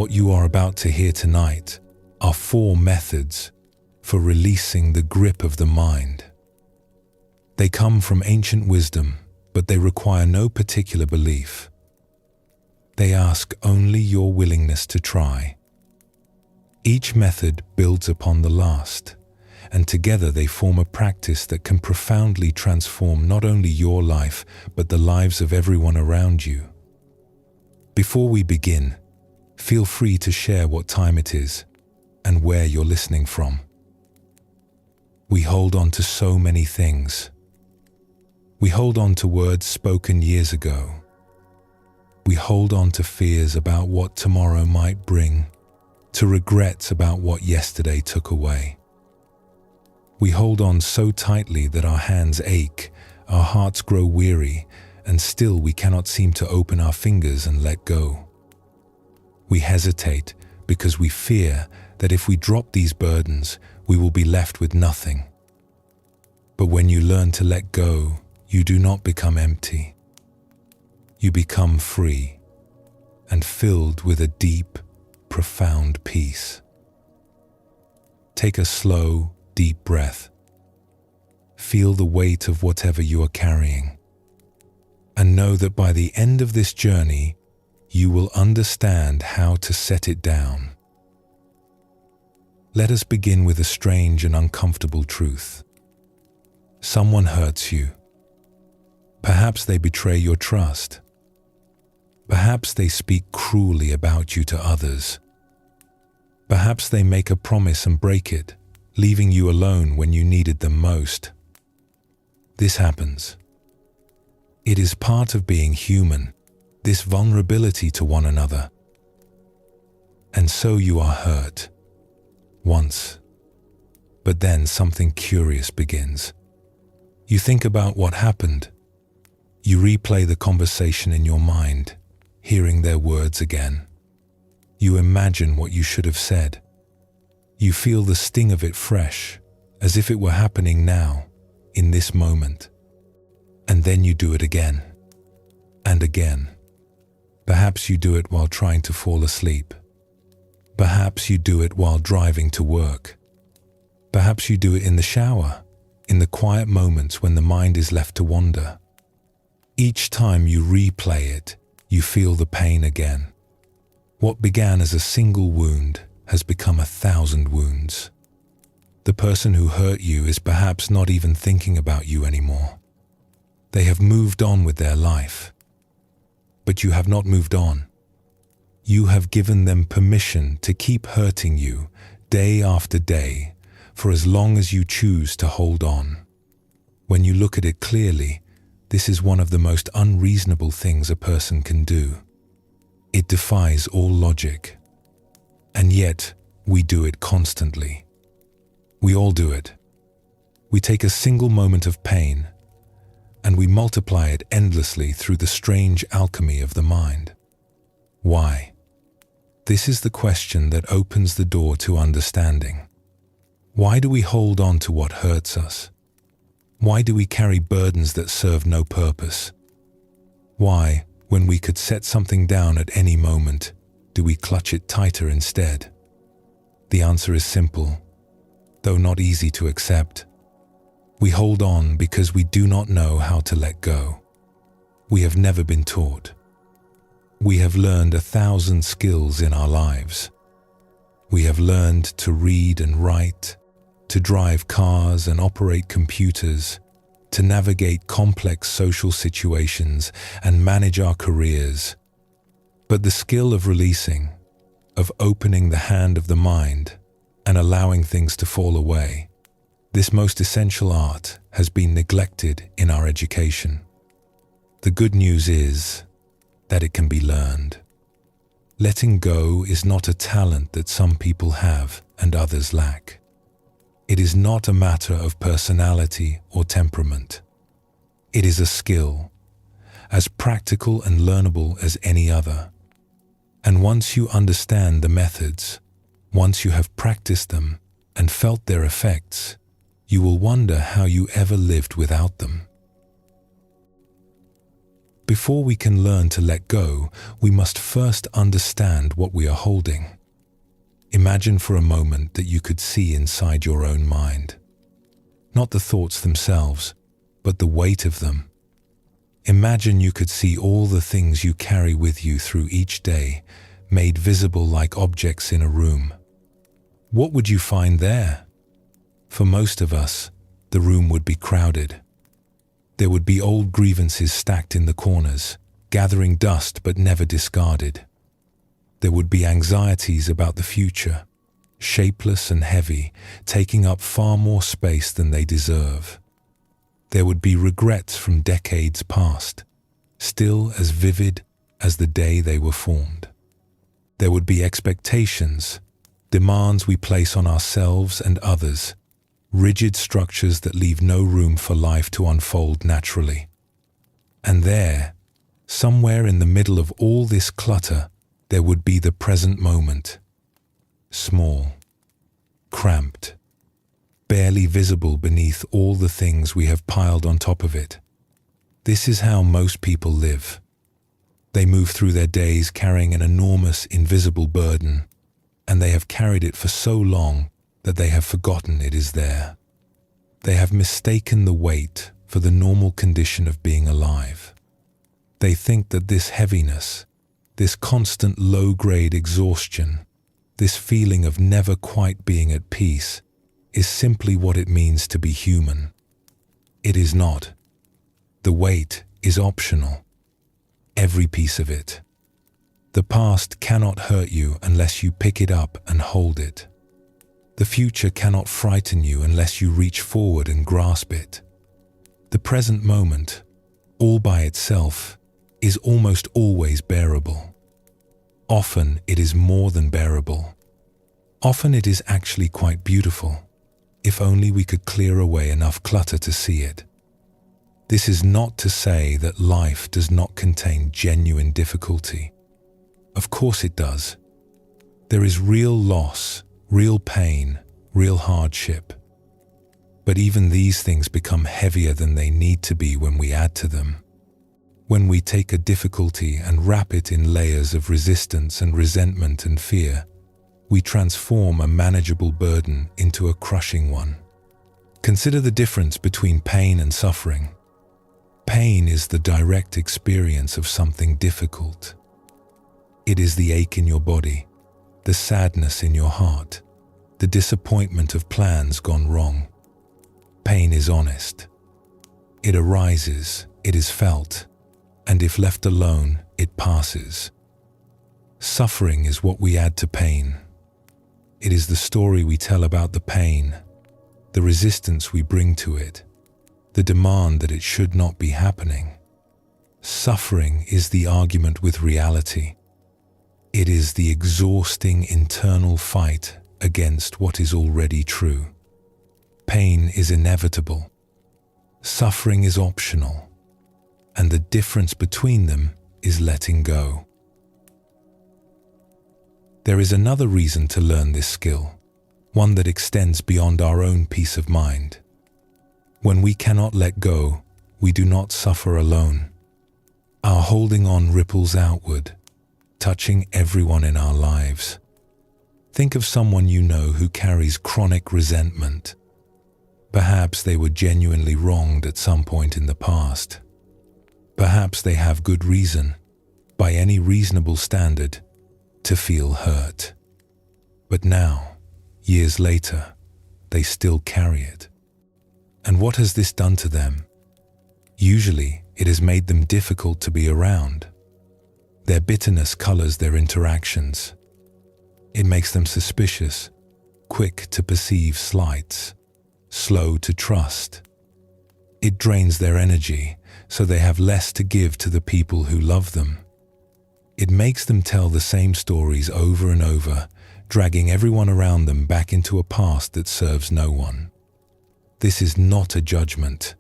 What you are about to hear tonight are 4 methods for releasing the grip of the mind. They come from ancient wisdom, but they require no particular belief. They ask only your willingness to try. Each method builds upon the last, and together they form a practice that can profoundly transform not only your life, but the lives of everyone around you. Before we begin, feel free to share what time it is and where you're listening from. We hold on to so many things. We hold on to words spoken years ago. We hold on to fears about what tomorrow might bring, to regrets about what yesterday took away. We hold on so tightly that our hands ache, our hearts grow weary, and still we cannot seem to open our fingers and let go. We hesitate because we fear that if we drop these burdens, we will be left with nothing. But when you learn to let go, you do not become empty. You become free and filled with a deep, profound peace. Take a slow, deep breath. Feel the weight of whatever you are carrying. And know that by the end of this journey, you will understand how to set it down. Let us begin with a strange and uncomfortable truth. Someone hurts you. Perhaps they betray your trust. Perhaps they speak cruelly about you to others. Perhaps they make a promise and break it, leaving you alone when you needed them most. This happens. It is part of being human, this vulnerability to one another. And so you are hurt. Once. But then something curious begins. You think about what happened. You replay the conversation in your mind, hearing their words again. You imagine what you should have said. You feel the sting of it fresh, as if it were happening now, in this moment. And then you do it again. And again. Perhaps you do it while trying to fall asleep. Perhaps you do it while driving to work. Perhaps you do it in the shower, in the quiet moments when the mind is left to wander. Each time you replay it, you feel the pain again. What began as a single wound has become 1,000 wounds. The person who hurt you is perhaps not even thinking about you anymore. They have moved on with their life. But you have not moved on. You have given them permission to keep hurting you day after day for as long as you choose to hold on. When you look at it clearly, this is one of the most unreasonable things a person can do. It defies all logic. And yet, we do it constantly. We all do it. We take a single moment of pain, and we multiply it endlessly through the strange alchemy of the mind. Why? This is the question that opens the door to understanding. Why do we hold on to what hurts us? Why do we carry burdens that serve no purpose? Why, when we could set something down at any moment, do we clutch it tighter instead? The answer is simple, though not easy to accept. We hold on because we do not know how to let go. We have never been taught. We have learned 1,000 skills in our lives. We have learned to read and write, to drive cars and operate computers, to navigate complex social situations and manage our careers. But the skill of releasing, of opening the hand of the mind and allowing things to fall away, this most essential art has been neglected in our education. The good news is that it can be learned. Letting go is not a talent that some people have and others lack. It is not a matter of personality or temperament. It is a skill, as practical and learnable as any other. And once you understand the methods, once you have practiced them and felt their effects, you will wonder how you ever lived without them. before we can learn to let go, we must first understand what we are holding. Imagine for a moment that you could see inside your own mind. Not the thoughts themselves, but the weight of them. Imagine you could see all the things you carry with you through each day, made visible like objects in a room. What would you find there? For most of us, the room would be crowded. There would be old grievances stacked in the corners, gathering dust but never discarded. There would be anxieties about the future, shapeless and heavy, taking up far more space than they deserve. There would be regrets from decades past, still as vivid as the day they were formed. There would be expectations, demands we place on ourselves and others, rigid structures that leave no room for life to unfold naturally. And there, somewhere in the middle of all this clutter, there would be the present moment. Small, cramped, barely visible beneath all the things we have piled on top of it. This is how most people live. They move through their days carrying an enormous, invisible burden, and they have carried it for so long that they have forgotten it is there. They have mistaken the weight for the normal condition of being alive. They think that this heaviness, this constant low-grade exhaustion, this feeling of never quite being at peace, is simply what it means to be human. It is not. The weight is optional. Every piece of it. The past cannot hurt you unless you pick it up and hold it. The future cannot frighten you unless you reach forward and grasp it. The present moment, all by itself, is almost always bearable. Often it is more than bearable. Often it is actually quite beautiful, if only we could clear away enough clutter to see it. This is not to say that life does not contain genuine difficulty. Of course it does. There is real loss, real pain, real hardship. But even these things become heavier than they need to be when we add to them. When we take a difficulty and wrap it in layers of resistance and resentment and fear, we transform a manageable burden into a crushing one. Consider the difference between pain and suffering. Pain is the direct experience of something difficult. It is the ache in your body, the sadness in your heart, the disappointment of plans gone wrong. Pain is honest. It arises, it is felt, and if left alone, it passes. Suffering is what we add to pain. It is the story we tell about the pain, the resistance we bring to it, the demand that it should not be happening. Suffering is the argument with reality. It is the exhausting internal fight against what is already true. Pain is inevitable. Suffering is optional. And the difference between them is letting go. There is another reason to learn this skill, one that extends beyond our own peace of mind. When we cannot let go, we do not suffer alone. Our holding on ripples outward, touching everyone in our lives. Think of someone you know who carries chronic resentment. Perhaps they were genuinely wronged at some point in the past. Perhaps they have good reason, by any reasonable standard, to feel hurt. But now, years later, they still carry it. And what has this done to them? Usually, it has made them difficult to be around. Their bitterness colors their interactions. It makes them suspicious, quick to perceive slights, slow to trust. It drains their energy, so they have less to give to the people who love them. It makes them tell the same stories over and over, dragging everyone around them back into a past that serves no one. This is not a judgment.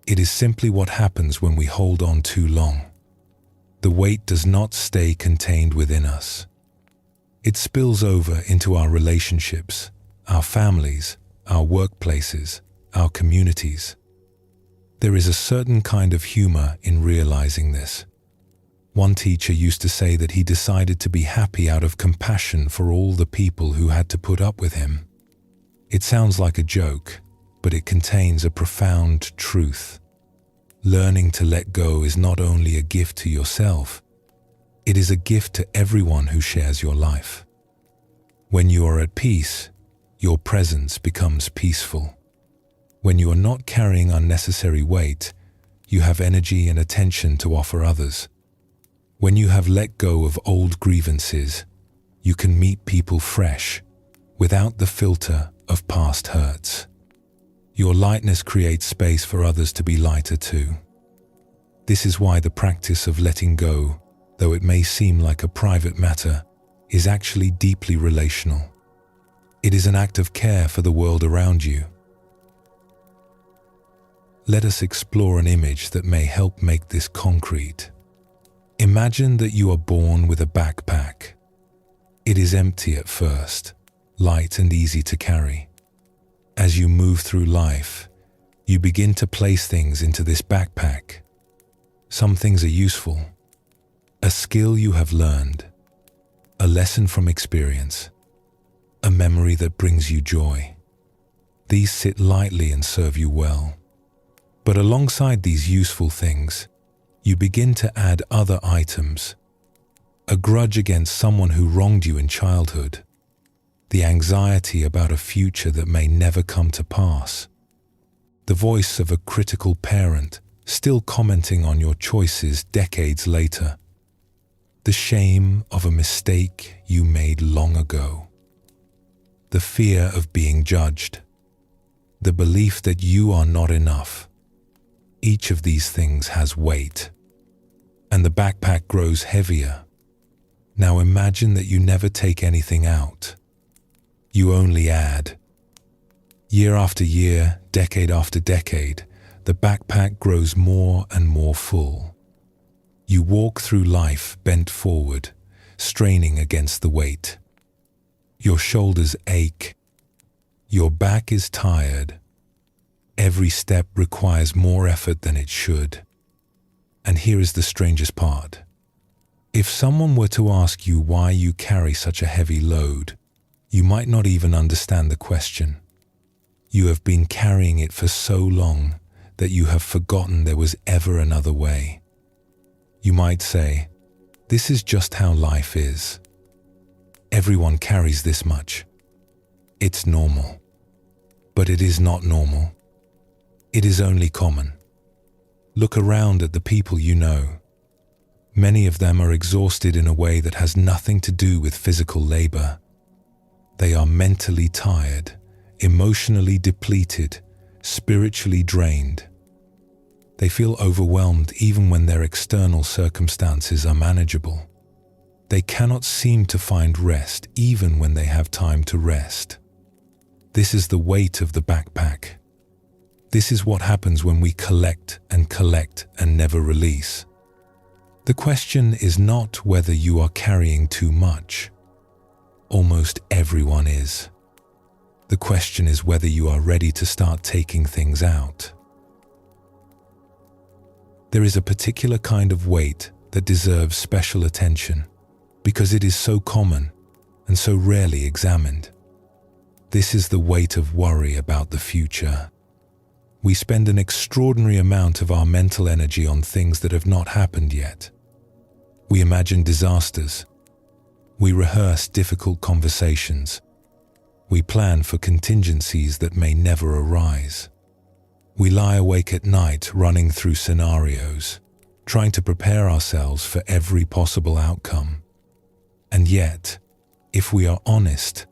It is simply what happens when we hold on too long. The weight does not stay contained within us. It spills over into our relationships, our families, our workplaces, our communities. There is a certain kind of humor in realizing this. One teacher used to say that he decided to be happy out of compassion for all the people who had to put up with him. It sounds like a joke, but it contains a profound truth. Learning to let go is not only a gift to yourself, it is a gift to everyone who shares your life. When you are at peace, your presence becomes peaceful. When you are not carrying unnecessary weight, you have energy and attention to offer others. When you have let go of old grievances, you can meet people fresh, without the filter of past hurts. Your lightness creates space for others to be lighter too. This is why the practice of letting go, though it may seem like a private matter, is actually deeply relational. It is an act of care for the world around you. Let us explore an image that may help make this concrete. Imagine that you are born with a backpack. It is empty at first, light and easy to carry. As you move through life, you begin to place things into this backpack. Some things are useful, a skill you have learned, a lesson from experience, a memory that brings you joy. These sit lightly and serve you well. But alongside these useful things, you begin to add other items. A grudge against someone who wronged you in childhood, the anxiety about a future that may never come to pass, the voice of a critical parent still commenting on your choices decades later, the shame of a mistake you made long ago, the fear of being judged, the belief that you are not enough. Each of these things has weight, and the backpack grows heavier. Now imagine that you never take anything out. You only add. Year after year, decade after decade, the backpack grows more and more full. You walk through life bent forward, straining against the weight. Your shoulders ache. Your back is tired. Every step requires more effort than it should. And here is the strangest part. If someone were to ask you why you carry such a heavy load, you might not even understand the question. You have been carrying it for so long that you have forgotten there was ever another way. You might say, this is just how life is. Everyone carries this much. It's normal. But it is not normal. It is only common. Look around at the people you know. Many of them are exhausted in a way that has nothing to do with physical labor. They are mentally tired, emotionally depleted, spiritually drained. They feel overwhelmed even when their external circumstances are manageable. They cannot seem to find rest even when they have time to rest. This is the weight of the backpack. This is what happens when we collect and never release. The question is not whether you are carrying too much. Almost everyone is. The question is whether you are ready to start taking things out. There is a particular kind of weight that deserves special attention because it is so common and so rarely examined. This is the weight of worry about the future. We spend an extraordinary amount of our mental energy on things that have not happened yet. We imagine disasters. We rehearse difficult conversations. We plan for contingencies that may never arise. We lie awake at night running through scenarios, trying to prepare ourselves for every possible outcome. And yet, if we are honest,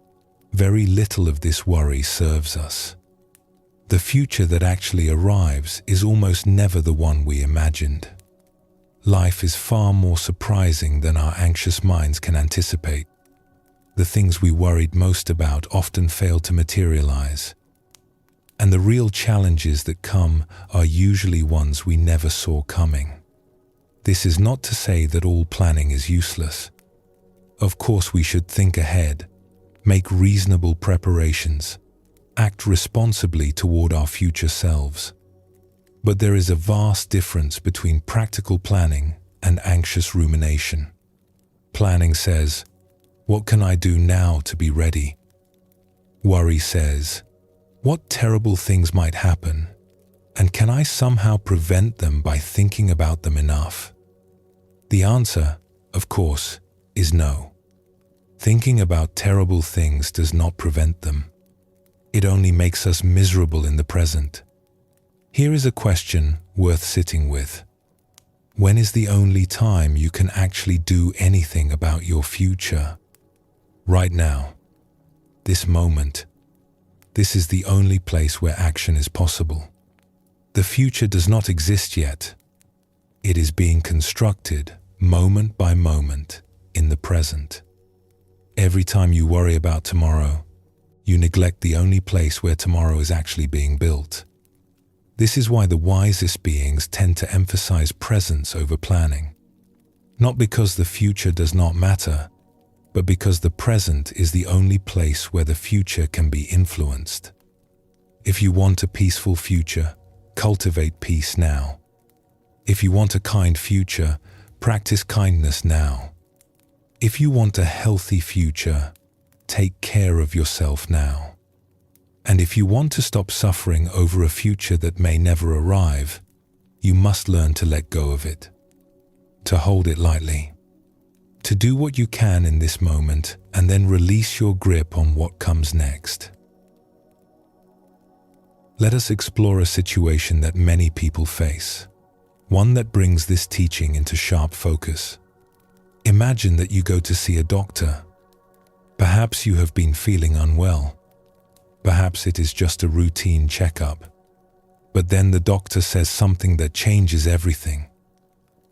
very little of this worry serves us. The future that actually arrives is almost never the one we imagined. Life is far more surprising than our anxious minds can anticipate. The things we worried most about often fail to materialize. And the real challenges that come are usually ones we never saw coming. This is not to say that all planning is useless. Of course, we should think ahead, make reasonable preparations, act responsibly toward our future selves. But there is a vast difference between practical planning and anxious rumination. Planning says, "What can I do now to be ready?" Worry says, "What terrible things might happen, and can I somehow prevent them by thinking about them enough?" The answer, of course, is no. Thinking about terrible things does not prevent them. It only makes us miserable in the present. Here is a question worth sitting with. When is the only time you can actually do anything about your future? Right now. This moment. This is the only place where action is possible. The future does not exist yet. It is being constructed moment by moment in the present. Every time you worry about tomorrow, you neglect the only place where tomorrow is actually being built. This is why the wisest beings tend to emphasize presence over planning. Not because the future does not matter, but because the present is the only place where the future can be influenced. If you want a peaceful future, cultivate peace now. If you want a kind future, practice kindness now. If you want a healthy future, take care of yourself now. And if you want to stop suffering over a future that may never arrive, you must learn to let go of it, to hold it lightly, to do what you can in this moment and then release your grip on what comes next. Let us explore a situation that many people face, one that brings this teaching into sharp focus. Imagine that you go to see a doctor. Perhaps you have been feeling unwell. Perhaps it is just a routine checkup. But then the doctor says something that changes everything.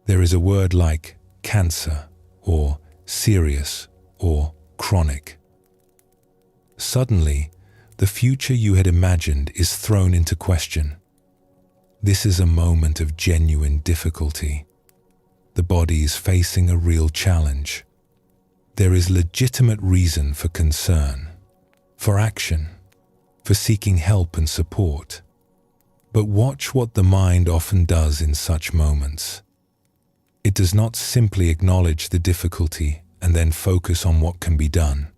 There is a word like cancer, or serious, or chronic. Suddenly, the future you had imagined is thrown into question. This is a moment of genuine difficulty. The body is facing a real challenge. There is legitimate reason for concern, for action, for seeking help and support. But watch what the mind often does in such moments. It does not simply acknowledge the difficulty and then focus on what can be done.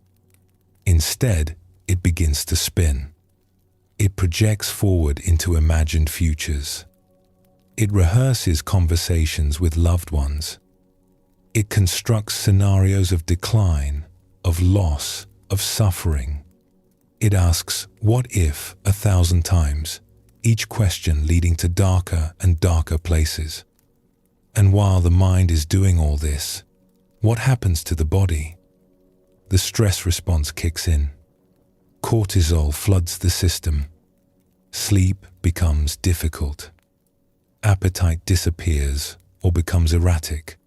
Instead, it begins to spin. It projects forward into imagined futures. It rehearses conversations with loved ones. It constructs scenarios of decline, of loss, of suffering. It asks, "What if?" 1,000 times, each question leading to darker and darker places. And while the mind is doing all this, what happens to the body? The stress response kicks in. Cortisol floods the system. Sleep becomes difficult. Appetite disappears or becomes erratic.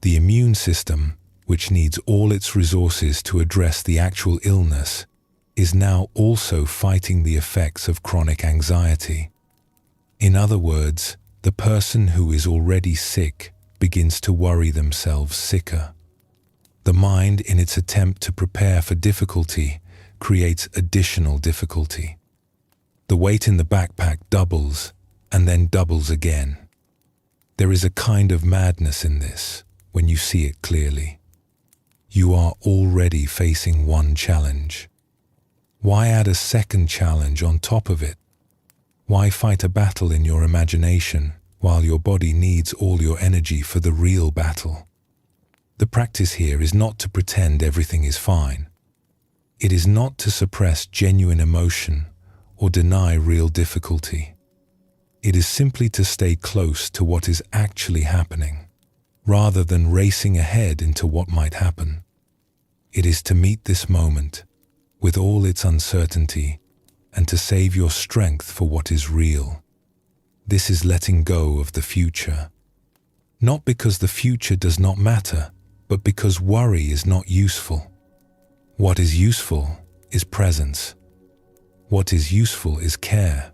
The immune system, which needs all its resources to address the actual illness, is now also fighting the effects of chronic anxiety. In other words, the person who is already sick begins to worry themselves sicker. The mind, in its attempt to prepare for difficulty, creates additional difficulty. The weight in the backpack doubles and then doubles again. There is a kind of madness in this when you see it clearly. You are already facing one challenge. Why add a second challenge on top of it? Why fight a battle in your imagination while your body needs all your energy for the real battle? The practice here is not to pretend everything is fine. It is not to suppress genuine emotion or deny real difficulty. It is simply to stay close to what is actually happening, rather than racing ahead into what might happen. It is to meet this moment with all its uncertainty and to save your strength for what is real. This is letting go of the future. Not because the future does not matter, but because worry is not useful. What is useful is presence. What is useful is care.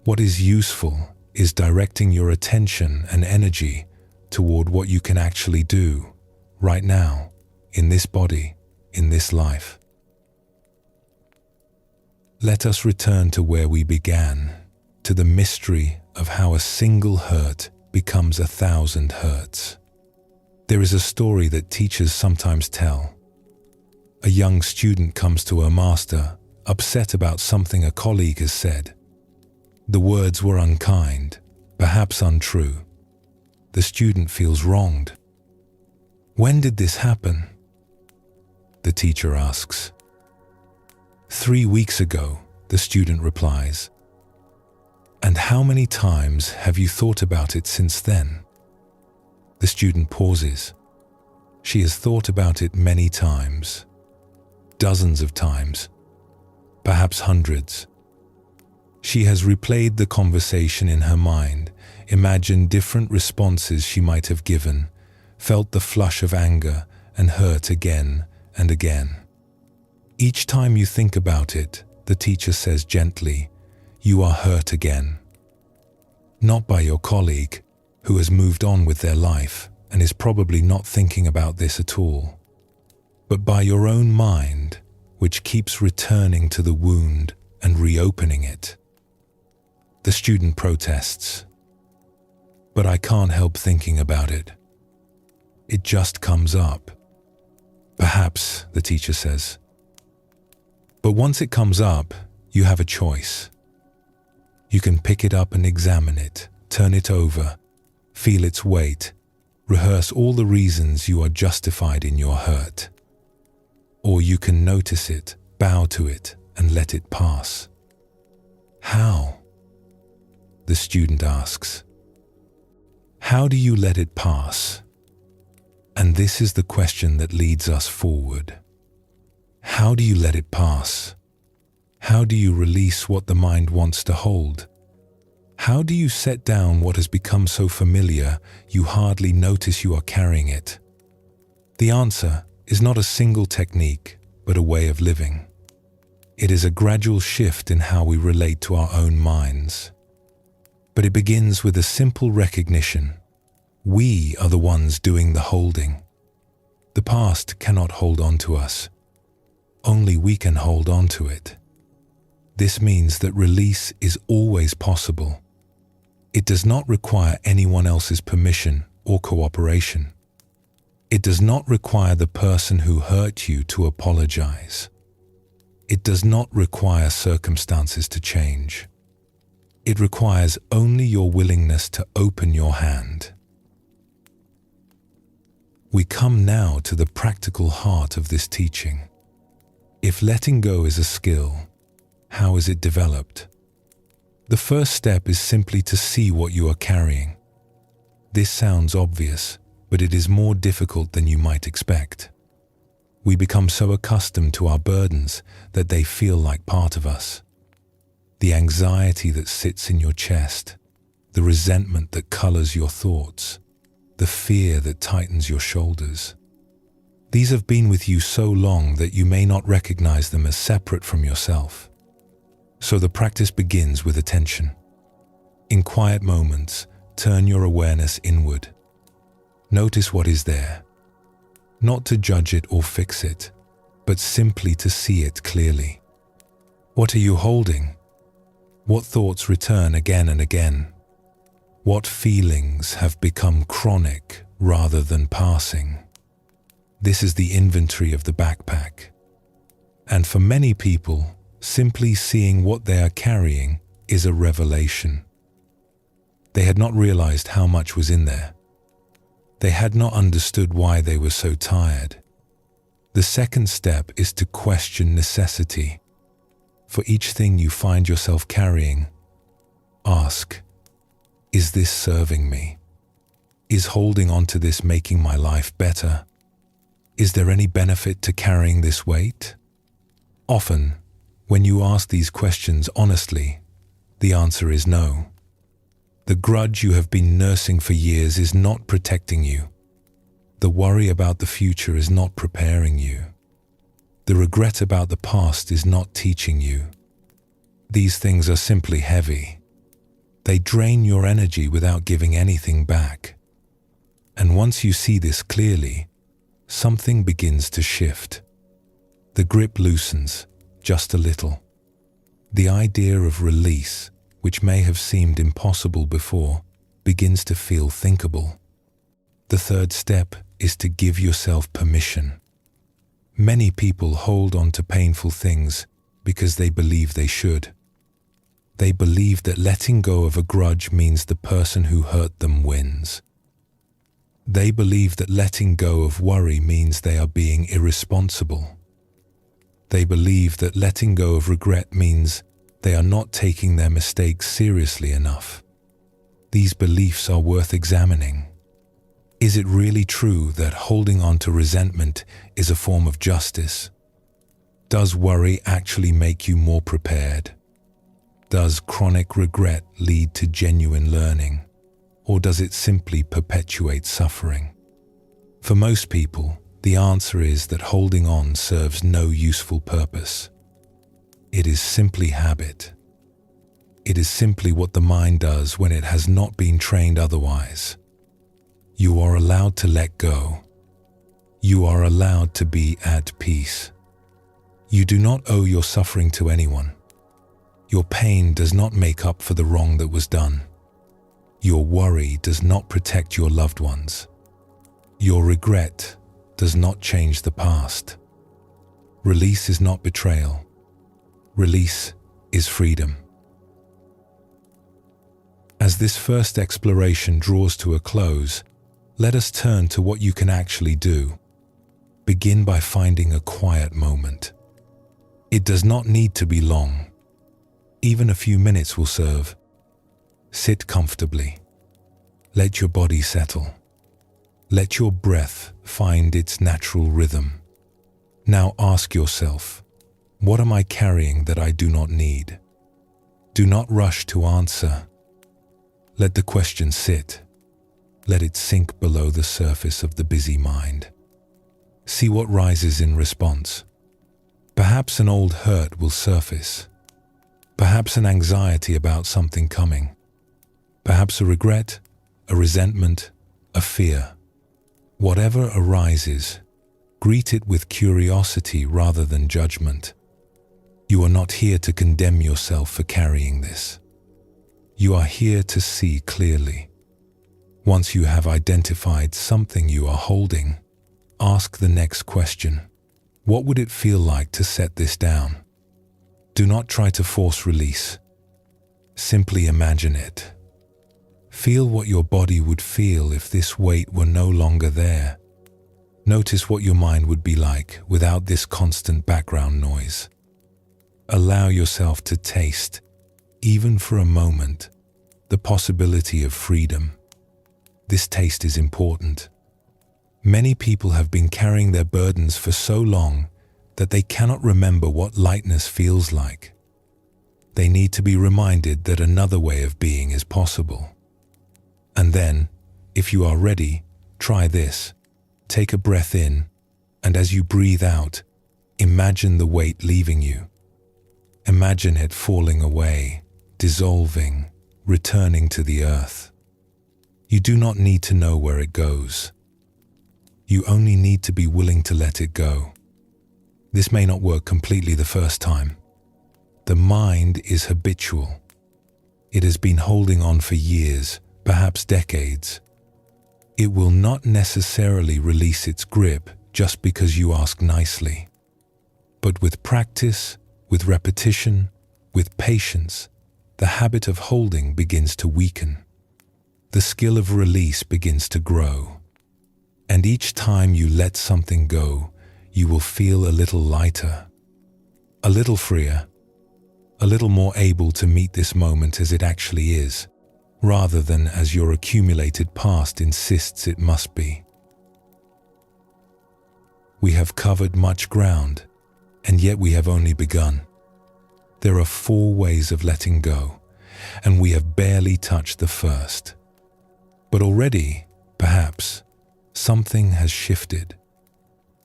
What is useful is directing your attention and energy toward what you can actually do right now, in this body, in this life. Let us return to where we began, to the mystery of how a single hurt becomes 1,000 hurts. There is a story that teachers sometimes tell. A young student comes to her master, upset about something a colleague has said. The words were unkind, perhaps untrue. The student feels wronged. "When did this happen?" the teacher asks. "3 weeks ago," the student replies. "And how many times have you thought about it since then?" The student pauses. She has thought about it many times. Dozens of times. Perhaps hundreds. She has replayed the conversation in her mind, imagined different responses she might have given, felt the flush of anger and hurt again and again. Each time you think about it, the teacher says gently, you are hurt again. Not by your colleague, who has moved on with their life and is probably not thinking about this at all, but by your own mind, which keeps returning to the wound and reopening it. The student protests. "But I can't help thinking about it. It just comes up." "Perhaps," the teacher says. "But once it comes up, you have a choice. You can pick it up and examine it, turn it over, feel its weight, rehearse all the reasons you are justified in your hurt. Or you can notice it, bow to it, and let it pass." "How?" the student asks. "How do you let it pass?" And this is the question that leads us forward. How do you let it pass? How do you release what the mind wants to hold? How do you set down what has become so familiar you hardly notice you are carrying it? The answer is not a single technique, but a way of living. It is a gradual shift in how we relate to our own minds. But it begins with a simple recognition. We are the ones doing the holding. The past cannot hold on to us. Only we can hold on to it. This means that release is always possible. It does not require anyone else's permission or cooperation. It does not require the person who hurt you to apologize. It does not require circumstances to change. It requires only your willingness to open your hand. We come now to the practical heart of this teaching. If letting go is a skill, how is it developed? The first step is simply to see what you are carrying. This sounds obvious, but it is more difficult than you might expect. We become so accustomed to our burdens that they feel like part of us. The anxiety that sits in your chest, the resentment that colors your thoughts, the fear that tightens your shoulders. These have been with you so long that you may not recognize them as separate from yourself. So the practice begins with attention. In quiet moments, turn your awareness inward. Notice what is there. Not to judge it or fix it, but simply to see it clearly. What are you holding? What thoughts return again and again? What feelings have become chronic rather than passing? This is the inventory of the backpack. And for many people, simply seeing what they are carrying is a revelation. They had not realized how much was in there. They had not understood why they were so tired. The second step is to question necessity. For each thing you find yourself carrying, ask, is this serving me? Is holding on to this making my life better? Is there any benefit to carrying this weight? Often, when you ask these questions honestly, the answer is no. The grudge you have been nursing for years is not protecting you. The worry about the future is not preparing you. The regret about the past is not teaching you. These things are simply heavy. They drain your energy without giving anything back. And once you see this clearly, something begins to shift. The grip loosens, just a little. The idea of release which may have seemed impossible before, begins to feel thinkable. The third step is to give yourself permission. Many people hold on to painful things because they believe they should. They believe that letting go of a grudge means the person who hurt them wins. They believe that letting go of worry means they are being irresponsible. They believe that letting go of regret means they are not taking their mistakes seriously enough. These beliefs are worth examining. Is it really true that holding on to resentment is a form of justice? Does worry actually make you more prepared? Does chronic regret lead to genuine learning? Or does it simply perpetuate suffering? For most people, the answer is that holding on serves no useful purpose. It is simply habit. It is simply what the mind does when it has not been trained otherwise. You are allowed to let go. You are allowed to be at peace. You do not owe your suffering to anyone. Your pain does not make up for the wrong that was done. Your worry does not protect your loved ones. Your regret does not change the past. Release is not betrayal. Release is freedom. As this first exploration draws to a close, let us turn to what you can actually do. Begin by finding a quiet moment. It does not need to be long. Even a few minutes will serve. Sit comfortably. Let your body settle. Let your breath find its natural rhythm. Now ask yourself, what am I carrying that I do not need? Do not rush to answer. Let the question sit. Let it sink below the surface of the busy mind. See what rises in response. Perhaps an old hurt will surface. Perhaps an anxiety about something coming. Perhaps a regret, a resentment, a fear. Whatever arises, greet it with curiosity rather than judgment. You are not here to condemn yourself for carrying this. You are here to see clearly. Once you have identified something you are holding, ask the next question. What would it feel like to set this down? Do not try to force release. Simply imagine it. Feel what your body would feel if this weight were no longer there. Notice what your mind would be like without this constant background noise. Allow yourself to taste, even for a moment, the possibility of freedom. This taste is important. Many people have been carrying their burdens for so long that they cannot remember what lightness feels like. They need to be reminded that another way of being is possible. And then, if you are ready, try this. Take a breath in, and as you breathe out, imagine the weight leaving you. Imagine it falling away, dissolving, returning to the earth. You do not need to know where it goes. You only need to be willing to let it go. This may not work completely the first time. The mind is habitual. It has been holding on for years, perhaps decades. It will not necessarily release its grip just because you ask nicely. But with practice, with repetition, with patience, the habit of holding begins to weaken. The skill of release begins to grow. And each time you let something go, you will feel a little lighter, a little freer, a little more able to meet this moment as it actually is, rather than as your accumulated past insists it must be. We have covered much ground, and yet we have only begun. There are 4 ways of letting go, and we have barely touched the first. But already, perhaps, something has shifted.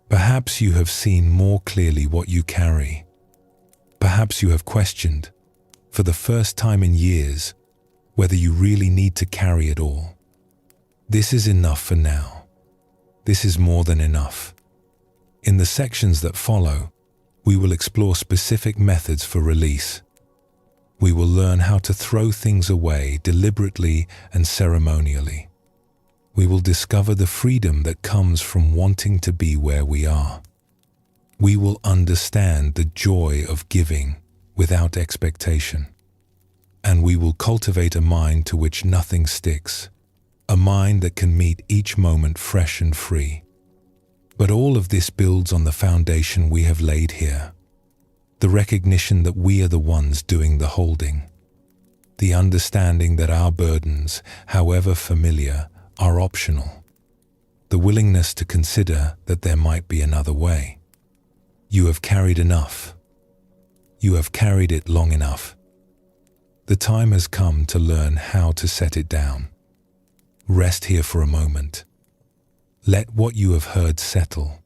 Perhaps you have seen more clearly what you carry. Perhaps you have questioned, for the first time in years, whether you really need to carry it all. This is enough for now. This is more than enough. In the sections that follow, we will explore specific methods for release. We will learn how to throw things away deliberately and ceremonially. We will discover the freedom that comes from wanting to be where we are. We will understand the joy of giving without expectation. And we will cultivate a mind to which nothing sticks, a mind that can meet each moment fresh and free. But all of this builds on the foundation we have laid here. The recognition that we are the ones doing the holding. The understanding that our burdens, however familiar, are optional. The willingness to consider that there might be another way. You have carried enough. You have carried it long enough. The time has come to learn how to set it down. Rest here for a moment. Let what you have heard settle.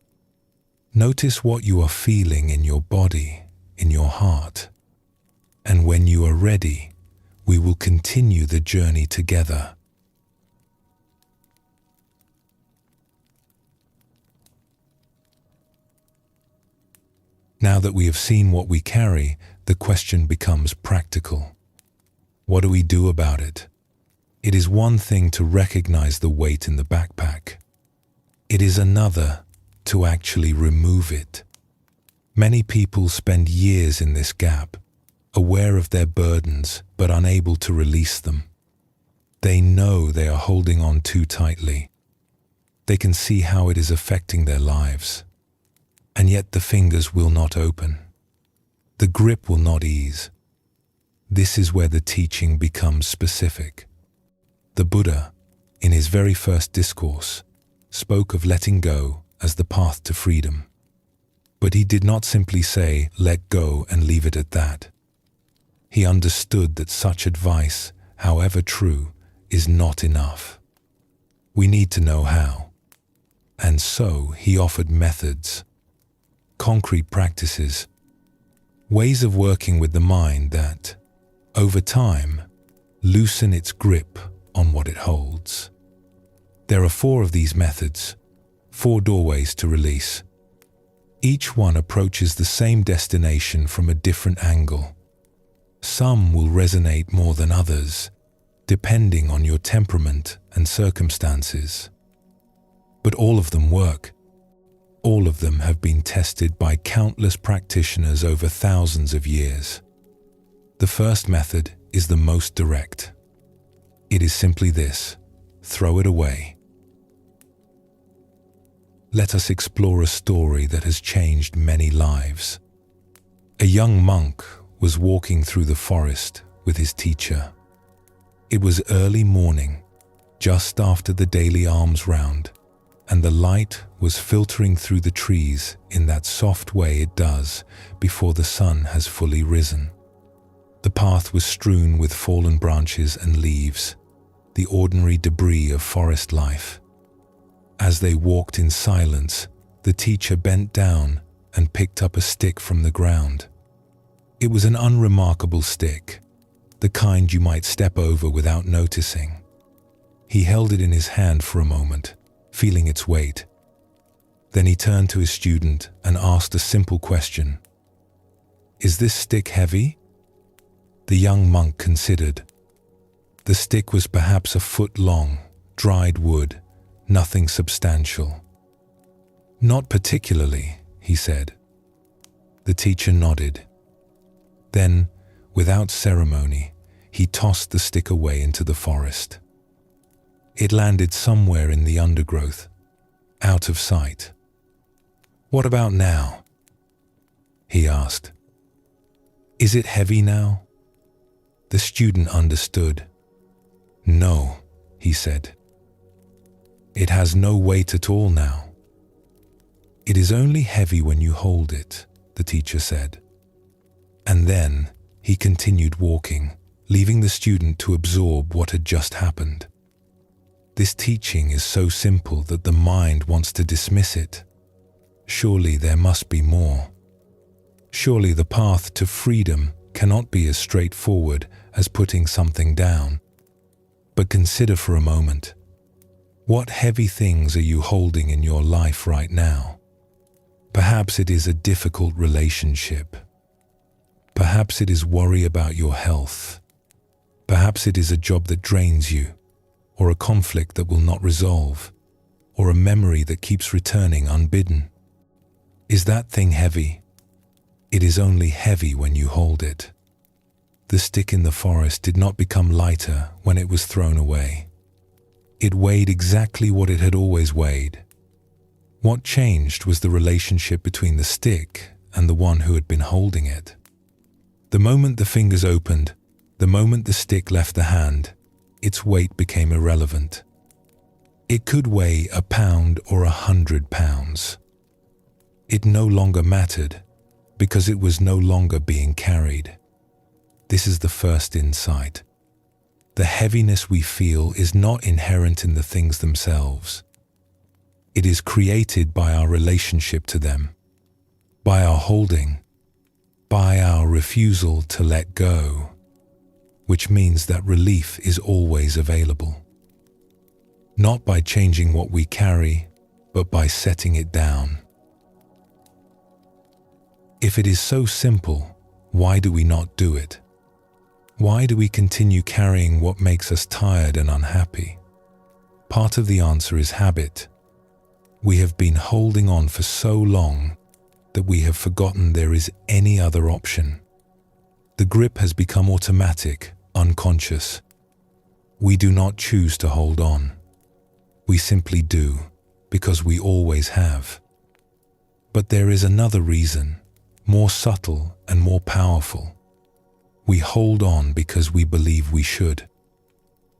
Notice what you are feeling in your body, in your heart. And when you are ready, we will continue the journey together. Now that we have seen what we carry, the question becomes practical. What do we do about it? It is one thing to recognize the weight in the backpack. It is another to actually remove it. Many people spend years in this gap, aware of their burdens but unable to release them. They know they are holding on too tightly. They can see how it is affecting their lives. And yet the fingers will not open. The grip will not ease. This is where the teaching becomes specific. The Buddha, in his very first discourse, spoke of letting go as the path to freedom. But he did not simply say, let go and leave it at that. He understood that such advice, however true, is not enough. We need to know how. And so he offered methods, concrete practices, ways of working with the mind that, over time, loosen its grip on what it holds. There are 4 of these methods, 4 doorways to release. Each one approaches the same destination from a different angle. Some will resonate more than others, depending on your temperament and circumstances. But all of them work. All of them have been tested by countless practitioners over thousands of years. The first method is the most direct. It is simply this: throw it away. Let us explore a story that has changed many lives. A young monk was walking through the forest with his teacher. It was early morning, just after the daily alms round, and the light was filtering through the trees in that soft way it does before the sun has fully risen. The path was strewn with fallen branches and leaves, the ordinary debris of forest life. As they walked in silence, the teacher bent down and picked up a stick from the ground. It was an unremarkable stick, the kind you might step over without noticing. He held it in his hand for a moment, feeling its weight. Then he turned to his student and asked a simple question. "Is this stick heavy?" The young monk considered. The stick was perhaps a foot long, dried wood, nothing substantial. "Not particularly," he said. The teacher nodded. Then, without ceremony, he tossed the stick away into the forest. It landed somewhere in the undergrowth, out of sight. "What about now?" he asked. "Is it heavy now?" The student understood. "No," he said. "It has no weight at all now." "It is only heavy when you hold it," the teacher said. And then he continued walking, leaving the student to absorb what had just happened. This teaching is so simple that the mind wants to dismiss it. Surely there must be more. Surely the path to freedom cannot be as straightforward as putting something down. But consider for a moment. What heavy things are you holding in your life right now? Perhaps it is a difficult relationship. Perhaps it is worry about your health. Perhaps it is a job that drains you, or a conflict that will not resolve, or a memory that keeps returning unbidden. Is that thing heavy? It is only heavy when you hold it. The stick in the forest did not become lighter when it was thrown away. It weighed exactly what it had always weighed. What changed was the relationship between the stick and the one who had been holding it. The moment the fingers opened, the moment the stick left the hand, its weight became irrelevant. It could weigh 1 pound or 100 pounds. It no longer mattered because it was no longer being carried. This is the first insight. The heaviness we feel is not inherent in the things themselves. It is created by our relationship to them, by our holding, by our refusal to let go, which means that relief is always available. Not by changing what we carry, but by setting it down. If it is so simple, why do we not do it? Why do we continue carrying what makes us tired and unhappy? Part of the answer is habit. We have been holding on for so long that we have forgotten there is any other option. The grip has become automatic, unconscious. We do not choose to hold on. We simply do, because we always have. But there is another reason, more subtle and more powerful. We hold on because we believe we should.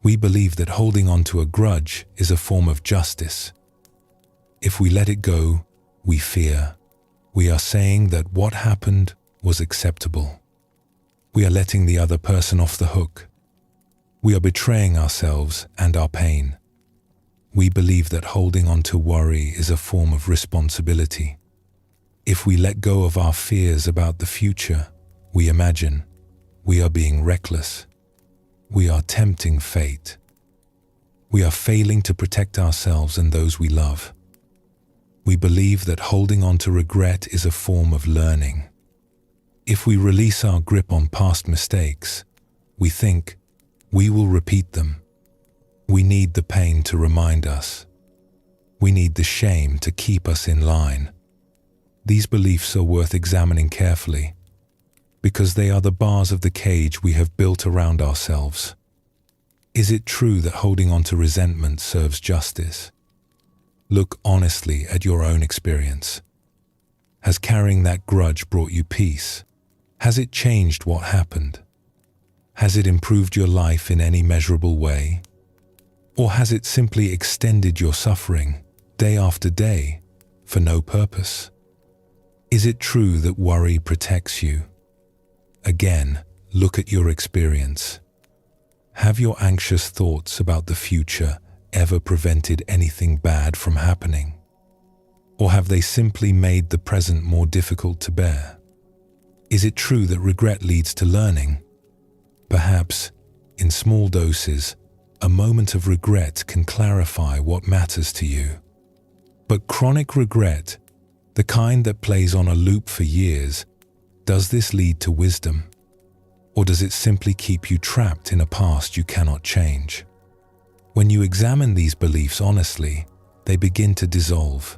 We believe that holding on to a grudge is a form of justice. If we let it go, we fear. We are saying that what happened was acceptable. We are letting the other person off the hook. We are betraying ourselves and our pain. We believe that holding on to worry is a form of responsibility. If we let go of our fears about the future, we imagine, we are being reckless. We are tempting fate. We are failing to protect ourselves and those we love. We believe that holding on to regret is a form of learning. If we release our grip on past mistakes, we think, we will repeat them. We need the pain to remind us. We need the shame to keep us in line. These beliefs are worth examining carefully, because they are the bars of the cage we have built around ourselves. Is it true that holding on to resentment serves justice? Look honestly at your own experience. Has carrying that grudge brought you peace? Has it changed what happened? Has it improved your life in any measurable way? Or has it simply extended your suffering day after day for no purpose? Is it true that worry protects you? Again, look at your experience. Have your anxious thoughts about the future ever prevented anything bad from happening? Or have they simply made the present more difficult to bear? Is it true that regret leads to learning? Perhaps, in small doses, a moment of regret can clarify what matters to you. But chronic regret, the kind that plays on a loop for years, does this lead to wisdom? Or does it simply keep you trapped in a past you cannot change? When you examine these beliefs honestly, they begin to dissolve.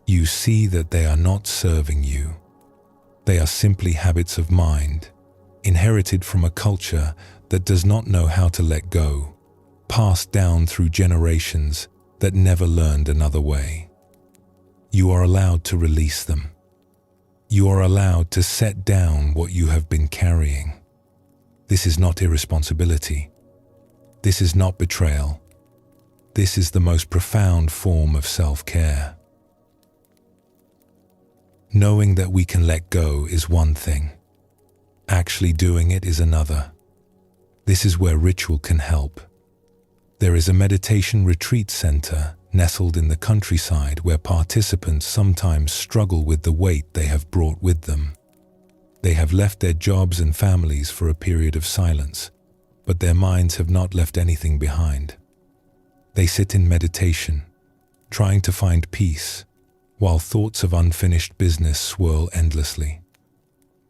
You see that they are not serving you. They are simply habits of mind, inherited from a culture that does not know how to let go, passed down through generations that never learned another way. You are allowed to release them. You are allowed to set down what you have been carrying. This is not irresponsibility. This is not betrayal. This is the most profound form of self-care. Knowing that we can let go is one thing. Actually doing it is another. This is where ritual can help. There is a meditation retreat center nestled in the countryside where participants sometimes struggle with the weight they have brought with them. They have left their jobs and families for a period of silence, but their minds have not left anything behind. They sit in meditation, trying to find peace, while thoughts of unfinished business swirl endlessly.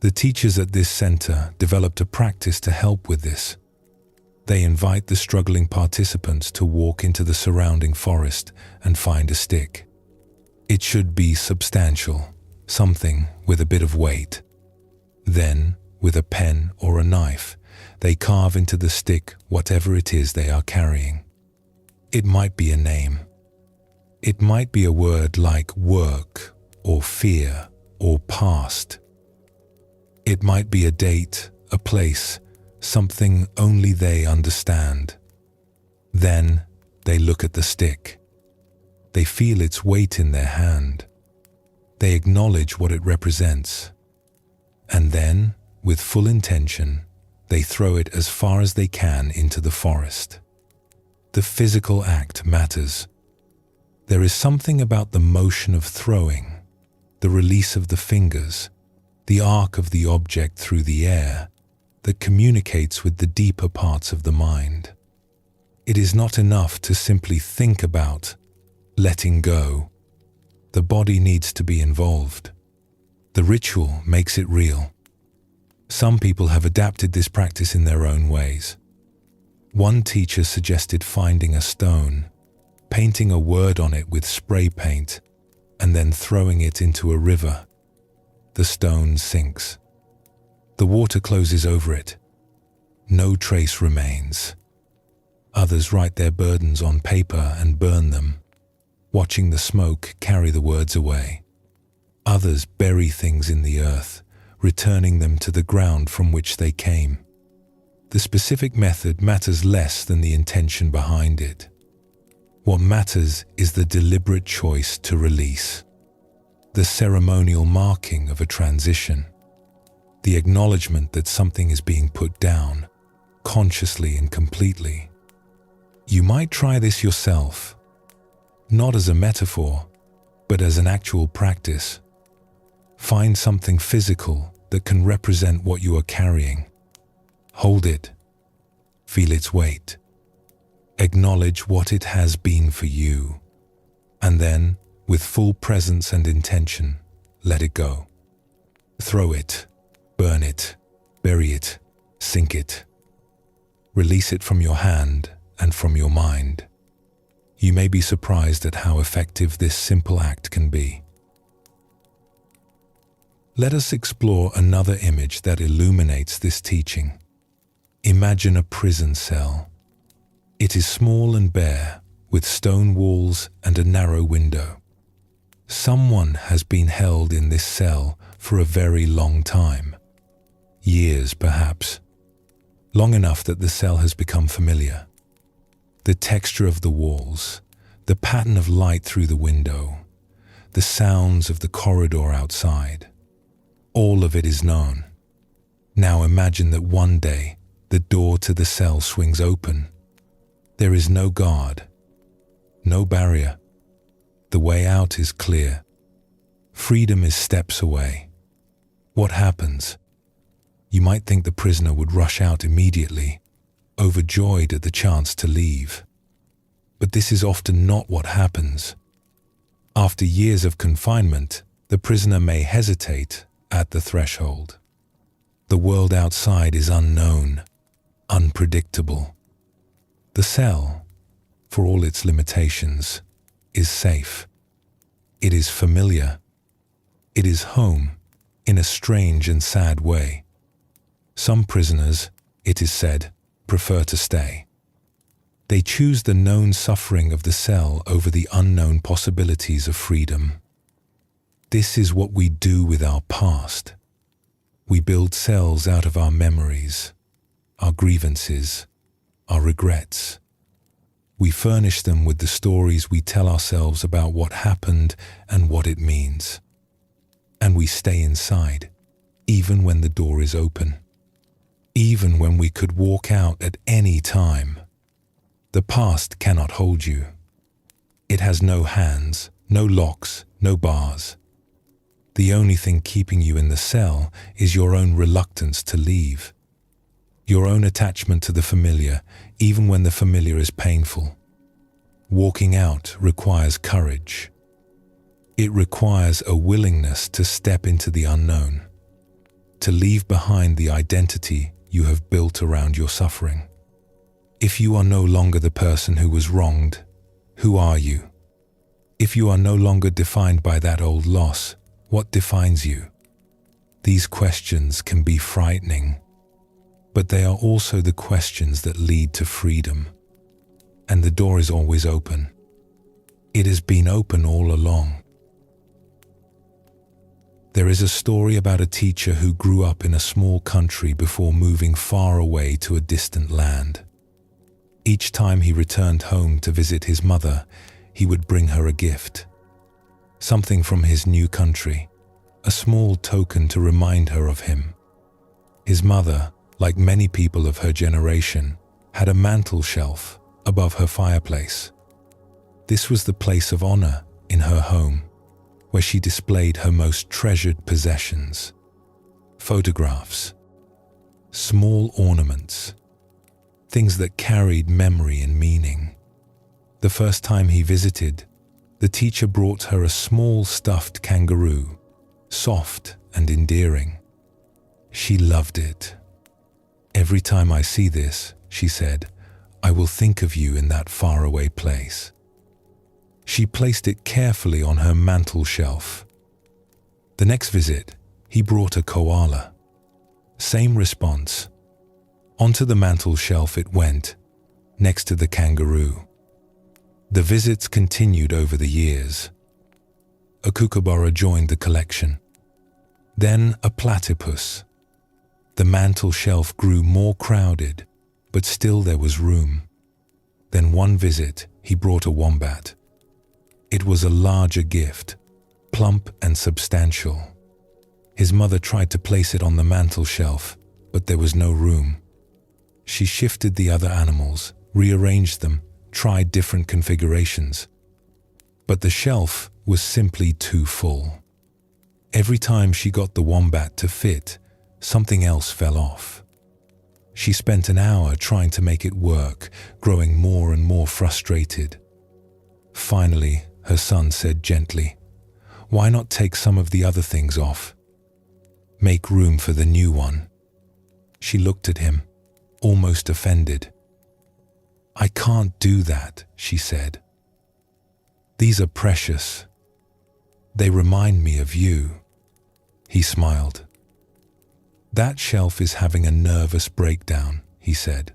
The teachers at this center developed a practice to help with this. They invite the struggling participants to walk into the surrounding forest and find a stick. It should be substantial, something with a bit of weight. Then, with a pen or a knife, they carve into the stick whatever it is they are carrying. It might be a name. It might be a word like work or fear or past. It might be a date, a place, something only they understand. Then they look at the stick. They feel its weight in their hand. They acknowledge what it represents. And then, with full intention, they throw it as far as they can into the forest. The physical act matters. There is something about the motion of throwing, the release of the fingers, the arc of the object through the air, that communicates with the deeper parts of the mind. It is not enough to simply think about letting go. The body needs to be involved. The ritual makes it real. Some people have adapted this practice in their own ways. One teacher suggested finding a stone, painting a word on it with spray paint, and then throwing it into a river. The stone sinks. The water closes over it. No trace remains. Others write their burdens on paper and burn them, watching the smoke carry the words away. Others bury things in the earth, returning them to the ground from which they came. The specific method matters less than the intention behind it. What matters is the deliberate choice to release, the ceremonial marking of a transition, the acknowledgement that something is being put down, consciously and completely. You might try this yourself, not as a metaphor, but as an actual practice. Find something physical that can represent what you are carrying. Hold it. Feel its weight. Acknowledge what it has been for you. And then, with full presence and intention, let it go. Throw it, burn it, bury it, sink it. Release it from your hand and from your mind. You may be surprised at how effective this simple act can be. Let us explore another image that illuminates this teaching. Imagine a prison cell. It is small and bare, with stone walls and a narrow window. Someone has been held in this cell for a very long time. Years, perhaps. Long enough that the cell has become familiar. The texture of the walls, the pattern of light through the window, the sounds of the corridor outside. All of it is known. Now imagine that one day the door to the cell swings open. There is no guard, no barrier. The way out is clear. Freedom is steps away. What happens? You might think the prisoner would rush out immediately, overjoyed at the chance to leave. But this is often not what happens. After years of confinement, the prisoner may hesitate at the threshold. The world outside is unknown, unpredictable. The cell, for all its limitations, is safe. It is familiar. It is home in a strange and sad way. Some prisoners, it is said, prefer to stay. They choose the known suffering of the cell over the unknown possibilities of freedom. This is what we do with our past. We build cells out of our memories, our grievances, our regrets. We furnish them with the stories we tell ourselves about what happened and what it means. And we stay inside, even when the door is open. Even when we could walk out at any time. The past cannot hold you. It has no hands, no locks, no bars. The only thing keeping you in the cell is your own reluctance to leave. Your own attachment to the familiar, even when the familiar is painful. Walking out requires courage. It requires a willingness to step into the unknown, to leave behind the identity you have built around your suffering. If you are no longer the person who was wronged, who are you? If you are no longer defined by that old loss, what defines you? These questions can be frightening, but they are also the questions that lead to freedom. And the door is always open. It has been open all along. There is a story about a teacher who grew up in a small country before moving far away to a distant land. Each time he returned home to visit his mother, he would bring her a gift. Something from his new country, a small token to remind her of him. His mother, like many people of her generation, had a mantel shelf above her fireplace. This was the place of honor in her home, where she displayed her most treasured possessions: photographs, small ornaments, things that carried memory and meaning. The first time he visited, the teacher brought her a small stuffed kangaroo, soft and endearing. She loved it. "Every time I see this," she said, "I will think of you in that faraway place." She placed it carefully on her mantel shelf. The next visit, he brought a koala. Same response. Onto the mantel shelf it went, next to the kangaroo. The visits continued over the years. A kookaburra joined the collection. Then a platypus. The mantel shelf grew more crowded, but still there was room. Then one visit, he brought a wombat. It was a larger gift, plump and substantial. His mother tried to place it on the mantel shelf, but there was no room. She shifted the other animals, rearranged them, tried different configurations. But the shelf was simply too full. Every time she got the wombat to fit, something else fell off. She spent an hour trying to make it work, growing more and more frustrated. Finally, her son said gently, "Why not take some of the other things off? Make room for the new one." She looked at him, almost offended. "I can't do that," she said. "These are precious. They remind me of you." He smiled. "That shelf is having a nervous breakdown," he said.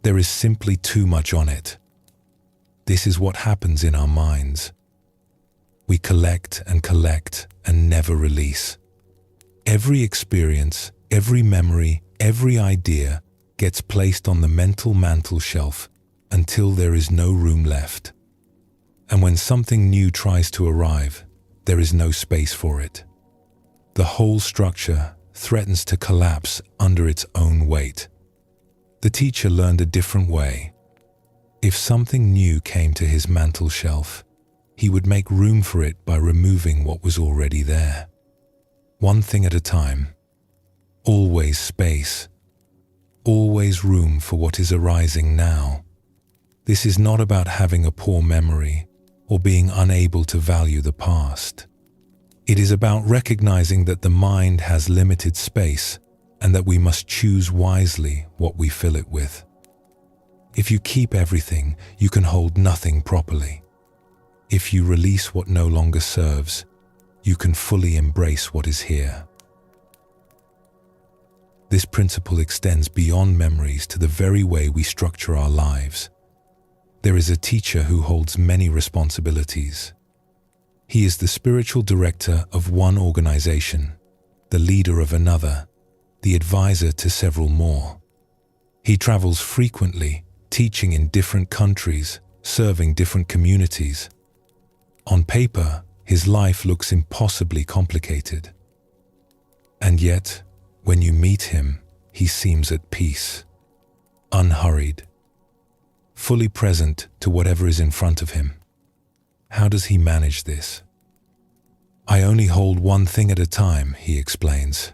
"There is simply too much on it. This is what happens in our minds. We collect and never release. Every experience, every memory, every idea gets placed on the mental mantel shelf until there is no room left. And when something new tries to arrive, there is no space for it. The whole structure threatens to collapse under its own weight." The teacher learned a different way. If something new came to his mantel shelf, he would make room for it by removing what was already there. One thing at a time. Always space. Always room for what is arising now. This is not about having a poor memory or being unable to value the past. It is about recognizing that the mind has limited space and that we must choose wisely what we fill it with. If you keep everything, you can hold nothing properly. If you release what no longer serves, you can fully embrace what is here. This principle extends beyond memories to the very way we structure our lives. There is a teacher who holds many responsibilities. He is the spiritual director of one organization, the leader of another, the advisor to several more. He travels frequently, teaching in different countries, serving different communities. On paper, his life looks impossibly complicated. And yet, when you meet him, he seems at peace, unhurried, fully present to whatever is in front of him. How does he manage this? "I only hold one thing at a time," he explains.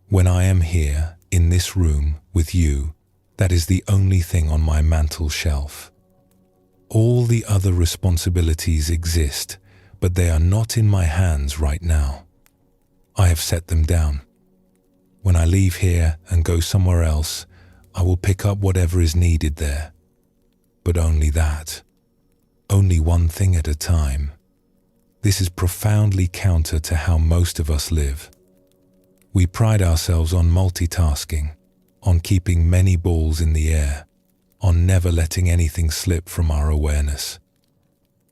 "When I am here, in this room, with you, that is the only thing on my mantel shelf. All the other responsibilities exist, but they are not in my hands right now. I have set them down." When I leave here and go somewhere else, I will pick up whatever is needed there. But only that. Only one thing at a time. This is profoundly counter to how most of us live. We pride ourselves on multitasking, on keeping many balls in the air, on never letting anything slip from our awareness.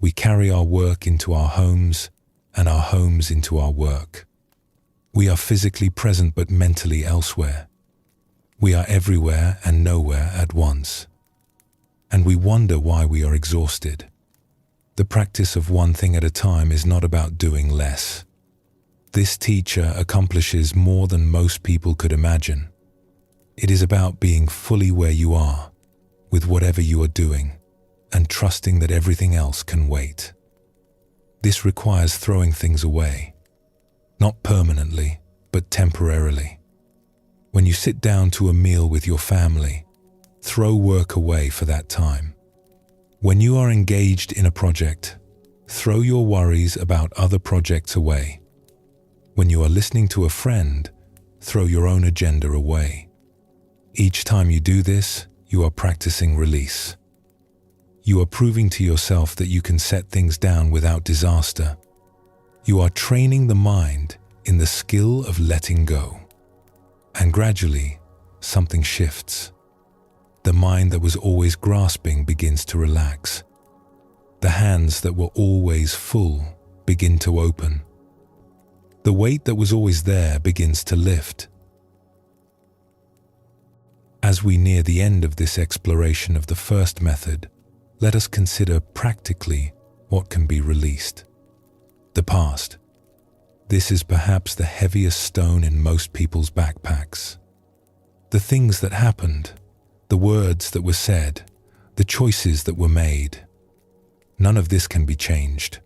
We carry our work into our homes and our homes into our work. We are physically present but mentally elsewhere. We are everywhere and nowhere at once. And we wonder why we are exhausted. The practice of one thing at a time is not about doing less. This teacher accomplishes more than most people could imagine. It is about being fully where you are, with whatever you are doing, and trusting that everything else can wait. This requires throwing things away, not permanently, but temporarily. When you sit down to a meal with your family, throw work away for that time. When you are engaged in a project, throw your worries about other projects away. When you are listening to a friend, throw your own agenda away. Each time you do this, you are practicing release. You are proving to yourself that you can set things down without disaster. You are training the mind in the skill of letting go. And gradually, something shifts. The mind that was always grasping begins to relax. The hands that were always full begin to open. The weight that was always there begins to lift. As we near the end of this exploration of the first method, let us consider practically what can be released. The past. This is perhaps the heaviest stone in most people's backpacks. The things that happened, the words that were said, the choices that were made. None of this can be changed.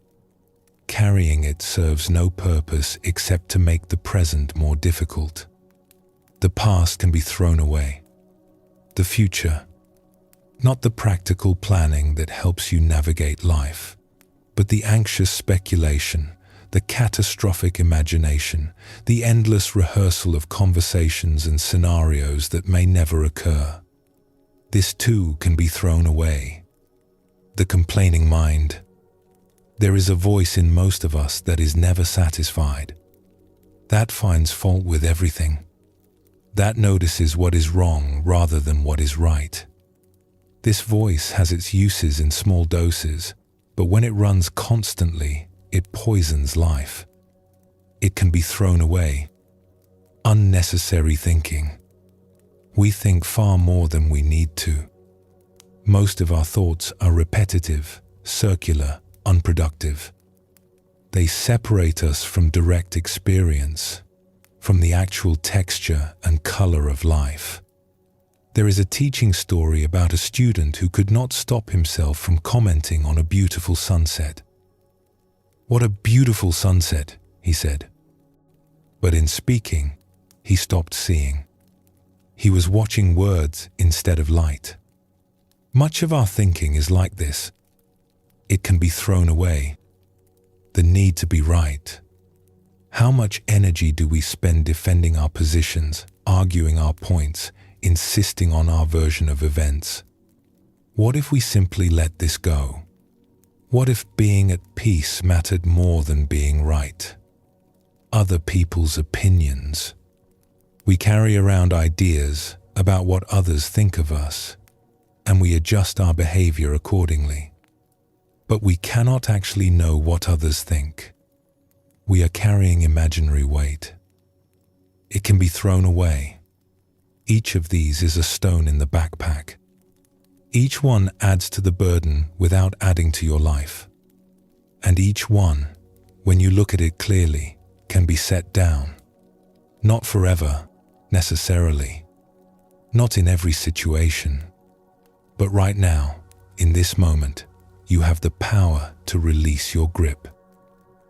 Carrying it serves no purpose except to make the present more difficult. The past can be thrown away. The future, not the practical planning that helps you navigate life, but the anxious speculation, the catastrophic imagination, the endless rehearsal of conversations and scenarios that may never occur. This too can be thrown away. The complaining mind. There is a voice in most of us that is never satisfied. That finds fault with everything. That notices what is wrong rather than what is right. This voice has its uses in small doses, but when it runs constantly, it poisons life. It can be thrown away. Unnecessary thinking. We think far more than we need to. Most of our thoughts are repetitive, circular, unproductive. They separate us from direct experience, from the actual texture and color of life. There is a teaching story about a student who could not stop himself from commenting on a beautiful sunset. "What a beautiful sunset," he said. But in speaking, he stopped seeing. He was watching words instead of light. Much of our thinking is like this. It can be thrown away. The need to be right. How much energy do we spend defending our positions, arguing our points, insisting on our version of events? What if we simply let this go? What if being at peace mattered more than being right? Other people's opinions. We carry around ideas about what others think of us, and we adjust our behavior accordingly. But we cannot actually know what others think. We are carrying imaginary weight. It can be thrown away. Each of these is a stone in the backpack. Each one adds to the burden without adding to your life. And each one, when you look at it clearly, can be set down. Not forever, necessarily. Not in every situation. But right now, in this moment, you have the power to release your grip.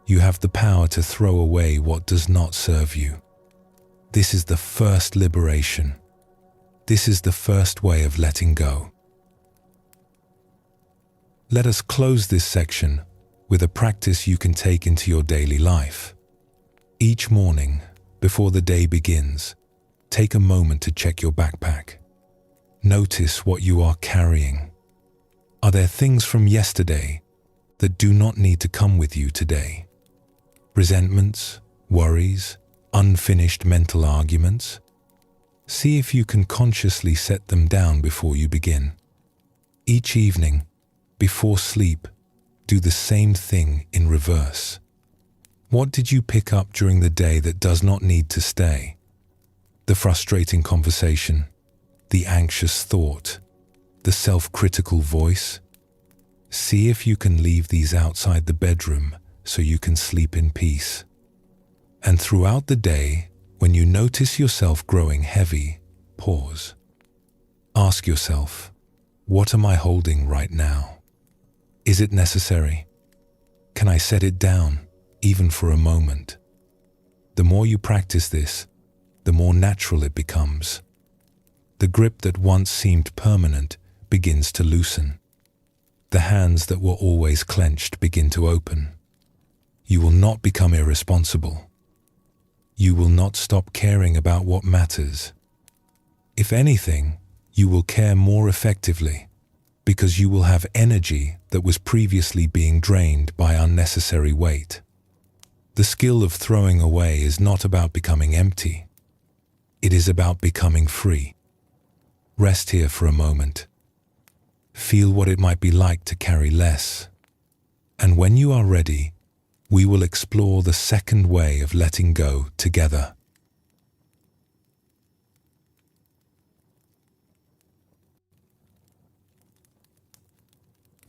You have the power to throw away what does not serve you. This is the first liberation. This is the first way of letting go. Let us close this section with a practice you can take into your daily life. Each morning, before the day begins, take a moment to check your backpack. Notice what you are carrying. Are there things from yesterday that do not need to come with you today? Resentments, worries, unfinished mental arguments? See if you can consciously set them down before you begin. Each evening, before sleep, do the same thing in reverse. What did you pick up during the day that does not need to stay? The frustrating conversation, the anxious thought, the self-critical voice? See if you can leave these outside the bedroom so you can sleep in peace. And throughout the day, when you notice yourself growing heavy, pause. Ask yourself, what am I holding right now? Is it necessary? Can I set it down, even for a moment? The more you practice this, the more natural it becomes. The grip that once seemed permanent begins to loosen. The hands that were always clenched begin to open. You will not become irresponsible. You will not stop caring about what matters. If anything, you will care more effectively, because you will have energy that was previously being drained by unnecessary weight. The skill of throwing away is not about becoming empty. It is about becoming free. Rest here for a moment. Feel what it might be like to carry less. And when you are ready, we will explore the second way of letting go together.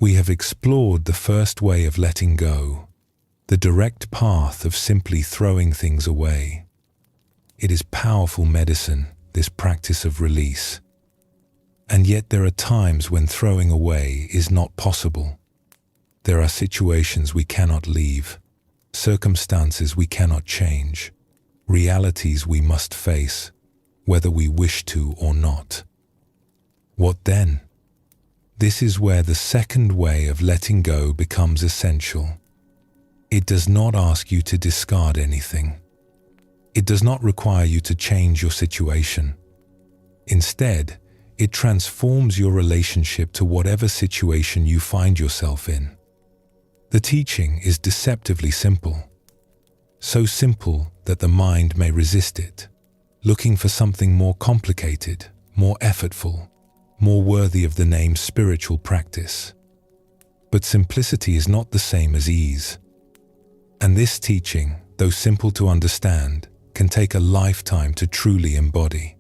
We have explored the first way of letting go, the direct path of simply throwing things away. It is powerful medicine, this practice of release. And yet there are times when throwing away is not possible. There are situations we cannot leave, circumstances we cannot change, realities we must face, whether we wish to or not. What then? This is where the second way of letting go becomes essential. It does not ask you to discard anything. It does not require you to change your situation. Instead, it transforms your relationship to whatever situation you find yourself in. The teaching is deceptively simple. So simple that the mind may resist it, looking for something more complicated, more effortful, more worthy of the name spiritual practice. But simplicity is not the same as ease. And this teaching, though simple to understand, can take a lifetime to truly embody.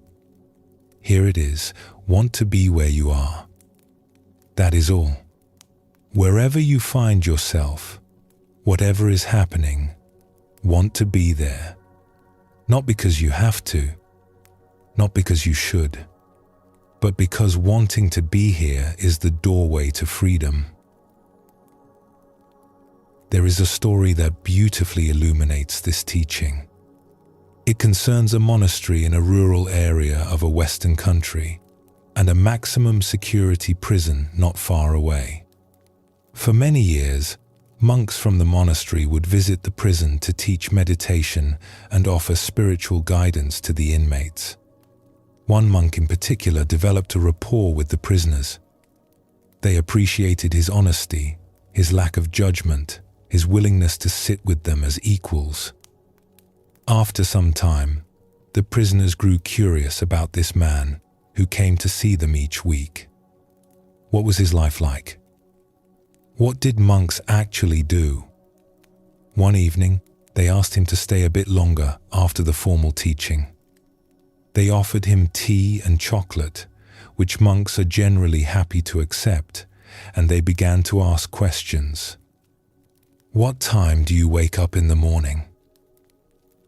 Here it is, want to be where you are. That is all. Wherever you find yourself, whatever is happening, want to be there. Not because you have to, not because you should, but because wanting to be here is the doorway to freedom. There is a story that beautifully illuminates this teaching. It concerns a monastery in a rural area of a Western country and a maximum security prison not far away. For many years, monks from the monastery would visit the prison to teach meditation and offer spiritual guidance to the inmates. One monk in particular developed a rapport with the prisoners. They appreciated his honesty, his lack of judgment, his willingness to sit with them as equals. After some time, the prisoners grew curious about this man who came to see them each week. What was his life like? What did monks actually do? One evening, they asked him to stay a bit longer after the formal teaching. They offered him tea and chocolate, which monks are generally happy to accept, and they began to ask questions. What time do you wake up in the morning?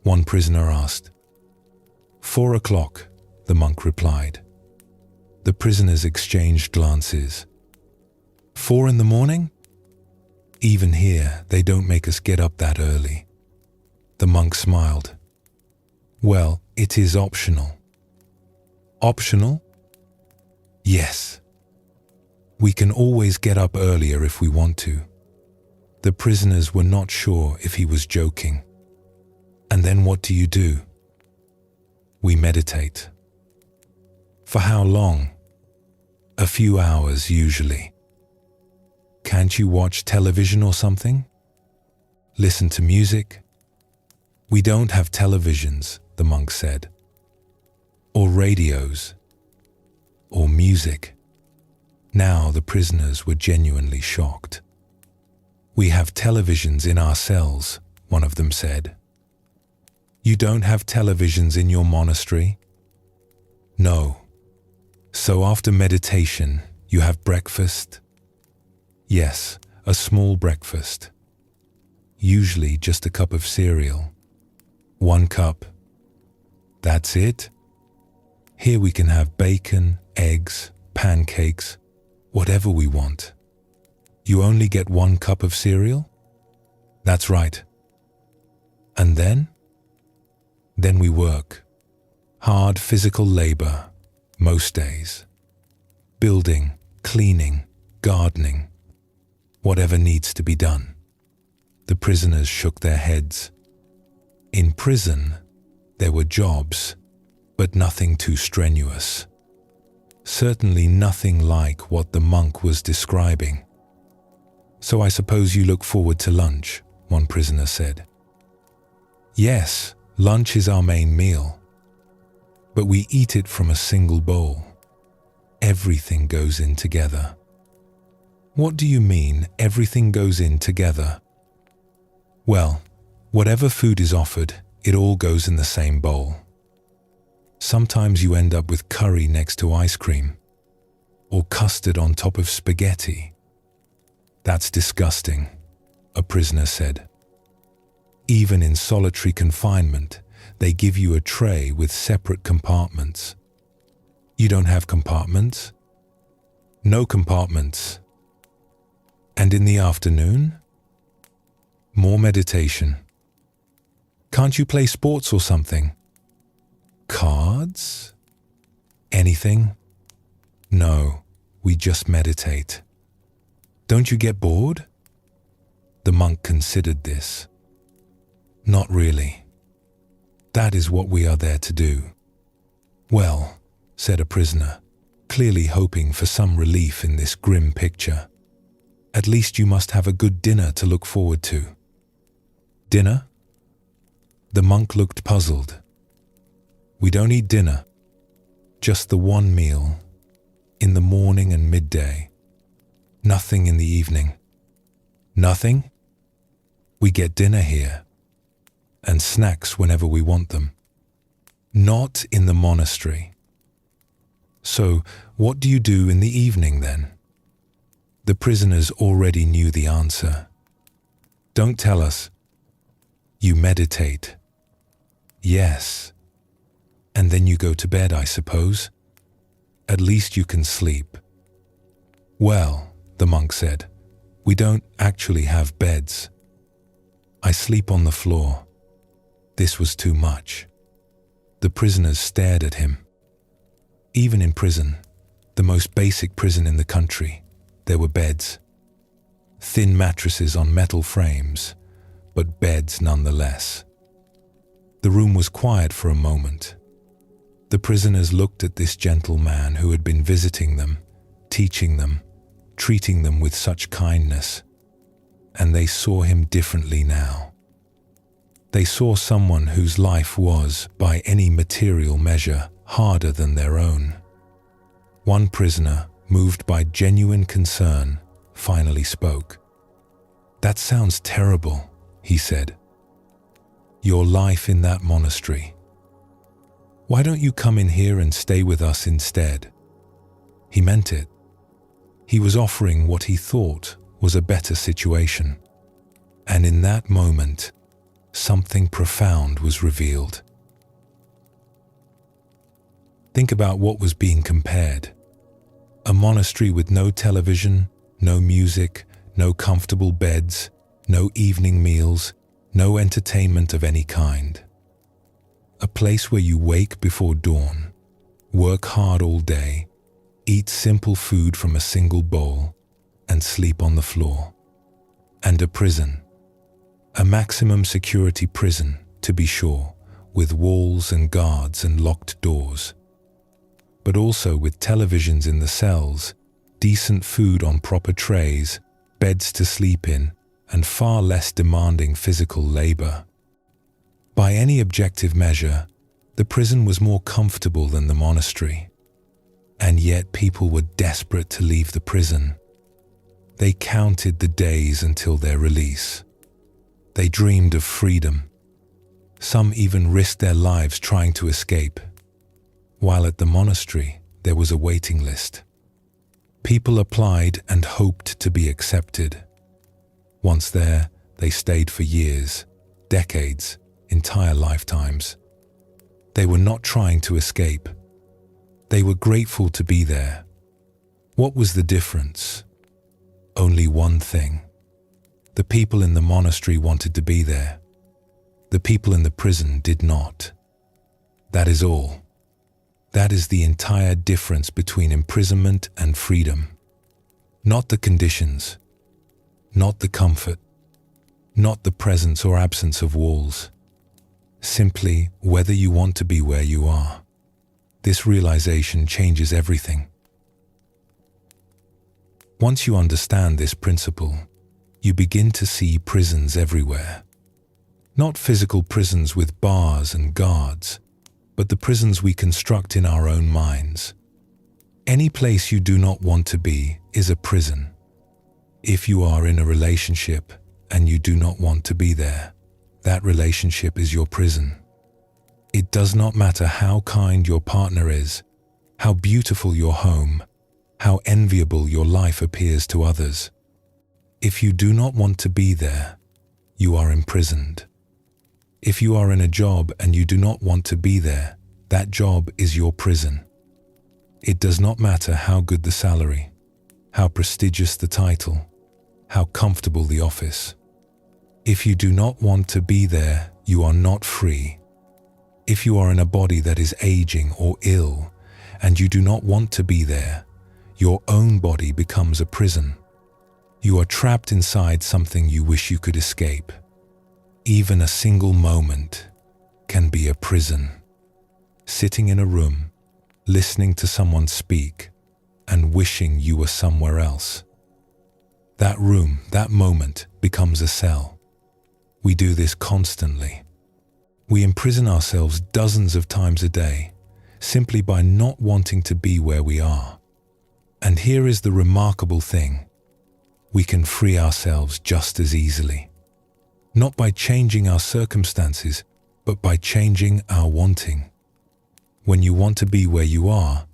One prisoner asked. 4 o'clock, the monk replied. The prisoners exchanged glances. 4 in the morning? Even here, they don't make us get up that early. The monk smiled. Well, it is optional. Optional? Yes. We can always get up earlier if we want to. The prisoners were not sure if he was joking. And then what do you do? We meditate. For how long? A few hours usually. Can't you watch television or something? Listen to music? We don't have televisions, the monk said. Or radios. Or music. Now the prisoners were genuinely shocked. We have televisions in our cells, one of them said. You don't have televisions in your monastery? No. So after meditation, you have breakfast? Yes, a small breakfast. Usually just a cup of cereal. 1 cup. That's it? Here we can have bacon, eggs, pancakes, whatever we want. You only get 1 cup of cereal? That's right. And then? Then we work. Hard physical labor, most days. Building, cleaning, gardening, whatever needs to be done. The prisoners shook their heads. In prison, there were jobs, but nothing too strenuous. Certainly nothing like what the monk was describing. So I suppose you look forward to lunch, one prisoner said. Yes, lunch is our main meal. But we eat it from a single bowl. Everything goes in together. What do you mean, everything goes in together? Well, whatever food is offered, it all goes in the same bowl. Sometimes you end up with curry next to ice cream, or custard on top of spaghetti. That's disgusting, a prisoner said. Even in solitary confinement, they give you a tray with separate compartments. You don't have compartments? No compartments. And in the afternoon? More meditation. Can't you play sports or something? Cards? Anything? No, we just meditate. Don't you get bored? The monk considered this. Not really. That is what we are there to do. Well, said a prisoner, clearly hoping for some relief in this grim picture. At least you must have a good dinner to look forward to. Dinner? The monk looked puzzled. We don't eat dinner. Just the one meal, in the morning and midday. Nothing in the evening. Nothing? We get dinner here, and snacks whenever we want them. Not in the monastery. So, what do you do in the evening then? The prisoners already knew the answer. Don't tell us. You meditate. Yes. And then you go to bed, I suppose. At least you can sleep. Well, the monk said, we don't actually have beds. I sleep on the floor. This was too much. The prisoners stared at him. Even in prison, the most basic prison in the country, there were beds. Thin mattresses on metal frames, but beds nonetheless. The room was quiet for a moment. The prisoners looked at this gentle man who had been visiting them, teaching them, treating them with such kindness, and they saw him differently now. They saw someone whose life was, by any material measure, harder than their own. One prisoner, moved by genuine concern, finally spoke. That sounds terrible, he said. Your life in that monastery. Why don't you come in here and stay with us instead? He meant it. He was offering what he thought was a better situation. And in that moment, something profound was revealed. Think about what was being compared. A monastery with no television, no music, no comfortable beds, no evening meals, no entertainment of any kind. A place where you wake before dawn, work hard all day, eat simple food from a single bowl, and sleep on the floor. And a prison. A maximum security prison, to be sure, with walls and guards and locked doors, but also with televisions in the cells, decent food on proper trays, beds to sleep in, and far less demanding physical labor. By any objective measure, the prison was more comfortable than the monastery. And yet people were desperate to leave the prison. They counted the days until their release. They dreamed of freedom. Some even risked their lives trying to escape. While at the monastery, there was a waiting list. People applied and hoped to be accepted. Once there, they stayed for years, decades, entire lifetimes. They were not trying to escape. They were grateful to be there. What was the difference? Only one thing. The people in the monastery wanted to be there. The people in the prison did not. That is all. That is the entire difference between imprisonment and freedom. Not the conditions, not the comfort, not the presence or absence of walls. Simply whether you want to be where you are. This realization changes everything. Once you understand this principle, you begin to see prisons everywhere. Not physical prisons with bars and guards, but the prisons we construct in our own minds. Any place you do not want to be is a prison. If you are in a relationship and you do not want to be there, that relationship is your prison. It does not matter how kind your partner is, how beautiful your home, how enviable your life appears to others. If you do not want to be there, you are imprisoned. If you are in a job and you do not want to be there, that job is your prison. It does not matter how good the salary, how prestigious the title, how comfortable the office. If you do not want to be there, you are not free. If you are in a body that is aging or ill, and you do not want to be there, your own body becomes a prison. You are trapped inside something you wish you could escape. Even a single moment can be a prison. Sitting in a room, listening to someone speak, and wishing you were somewhere else. That room, that moment, becomes a cell. We do this constantly. We imprison ourselves dozens of times a day, simply by not wanting to be where we are. And here is the remarkable thing. We can free ourselves just as easily. Not by changing our circumstances, but by changing our wanting. When you want to be where you are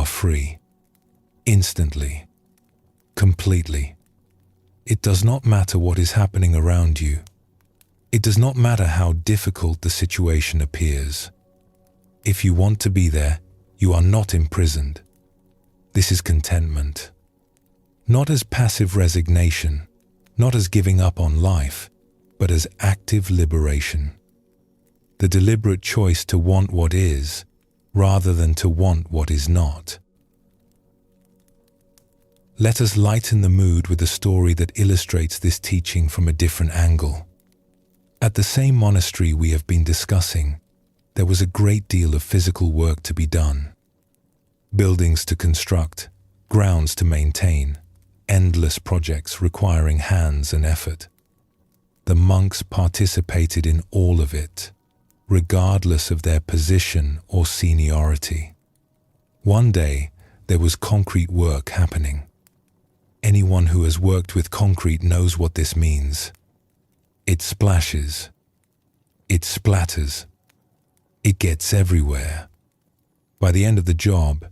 free. Instantly. Completely. It does not matter what is happening around you. It does not matter how difficult the situation appears. If you want to be there, you are not imprisoned. This is contentment. Not as passive resignation, not as giving up on life, but as active liberation. The deliberate choice to want what is, rather than to want what is not. Let us lighten the mood with a story that illustrates this teaching from a different angle. At the same monastery we have been discussing, there was a great deal of physical work to be done. Buildings to construct, grounds to maintain, endless projects requiring hands and effort. The monks participated in all of it, regardless of their position or seniority. One day, there was concrete work happening. Anyone who has worked with concrete knows what this means. It splashes. It splatters. It gets everywhere. By the end of the job,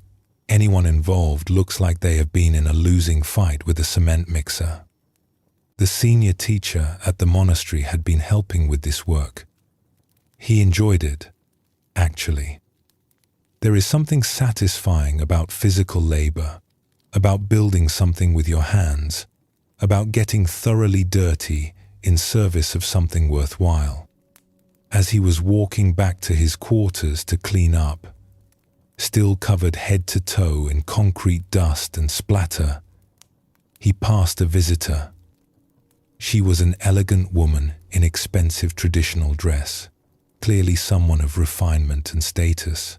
anyone involved looks like they have been in a losing fight with a cement mixer. The senior teacher at the monastery had been helping with this work. He enjoyed it, actually. There is something satisfying about physical labor, about building something with your hands, about getting thoroughly dirty in service of something worthwhile. As he was walking back to his quarters to clean up, still covered head to toe in concrete dust and splatter, he passed a visitor. She was an elegant woman in expensive traditional dress. clearly someone of refinement and status.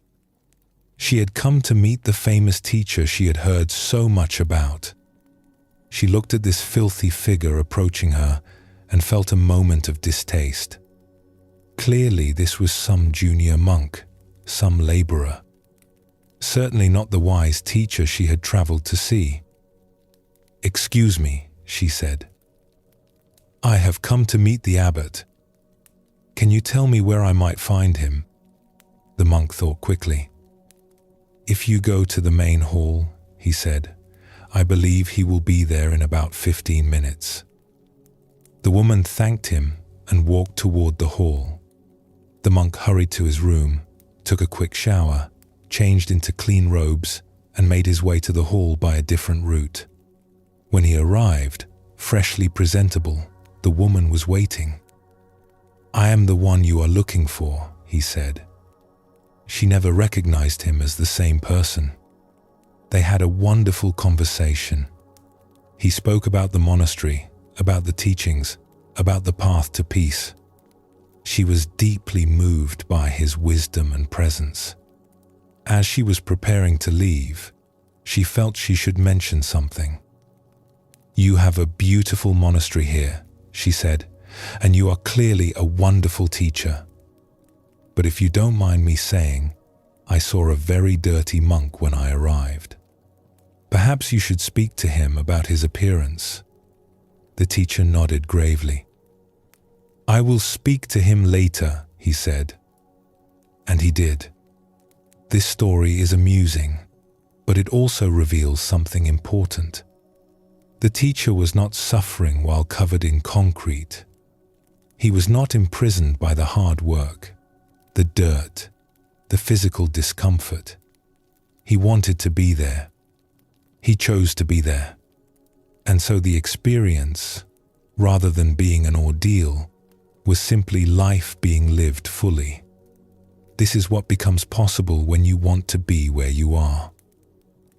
She had come to meet the famous teacher she had heard so much about. She looked at this filthy figure approaching her and felt a moment of distaste. Clearly, this was some junior monk, some laborer. Certainly not the wise teacher she had traveled to see. "Excuse me," she said. "I have come to meet the abbot. Can you tell me where I might find him?" The monk thought quickly. "If you go to the main hall," he said, "I believe he will be there in about 15 minutes. The woman thanked him and walked toward the hall. The monk hurried to his room, took a quick shower, changed into clean robes, and made his way to the hall by a different route. When he arrived, freshly presentable, the woman was waiting. "I am the one you are looking for," he said. She never recognized him as the same person. They had a wonderful conversation. He spoke about the monastery, about the teachings, about the path to peace. She was deeply moved by his wisdom and presence. As she was preparing to leave, she felt she should mention something. "You have a beautiful monastery here," she said, "and you are clearly a wonderful teacher. But if you don't mind me saying, I saw a very dirty monk when I arrived. Perhaps you should speak to him about his appearance." The teacher nodded gravely. "I will speak to him later," he said. And he did. This story is amusing, but it also reveals something important. The teacher was not suffering while covered in concrete. He was not imprisoned by the hard work, the dirt, the physical discomfort. He wanted to be there. He chose to be there. And so the experience, rather than being an ordeal, was simply life being lived fully. This is what becomes possible when you want to be where you are.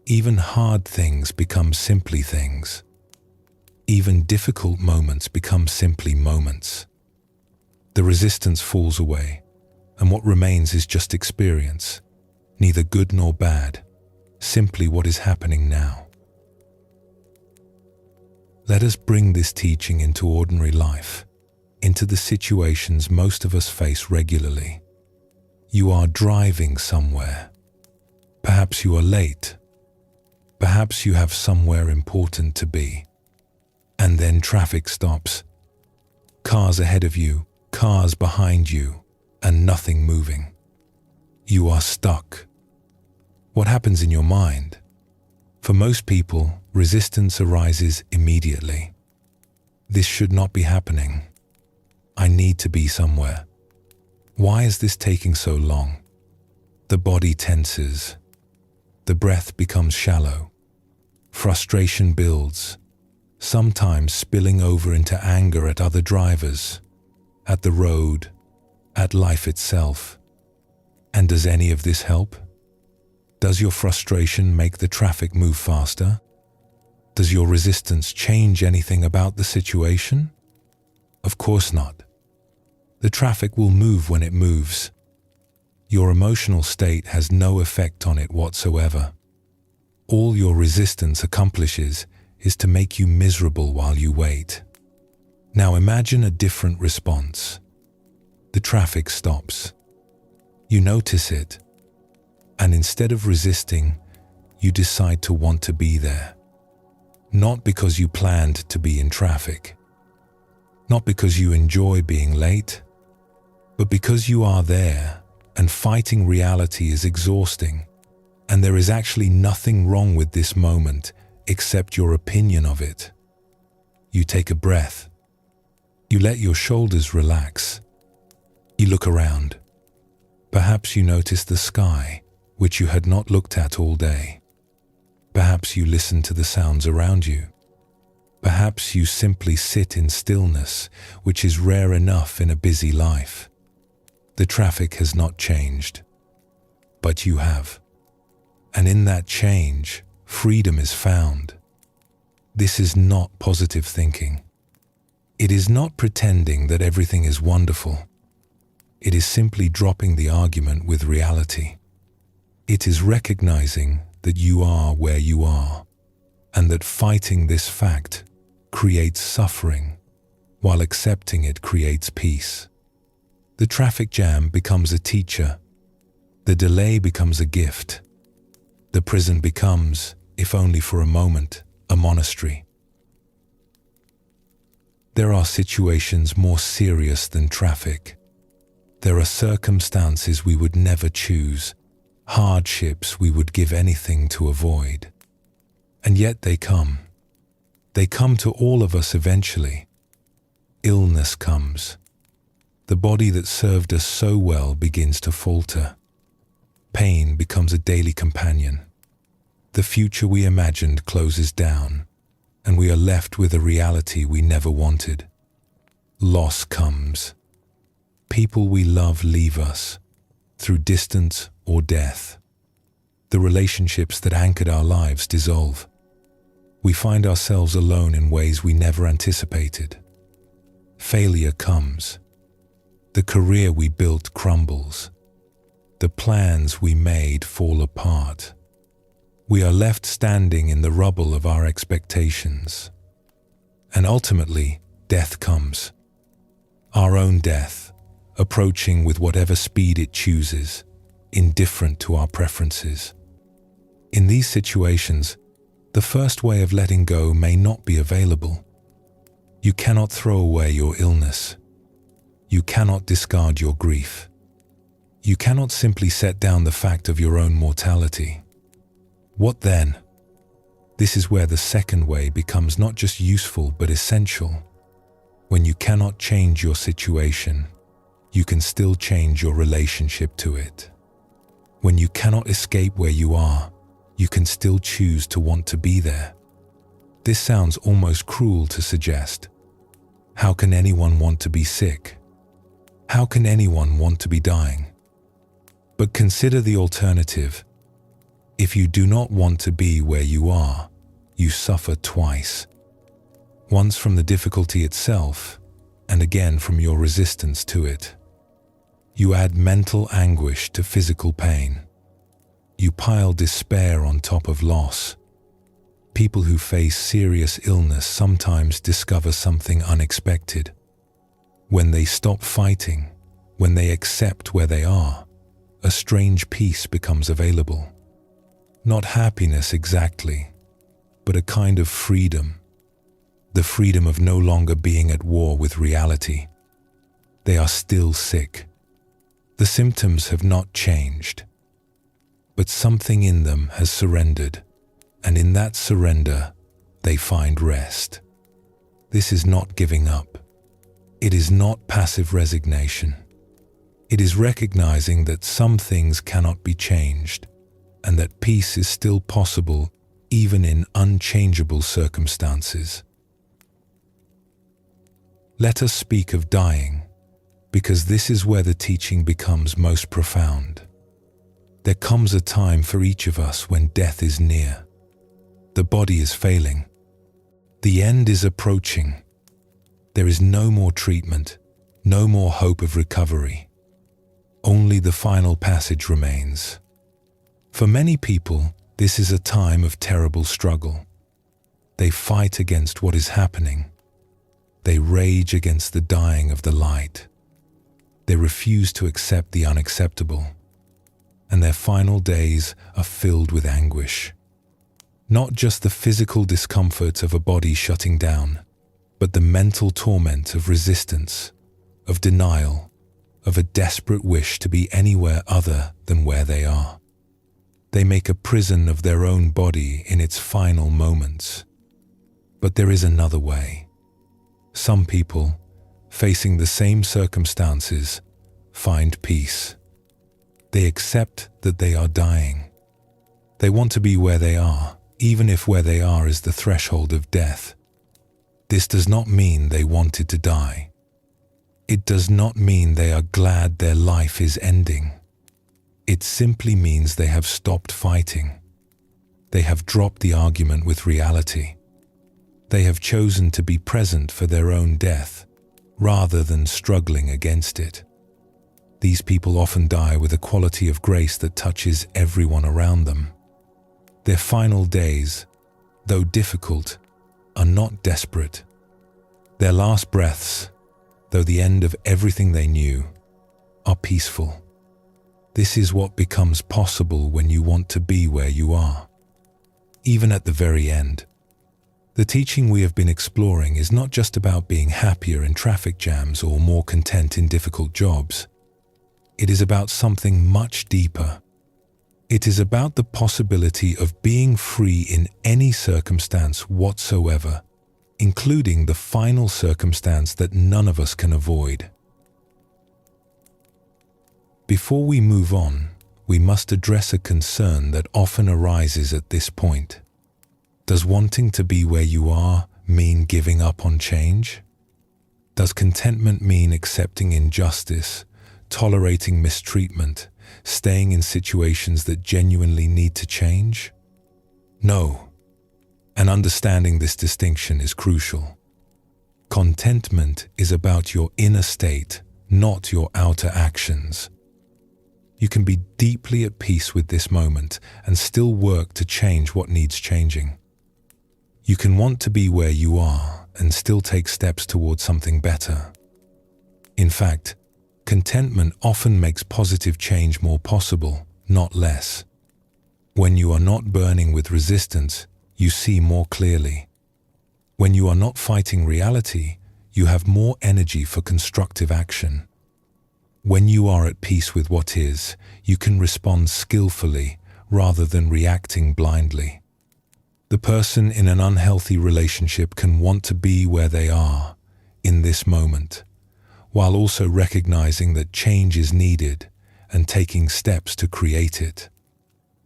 Even hard things become simply things. Even difficult moments become simply moments. The resistance falls away, and what remains is just experience, neither good nor bad, simply what is happening now. Let us bring this teaching into ordinary life, into the situations most of us face regularly. You are driving somewhere. Perhaps you are late. Perhaps you have somewhere important to be. And then traffic stops. Cars ahead of you, cars behind you, and nothing moving. You are stuck. What happens in your mind? For most people, resistance arises immediately. This should not be happening. I need to be somewhere. Why is this taking so long? The body tenses. The breath becomes shallow. Frustration builds, sometimes spilling over into anger at other drivers, at the road, at life itself. And does any of this help? Does your frustration make the traffic move faster? Does your resistance change anything about the situation? Of course not. The traffic will move when it moves. Your emotional state has no effect on it whatsoever. All your resistance accomplishes is to make you miserable while you wait. Now imagine a different response. The traffic stops. You notice it, and instead of resisting, you decide to want to be there. Not because you planned to be in traffic. Not because you enjoy being late, but because you are there, and fighting reality is exhausting, and there is actually nothing wrong with this moment except your opinion of it. You take a breath. You let your shoulders relax. You look around. Perhaps you notice the sky, which you had not looked at all day. Perhaps you listen to the sounds around you. Perhaps you simply sit in stillness, which is rare enough in a busy life. The traffic has not changed, but you have. And in that change, freedom is found. This is not positive thinking. It is not pretending that everything is wonderful. It is simply dropping the argument with reality. It is recognizing that you are where you are, and that fighting this fact creates suffering, while accepting it creates peace. The traffic jam becomes a teacher. The delay becomes a gift. The prison becomes, if only for a moment, a monastery. There are situations more serious than traffic. There are circumstances we would never choose, hardships we would give anything to avoid. And yet they come. They come to all of us eventually. Illness comes. The body that served us so well begins to falter. Pain becomes a daily companion. The future we imagined closes down, and we are left with a reality we never wanted. Loss comes. People we love leave us, through distance or death. The relationships that anchored our lives dissolve. We find ourselves alone in ways we never anticipated. Failure comes. The career we built crumbles. The plans we made fall apart. We are left standing in the rubble of our expectations. And ultimately, death comes. Our own death, approaching with whatever speed it chooses, indifferent to our preferences. In these situations, the first way of letting go may not be available. You cannot throw away your illness. You cannot discard your grief. You cannot simply set down the fact of your own mortality. What then? This is where the second way becomes not just useful but essential. When you cannot change your situation, you can still change your relationship to it. When you cannot escape where you are, you can still choose to want to be there. This sounds almost cruel to suggest. How can anyone want to be sick? How can anyone want to be dying? But consider the alternative. If you do not want to be where you are, you suffer twice. Once from the difficulty itself, and again from your resistance to it. You add mental anguish to physical pain. You pile despair on top of loss. People who face serious illness sometimes discover something unexpected. When they stop fighting, when they accept where they are, a strange peace becomes available. Not happiness exactly, but a kind of freedom. The freedom of no longer being at war with reality. They are still sick. The symptoms have not changed, but something in them has surrendered, and in that surrender, they find rest. This is not giving up. It is not passive resignation. It is recognizing that some things cannot be changed, and that peace is still possible even in unchangeable circumstances. Let us speak of dying, because this is where the teaching becomes most profound. There comes a time for each of us when death is near. The body is failing. The end is approaching. There is no more treatment, no more hope of recovery. Only the final passage remains. For many people, this is a time of terrible struggle. They fight against what is happening. They rage against the dying of the light. They refuse to accept the unacceptable. And their final days are filled with anguish. Not just the physical discomfort of a body shutting down, but the mental torment of resistance, of denial, of a desperate wish to be anywhere other than where they are. They make a prison of their own body in its final moments. But there is another way. Some people, facing the same circumstances, find peace. They accept that they are dying. They want to be where they are, even if where they are is the threshold of death. This does not mean they wanted to die. It does not mean they are glad their life is ending. It simply means they have stopped fighting. They have dropped the argument with reality. They have chosen to be present for their own death, rather than struggling against it. These people often die with a quality of grace that touches everyone around them. Their final days, though difficult, are not desperate. Their last breaths, though the end of everything they knew, are peaceful. This is what becomes possible when you want to be where you are. Even at the very end, the teaching we have been exploring is not just about being happier in traffic jams or more content in difficult jobs. It is about something much deeper. It is about the possibility of being free in any circumstance whatsoever, including the final circumstance that none of us can avoid. Before we move on, we must address a concern that often arises at this point. Does wanting to be where you are mean giving up on change? Does contentment mean accepting injustice, tolerating mistreatment, staying in situations that genuinely need to change? No, and understanding this distinction is crucial. Contentment is about your inner state, not your outer actions. You can be deeply at peace with this moment and still work to change what needs changing. You can want to be where you are and still take steps towards something better. In fact, contentment often makes positive change more possible, not less. When you are not burning with resistance, you see more clearly. When you are not fighting reality, you have more energy for constructive action. When you are at peace with what is, you can respond skillfully rather than reacting blindly. The person in an unhealthy relationship can want to be where they are, in this moment, while also recognizing that change is needed and taking steps to create it.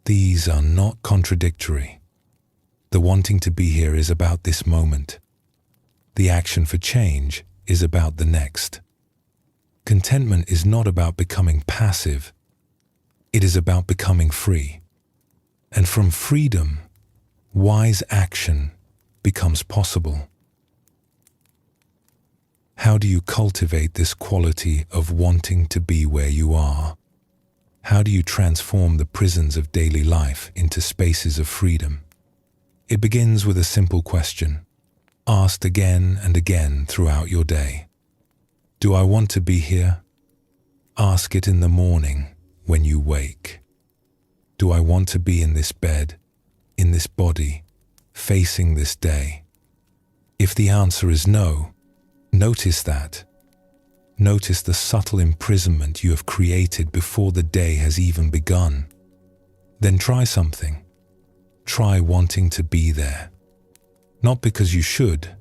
These are not contradictory. The wanting to be here is about this moment. The action for change is about the next. Contentment is not about becoming passive. It is about becoming free. And from freedom, wise action becomes possible. How do you cultivate this quality of wanting to be where you are? How do you transform the prisons of daily life into spaces of freedom? It begins with a simple question, asked again and again throughout your day. Do I want to be here? Ask it in the morning when you wake. Do I want to be in this bed, in this body, facing this day? If the answer is no, notice that. Notice the subtle imprisonment you have created before the day has even begun. Then try something. Try wanting to be there. Not because you should,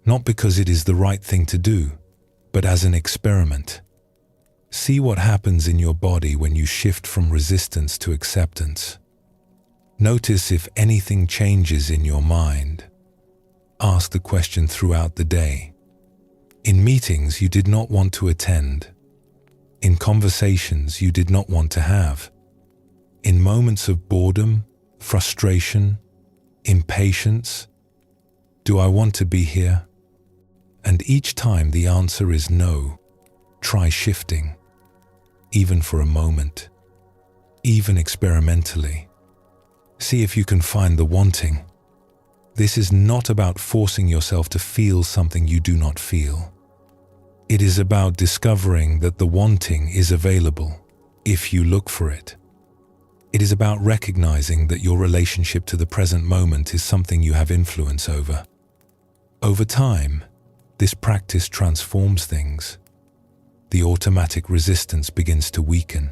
not because it is the right thing to do, but as an experiment. See what happens in your body when you shift from resistance to acceptance. Notice if anything changes in your mind. Ask the question throughout the day. In meetings you did not want to attend. In conversations you did not want to have. In moments of boredom, frustration, impatience, do I want to be here? And each time the answer is no, try shifting, even for a moment, even experimentally. See if you can find the wanting. This is not about forcing yourself to feel something you do not feel. It is about discovering that the wanting is available if you look for it. It is about recognizing that your relationship to the present moment is something you have influence over. Over time, this practice transforms things. The automatic resistance begins to weaken.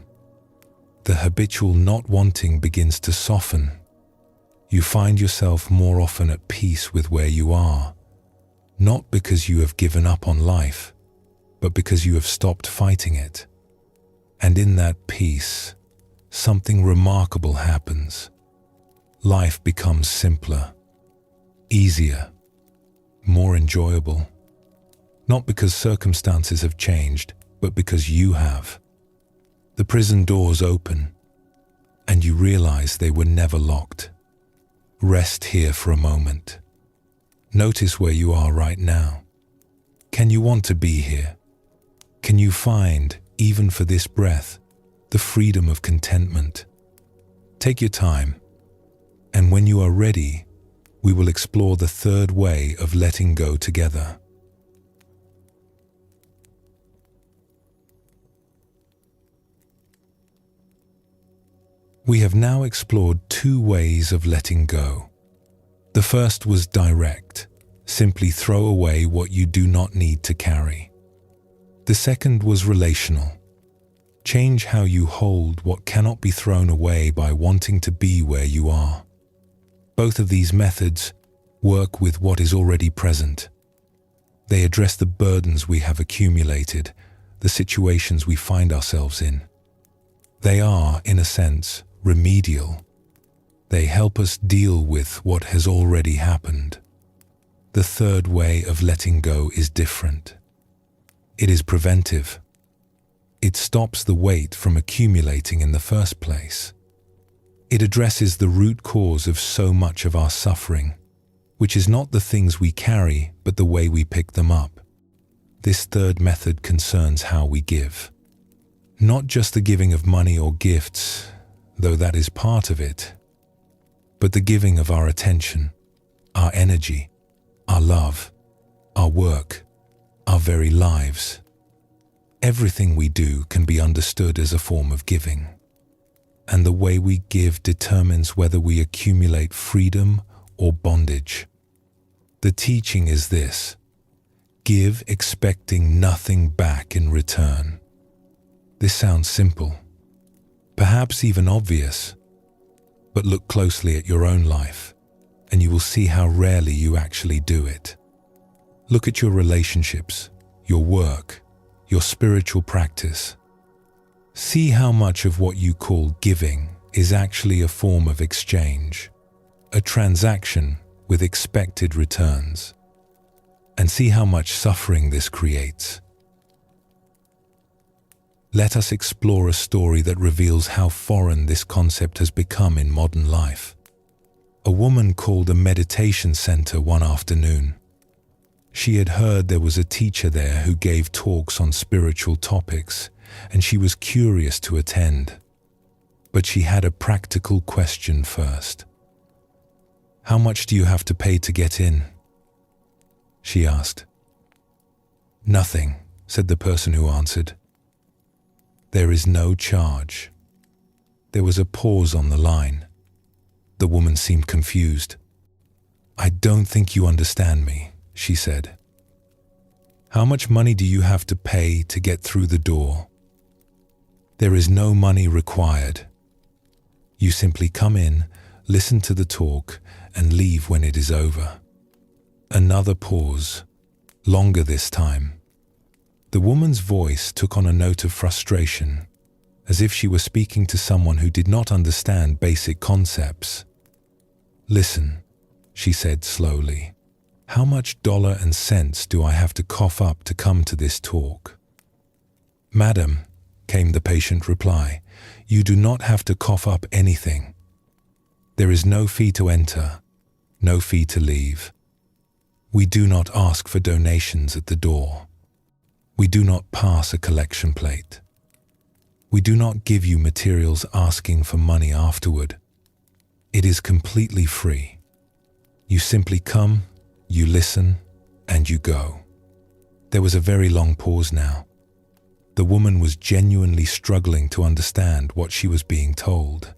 The habitual not wanting begins to soften. You find yourself more often at peace with where you are, not because you have given up on life, but because you have stopped fighting it. And in that peace, something remarkable happens. Life becomes simpler, easier, more enjoyable. Not because circumstances have changed, but because you have. The prison doors open, and you realize they were never locked. Rest here for a moment. Notice where you are right now. Can you want to be here? Can you find even for this breath, the freedom of contentment. Take your time, and when you are ready, we will explore the third way of letting go together. We have now explored two ways of letting go. The first was direct, simply throw away what you do not need to carry. The second was relational. Change how you hold what cannot be thrown away by wanting to be where you are. Both of these methods work with what is already present. They address the burdens we have accumulated, the situations we find ourselves in. They are, in a sense, remedial. They help us deal with what has already happened. The third way of letting go is different. It is preventive. It stops the weight from accumulating in the first place. It addresses the root cause of so much of our suffering, which is not the things we carry, but the way we pick them up. This third method concerns how we give. Not just the giving of money or gifts, though that is part of it, but the giving of our attention, our energy, our love, our work, our very lives. Everything we do can be understood as a form of giving, and the way we give determines whether we accumulate freedom or bondage. The teaching is this: give expecting nothing back in return. This sounds simple, perhaps even obvious, but look closely at your own life, and you will see how rarely you actually do it. Look at your relationships, your work, your spiritual practice. See how much of what you call giving is actually a form of exchange, a transaction with expected returns, and see how much suffering this creates. Let us explore a story that reveals how foreign this concept has become in modern life. A woman called a meditation center one afternoon. She had heard there was a teacher there who gave talks on spiritual topics, and she was curious to attend. But she had a practical question first. "How much do you have to pay to get in?" she asked. "Nothing," said the person who answered. "There is no charge." There was a pause on the line. The woman seemed confused. "I don't think you understand me," she said. "How much money do you have to pay to get through the door?" "There is no money required. You simply come in, listen to the talk, and leave when it is over." Another pause, longer this time. The woman's voice took on a note of frustration, as if she were speaking to someone who did not understand basic concepts. "Listen," she said slowly. "How much dollar and cents do I have to cough up to come to this talk?" "Madam," came the patient reply, "you do not have to cough up anything. There is no fee to enter, no fee to leave. We do not ask for donations at the door. We do not pass a collection plate. We do not give you materials asking for money afterward. It is completely free. You simply come, you listen, and you go." There was a very long pause now. The woman was genuinely struggling to understand what she was being told.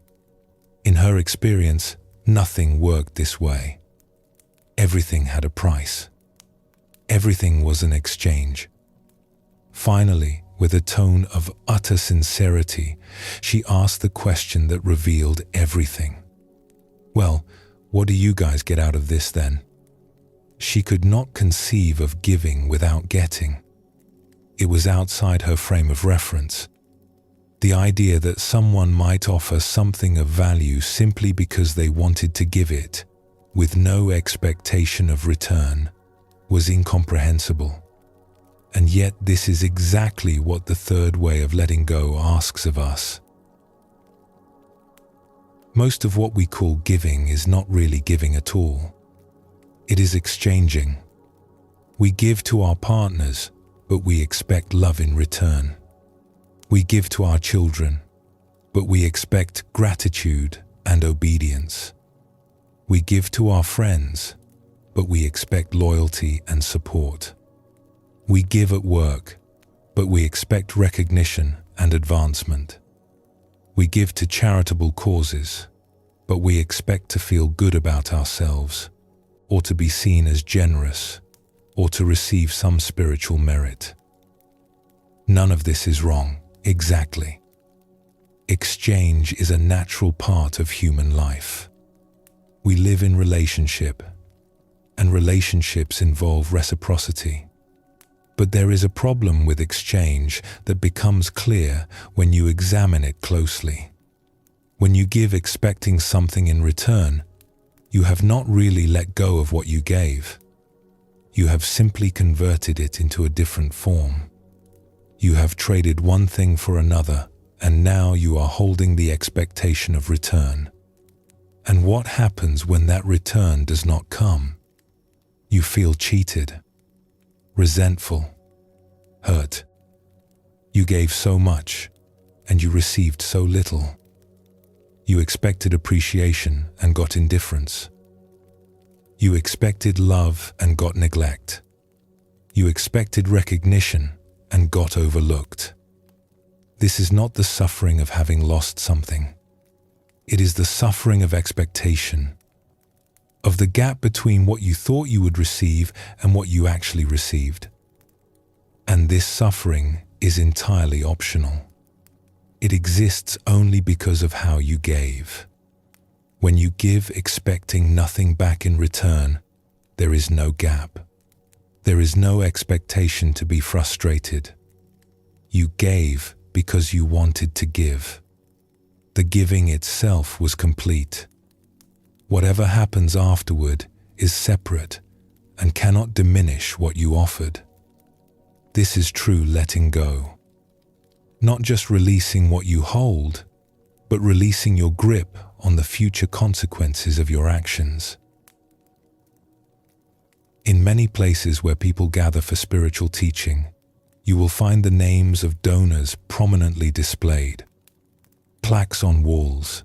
In her experience, nothing worked this way. Everything had a price. Everything was an exchange. Finally, with a tone of utter sincerity, she asked the question that revealed everything. "Well, what do you guys get out of this then?" She could not conceive of giving without getting. It was outside her frame of reference. The idea that someone might offer something of value simply because they wanted to give it, with no expectation of return, was incomprehensible. And yet this is exactly what the third way of letting go asks of us. Most of what we call giving is not really giving at all. It is exchanging. We give to our partners, but we expect love in return. We give to our children, but we expect gratitude and obedience. We give to our friends, but we expect loyalty and support. We give at work, but we expect recognition and advancement. We give to charitable causes, but we expect to feel good about ourselves, or to be seen as generous, or to receive some spiritual merit. None of this is wrong, exactly. Exchange is a natural part of human life. We live in relationship, and relationships involve reciprocity. But there is a problem with exchange that becomes clear when you examine it closely. When you give expecting something in return, you have not really let go of what you gave. You have simply converted it into a different form. You have traded one thing for another, and now you are holding the expectation of return. And what happens when that return does not come? You feel cheated, resentful, hurt. You gave so much, and you received so little. You expected appreciation and got indifference. You expected love and got neglect. You expected recognition and got overlooked. This is not the suffering of having lost something. It is the suffering of expectation, of the gap between what you thought you would receive and what you actually received. And this suffering is entirely optional. It exists only because of how you gave. When you give expecting nothing back in return, there is no gap. There is no expectation to be frustrated. You gave because you wanted to give. The giving itself was complete. Whatever happens afterward is separate and cannot diminish what you offered. This is true letting go. Not just releasing what you hold, but releasing your grip on the future consequences of your actions. In many places where people gather for spiritual teaching, you will find the names of donors prominently displayed. Plaques on walls,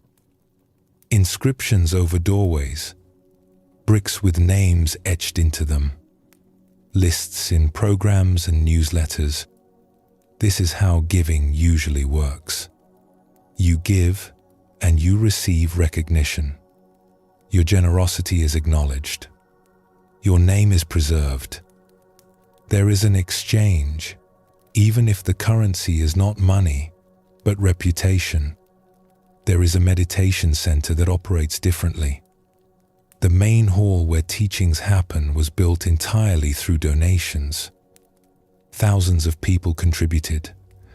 inscriptions over doorways, bricks with names etched into them, lists in programs and newsletters. This is how giving usually works. You give and you receive recognition. Your generosity is acknowledged. Your name is preserved. There is an exchange, even if the currency is not money, but reputation. There is a meditation center that operates differently. The main hall where teachings happen was built entirely through donations. Thousands of people contributed,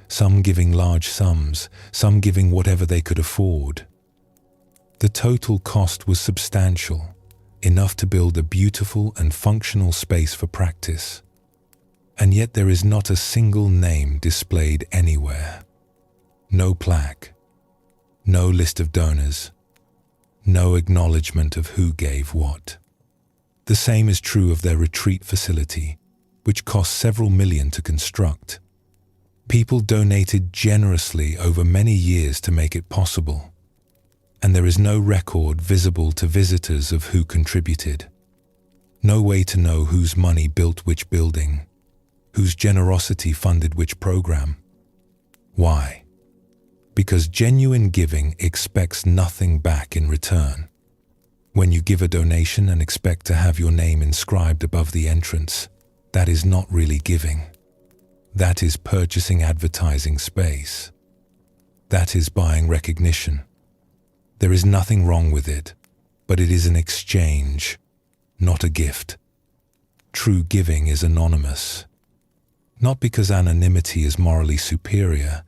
some giving large sums, some giving whatever they could afford. The total cost was substantial, enough to build a beautiful and functional space for practice. And yet there is not a single name displayed anywhere. No plaque, no list of donors, no acknowledgement of who gave what. The same is true of their retreat facility, which cost several million to construct. People donated generously over many years to make it possible, and there is no record visible to visitors of who contributed. No way to know whose money built which building, whose generosity funded which program. Why? Because genuine giving expects nothing back in return. When you give a donation and expect to have your name inscribed above the entrance, that is not really giving. That is purchasing advertising space. That is buying recognition. There is nothing wrong with it, but it is an exchange, not a gift. True giving is anonymous. Not because anonymity is morally superior,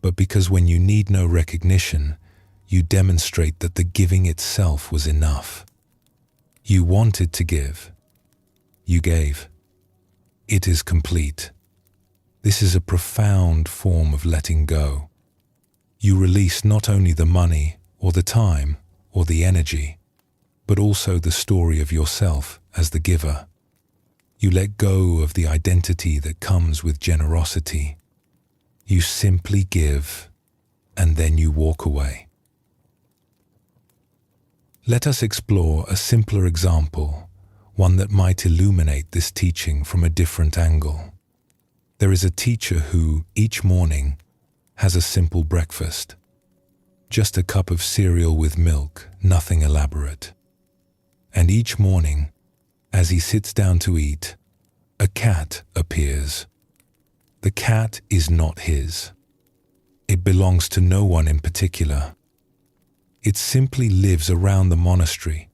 but because when you need no recognition, you demonstrate that the giving itself was enough. You wanted to give. You gave. It is complete. This is a profound form of letting go. You release not only the money or the time or the energy, but also the story of yourself as the giver. You let go of the identity that comes with generosity. You simply give, and then you walk away. Let us explore a simpler example, one that might illuminate this teaching from a different angle. There is a teacher who, each morning, has a simple breakfast. Just a cup of cereal with milk, nothing elaborate. And each morning, as he sits down to eat, a cat appears. The cat is not his. It belongs to no one in particular. It simply lives around the monastery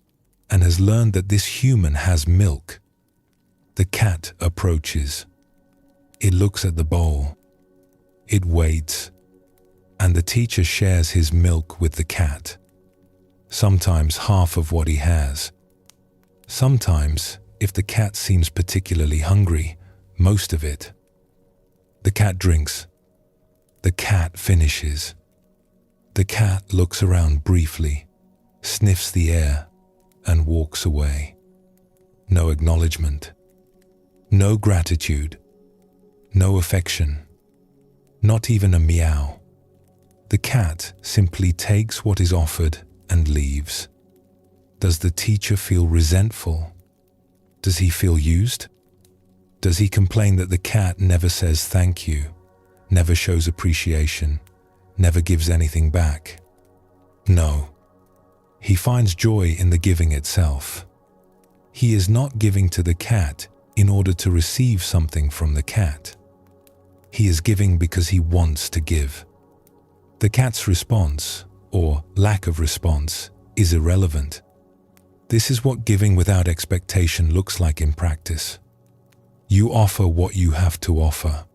and has learned that this human has milk. The cat approaches. It looks at the bowl. It waits, and the teacher shares his milk with the cat. Sometimes half of what he has. Sometimes, if the cat seems particularly hungry, most of it. The cat drinks. The cat finishes. The cat looks around briefly, sniffs the air, and walks away. No acknowledgement. No gratitude. No affection. Not even a meow. The cat simply takes what is offered and leaves. Does the teacher feel resentful? Does he feel used? Does he complain that the cat never says thank you, never shows appreciation, never gives anything back? No. He finds joy in the giving itself. He is not giving to the cat in order to receive something from the cat. He is giving because he wants to give. The cat's response, or lack of response, is irrelevant. This is what giving without expectation looks like in practice. You offer what you have to offer.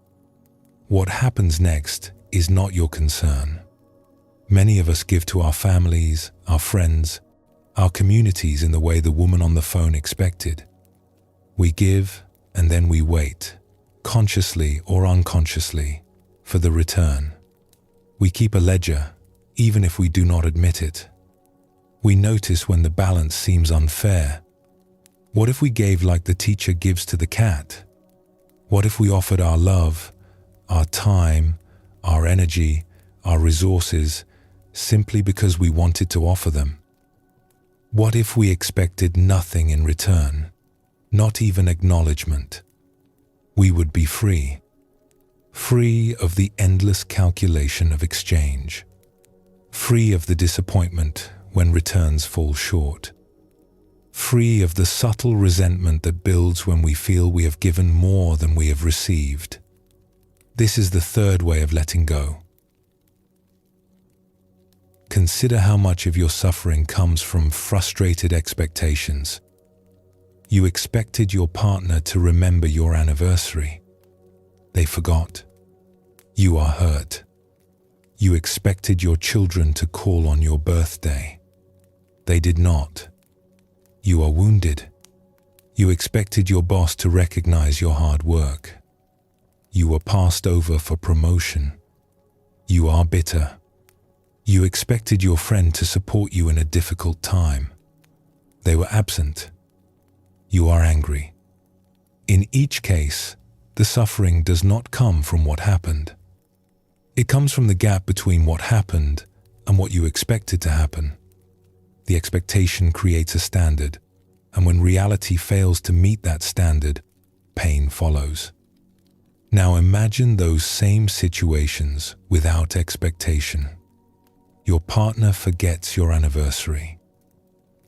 What happens next is not your concern. Many of us give to our families, our friends, our communities in the way the woman on the phone expected. We give and then we wait, consciously or unconsciously, for the return. We keep a ledger, even if we do not admit it. We notice when the balance seems unfair. What if we gave like the teacher gives to the cat? What if we offered our love, our time, our energy, our resources, simply because we wanted to offer them? What if we expected nothing in return, not even acknowledgement? We would be free. Free of the endless calculation of exchange. Free of the disappointment when returns fall short. Free of the subtle resentment that builds when we feel we have given more than we have received. This is the third way of letting go. Consider how much of your suffering comes from frustrated expectations. You expected your partner to remember your anniversary. They forgot. You are hurt. You expected your children to call on your birthday. They did not. You are wounded. You expected your boss to recognize your hard work. You were passed over for promotion. You are bitter. You expected your friend to support you in a difficult time. They were absent. You are angry. In each case, the suffering does not come from what happened. It comes from the gap between what happened and what you expected to happen. The expectation creates a standard, and when reality fails to meet that standard, pain follows. Now imagine those same situations without expectation. Your partner forgets your anniversary,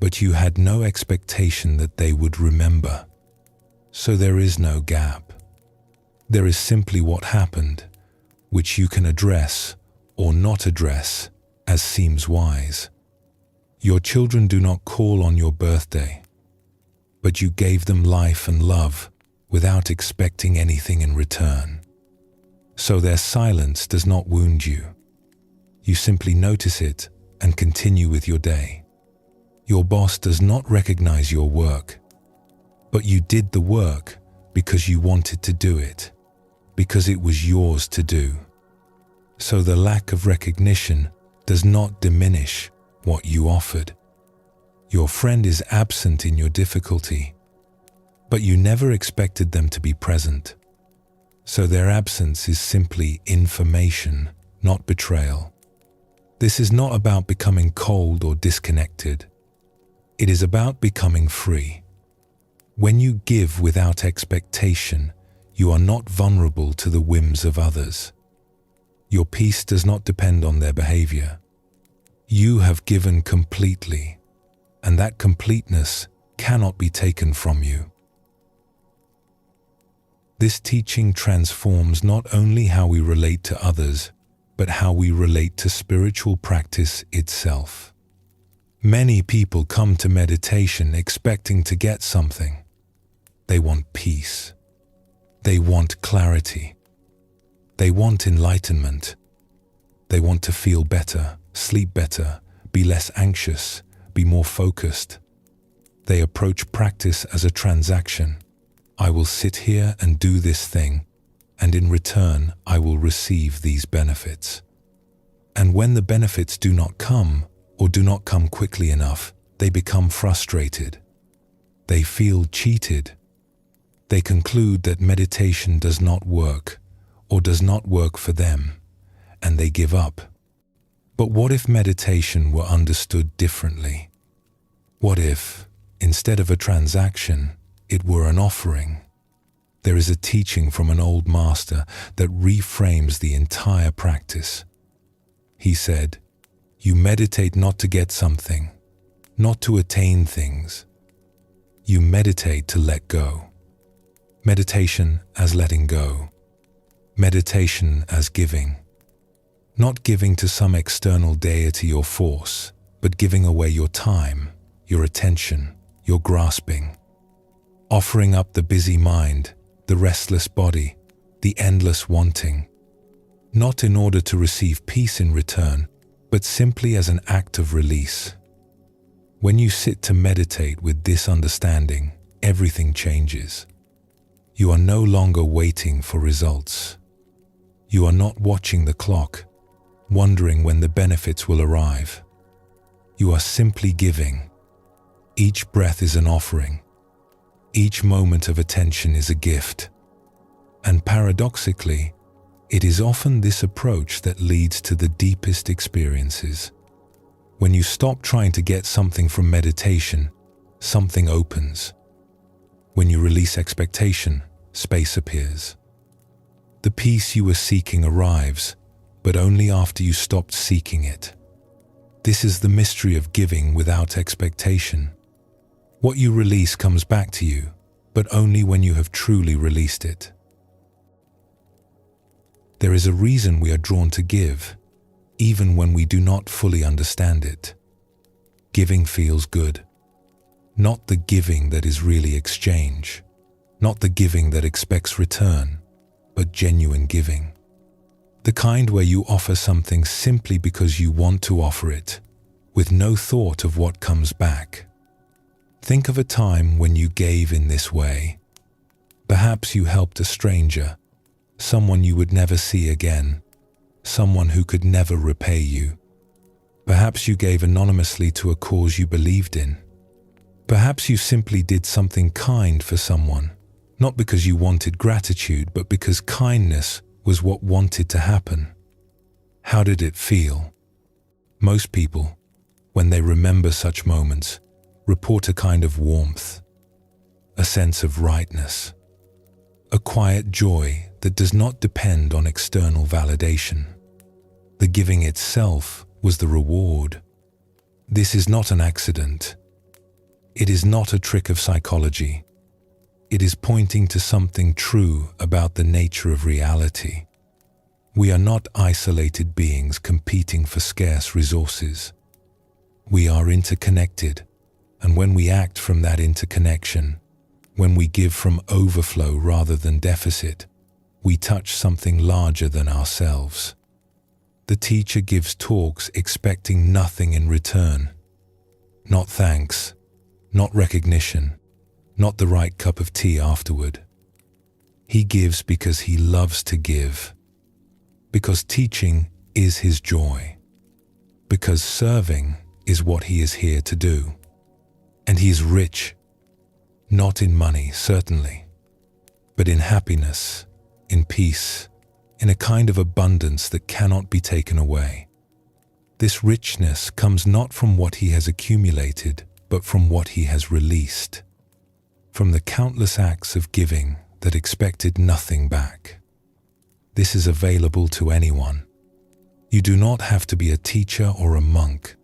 but you had no expectation that they would remember. So there is no gap. There is simply what happened, which you can address or not address as seems wise. Your children do not call on your birthday, but you gave them life and love without expecting anything in return. So their silence does not wound you. You simply notice it and continue with your day. Your boss does not recognize your work, but you did the work because you wanted to do it, because it was yours to do. So the lack of recognition does not diminish what you offered. Your friend is absent in your difficulty, but you never expected them to be present. So their absence is simply information, not betrayal. This is not about becoming cold or disconnected. It is about becoming free. When you give without expectation, you are not vulnerable to the whims of others. Your peace does not depend on their behavior. You have given completely, and that completeness cannot be taken from you. This teaching transforms not only how we relate to others, but how we relate to spiritual practice itself. Many people come to meditation expecting to get something. They want peace. They want clarity. They want enlightenment. They want to feel better, sleep better, be less anxious, be more focused. They approach practice as a transaction. I will sit here and do this thing, and in return I will receive these benefits. And when the benefits do not come, or do not come quickly enough, they become frustrated. They feel cheated. They conclude that meditation does not work, or does not work for them, and they give up. But what if meditation were understood differently? What if, instead of a transaction, it were an offering? There is a teaching from an old master that reframes the entire practice. He said, "You meditate not to get something, not to attain things. You meditate to let go." Meditation as letting go. Meditation as giving. Not giving to some external deity or force, but giving away your time, your attention, your grasping. Offering up the busy mind, the restless body, the endless wanting. Not in order to receive peace in return, but simply as an act of release. When you sit to meditate with this understanding, everything changes. You are no longer waiting for results. You are not watching the clock, wondering when the benefits will arrive. You are simply giving. Each breath is an offering. Each moment of attention is a gift. And paradoxically, it is often this approach that leads to the deepest experiences. When you stop trying to get something from meditation, something opens. When you release expectation, space appears. The peace you were seeking arrives, but only after you stopped seeking it. This is the mystery of giving without expectation. What you release comes back to you, but only when you have truly released it. There is a reason we are drawn to give, even when we do not fully understand it. Giving feels good. Not the giving that is really exchange, not the giving that expects return, but genuine giving. The kind where you offer something simply because you want to offer it, with no thought of what comes back. Think of a time when you gave in this way. Perhaps you helped a stranger, someone you would never see again, someone who could never repay you. Perhaps you gave anonymously to a cause you believed in. Perhaps you simply did something kind for someone, not because you wanted gratitude, but because kindness was what wanted to happen. How did it feel? Most people, when they remember such moments, report a kind of warmth, a sense of rightness, a quiet joy that does not depend on external validation. The giving itself was the reward. This is not an accident. It is not a trick of psychology. It is pointing to something true about the nature of reality. We are not isolated beings competing for scarce resources. We are interconnected, and when we act from that interconnection, when we give from overflow rather than deficit, we touch something larger than ourselves. The teacher gives talks expecting nothing in return. Not thanks, not recognition, not the right cup of tea afterward. He gives because he loves to give, because teaching is his joy, because serving is what he is here to do. And he is rich, not in money, certainly, but in happiness, in peace, in a kind of abundance that cannot be taken away. This richness comes not from what he has accumulated, but from what he has released, from the countless acts of giving that expected nothing back. This is available to anyone. You do not have to be a teacher or a monk.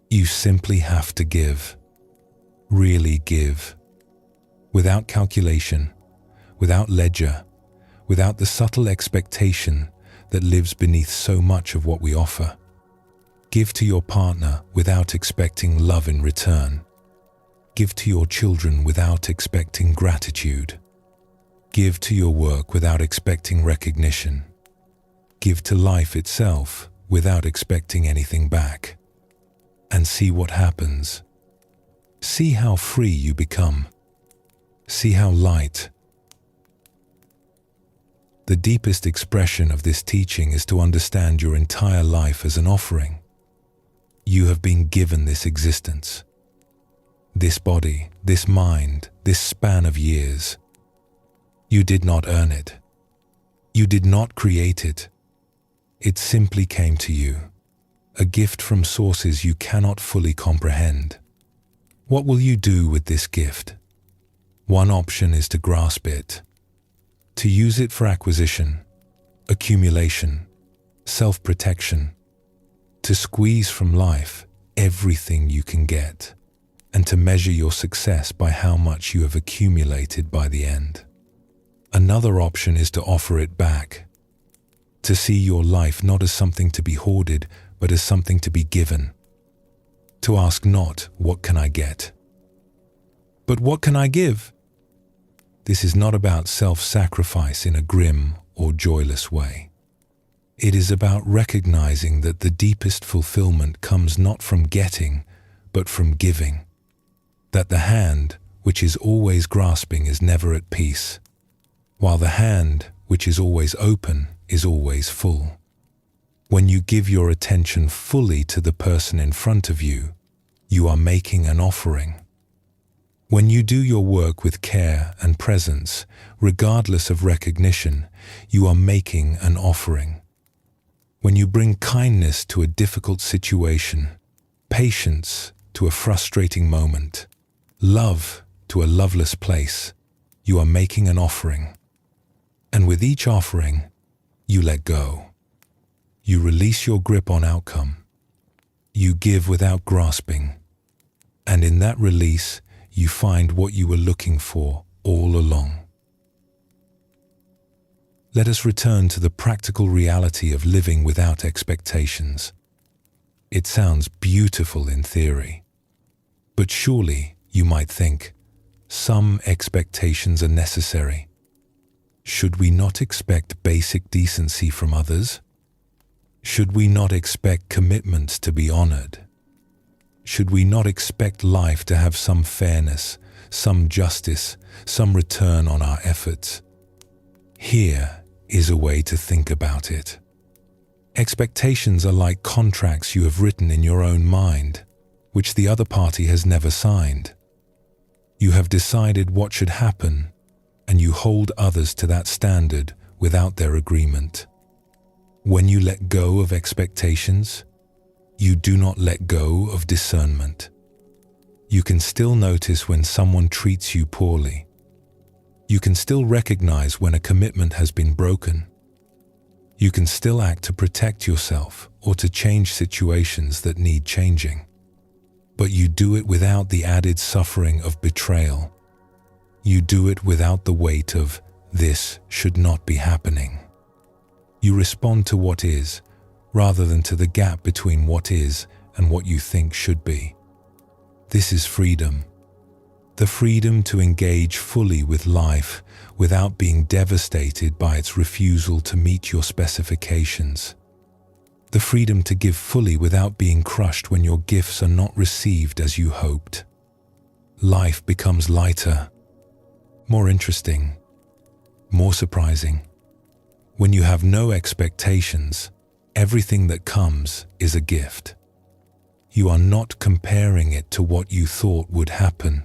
You simply have to give. Really give. Without calculation, without ledger, without the subtle expectation that lives beneath so much of what we offer. Give to your partner without expecting love in return. Give to your children without expecting gratitude. Give to your work without expecting recognition. Give to life itself without expecting anything back. And see what happens. See how free you become. See how light. The deepest expression of this teaching is to understand your entire life as an offering. You have been given this existence, this body, this mind, this span of years. You did not earn it. You did not create it. It simply came to you, a gift from sources you cannot fully comprehend. What will you do with this gift? One option is to grasp it, to use it for acquisition, accumulation, self-protection, to squeeze from life everything you can get, and to measure your success by how much you have accumulated by the end. Another option is to offer it back, to see your life not as something to be hoarded, but as something to be given. To ask not, what can I get? But what can I give? This is not about self-sacrifice in a grim or joyless way. It is about recognizing that the deepest fulfillment comes not from getting, but from giving. That the hand, which is always grasping, is never at peace, while the hand, which is always open, is always full. When you give your attention fully to the person in front of you, you are making an offering. When you do your work with care and presence, regardless of recognition, you are making an offering. When you bring kindness to a difficult situation, patience to a frustrating moment, love to a loveless place, you are making an offering. And with each offering, you let go. You release your grip on outcome. You give without grasping. And in that release, you find what you were looking for all along. Let us return to the practical reality of living without expectations. It sounds beautiful in theory, but surely, you might think, some expectations are necessary. Should we not expect basic decency from others? Should we not expect commitments to be honored? Should we not expect life to have some fairness, some justice, some return on our efforts? Here is a way to think about it. Expectations are like contracts you have written in your own mind, which the other party has never signed. You have decided what should happen, and you hold others to that standard without their agreement. When you let go of expectations, you do not let go of discernment. You can still notice when someone treats you poorly. You can still recognize when a commitment has been broken. You can still act to protect yourself or to change situations that need changing. But you do it without the added suffering of betrayal. You do it without the weight of, "This should not be happening." You respond to what is, rather than to the gap between what is and what you think should be. This is freedom. The freedom to engage fully with life without being devastated by its refusal to meet your specifications. The freedom to give fully without being crushed when your gifts are not received as you hoped. Life becomes lighter, more interesting, more surprising. When you have no expectations, everything that comes is a gift. You are not comparing it to what you thought would happen.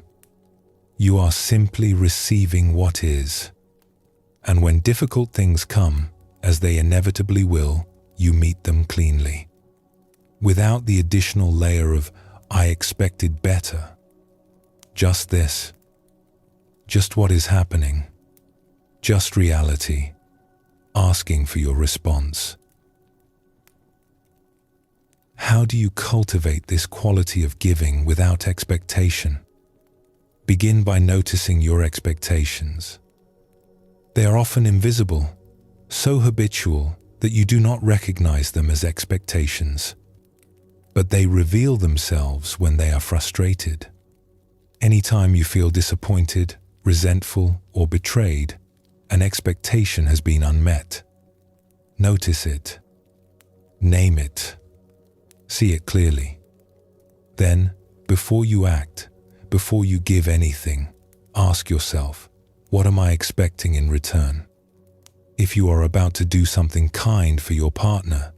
You are simply receiving what is. And when difficult things come, as they inevitably will, you meet them cleanly. Without the additional layer of, "I expected better." Just this. Just what is happening. Just reality, asking for your response. How do you cultivate this quality of giving without expectation? Begin by noticing your expectations. They are often invisible, so habitual that you do not recognize them as expectations. But they reveal themselves when they are frustrated. Anytime you feel disappointed, resentful, or betrayed, an expectation has been unmet. Notice it. Name it. See it clearly. Then, before you act, before you give anything, ask yourself, what am I expecting in return? If you are about to do something kind for your partner,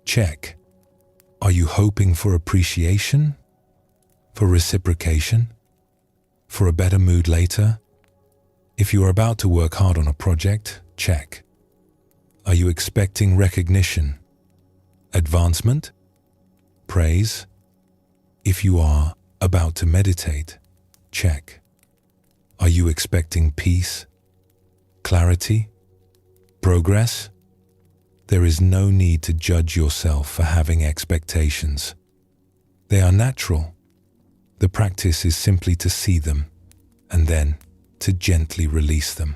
check. Are you hoping for appreciation? For reciprocation? For a better mood later? If you are about to work hard on a project, check. Are you expecting recognition? Advancement? Praise? If you are about to meditate, check. Are you expecting peace? Clarity? Progress? There is no need to judge yourself for having expectations. They are natural. The practice is simply to see them and then to gently release them.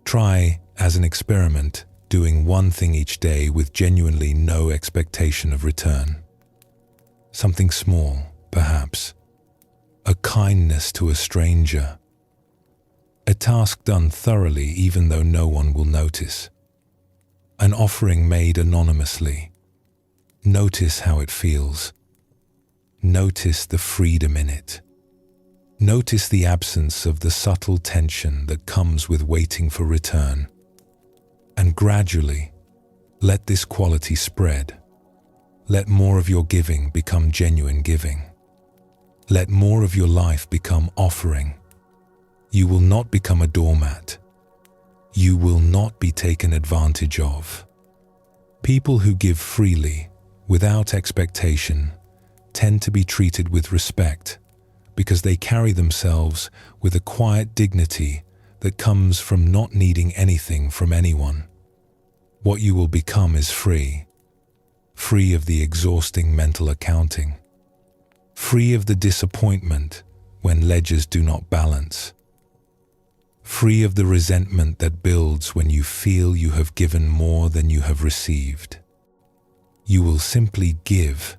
Try, as an experiment, doing one thing each day with genuinely no expectation of return. Something small, perhaps. A kindness to a stranger. A task done thoroughly even though no one will notice. An offering made anonymously. Notice how it feels. Notice the freedom in it. Notice the absence of the subtle tension that comes with waiting for return. And gradually, let this quality spread. Let more of your giving become genuine giving. Let more of your life become offering. You will not become a doormat. You will not be taken advantage of. People who give freely, without expectation, tend to be treated with respect because they carry themselves with a quiet dignity that comes from not needing anything from anyone. What you will become is free. Free of the exhausting mental accounting. Free of the disappointment when ledgers do not balance. Free of the resentment that builds when you feel you have given more than you have received. You will simply give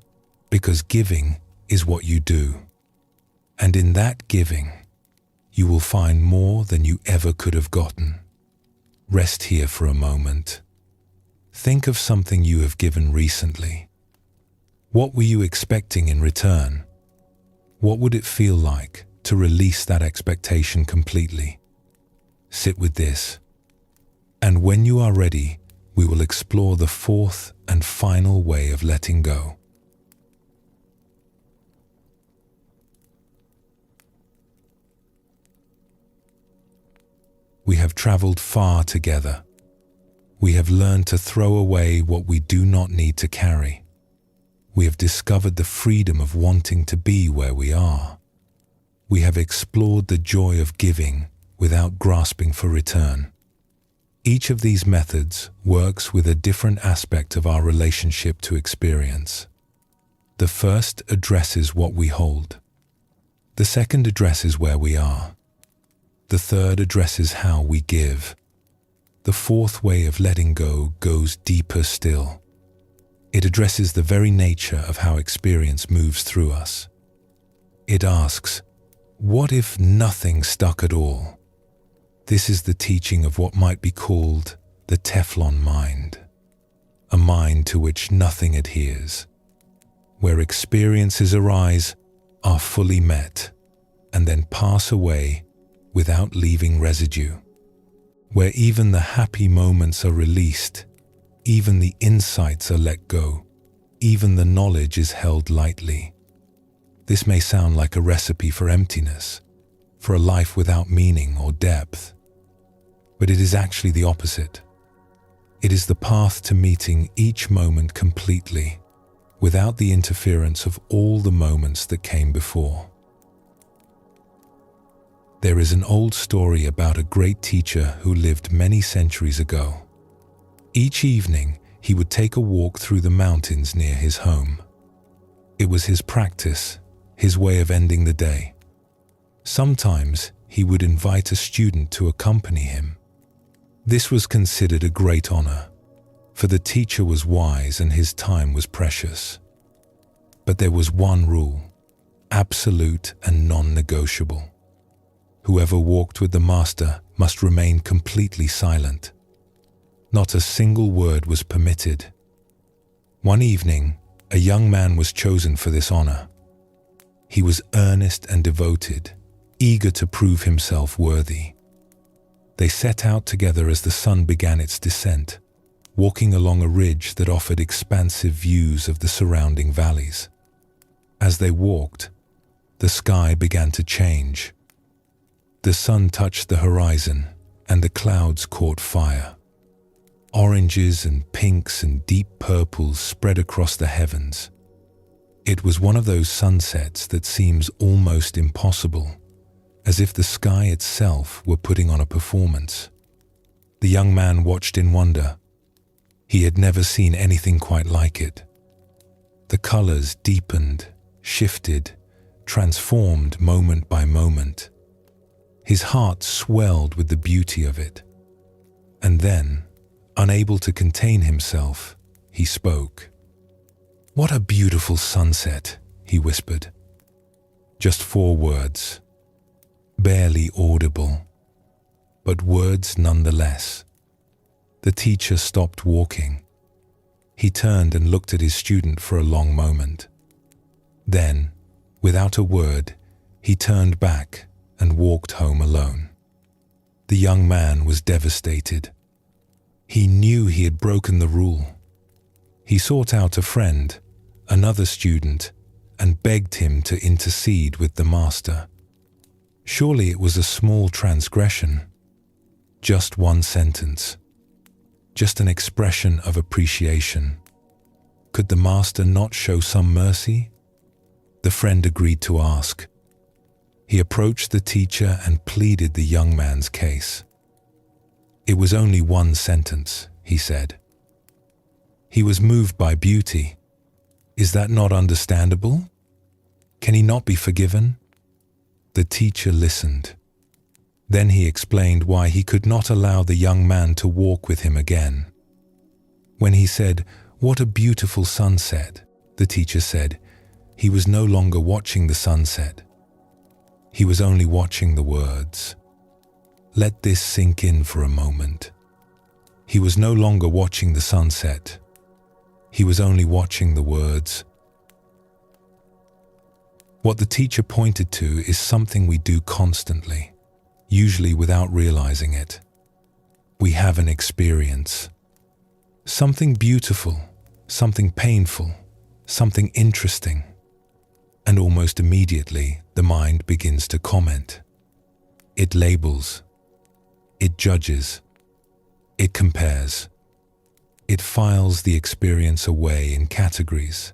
because giving is what you do. And in that giving, you will find more than you ever could have gotten. Rest here for a moment. Think of something you have given recently. What were you expecting in return? What would it feel like to release that expectation completely? Sit with this. And when you are ready, we will explore the fourth and final way of letting go. We have traveled far together. We have learned to throw away what we do not need to carry. We have discovered the freedom of wanting to be where we are. We have explored the joy of giving without grasping for return. Each of these methods works with a different aspect of our relationship to experience. The first addresses what we hold. The second addresses where we are. The third addresses how we give. The fourth way of letting go goes deeper still. It addresses the very nature of how experience moves through us. It asks, what if nothing stuck at all? This is the teaching of what might be called the Teflon mind, a mind to which nothing adheres, where experiences arise, are fully met, and then pass away without leaving residue, where even the happy moments are released, even the insights are let go, even the knowledge is held lightly. This may sound like a recipe for emptiness, for a life without meaning or depth. But it is actually the opposite. It is the path to meeting each moment completely, without the interference of all the moments that came before. There is an old story about a great teacher who lived many centuries ago. Each evening, he would take a walk through the mountains near his home. It was his practice, his way of ending the day. Sometimes, he would invite a student to accompany him. This was considered a great honor, for the teacher was wise and his time was precious. But there was one rule, absolute and non-negotiable. Whoever walked with the master must remain completely silent. Not a single word was permitted. One evening, a young man was chosen for this honor. He was earnest and devoted, eager to prove himself worthy. They set out together as the sun began its descent, walking along a ridge that offered expansive views of the surrounding valleys. As they walked, the sky began to change. The sun touched the horizon, and the clouds caught fire. Oranges and pinks and deep purples spread across the heavens. It was one of those sunsets that seems almost impossible, as if the sky itself were putting on a performance. The young man watched in wonder. He had never seen anything quite like it. The colors deepened, shifted, transformed moment by moment. His heart swelled with the beauty of it. And then, unable to contain himself, he spoke. "What a beautiful sunset," he whispered. Just 4 words. Barely audible, but words nonetheless. The teacher stopped walking. He turned and looked at his student for a long moment. Then, without a word, he turned back and walked home alone. The young man was devastated. He knew he had broken the rule. He sought out a friend, another student, and begged him to intercede with the master. Surely it was a small transgression. Just 1 sentence. Just an expression of appreciation. Could the master not show some mercy? The friend agreed to ask. He approached the teacher and pleaded the young man's case. It was only 1 sentence, he said. He was moved by beauty. Is that not understandable? Can he not be forgiven? The teacher listened. Then he explained why he could not allow the young man to walk with him again. When he said, "What a beautiful sunset," the teacher said, he was no longer watching the sunset. He was only watching the words. Let this sink in for a moment. He was no longer watching the sunset. He was only watching the words. What the teacher pointed to is something we do constantly, usually without realizing it. We have an experience. Something beautiful, something painful, something interesting. And almost immediately, the mind begins to comment. It labels. It judges. It compares. It files the experience away in categories,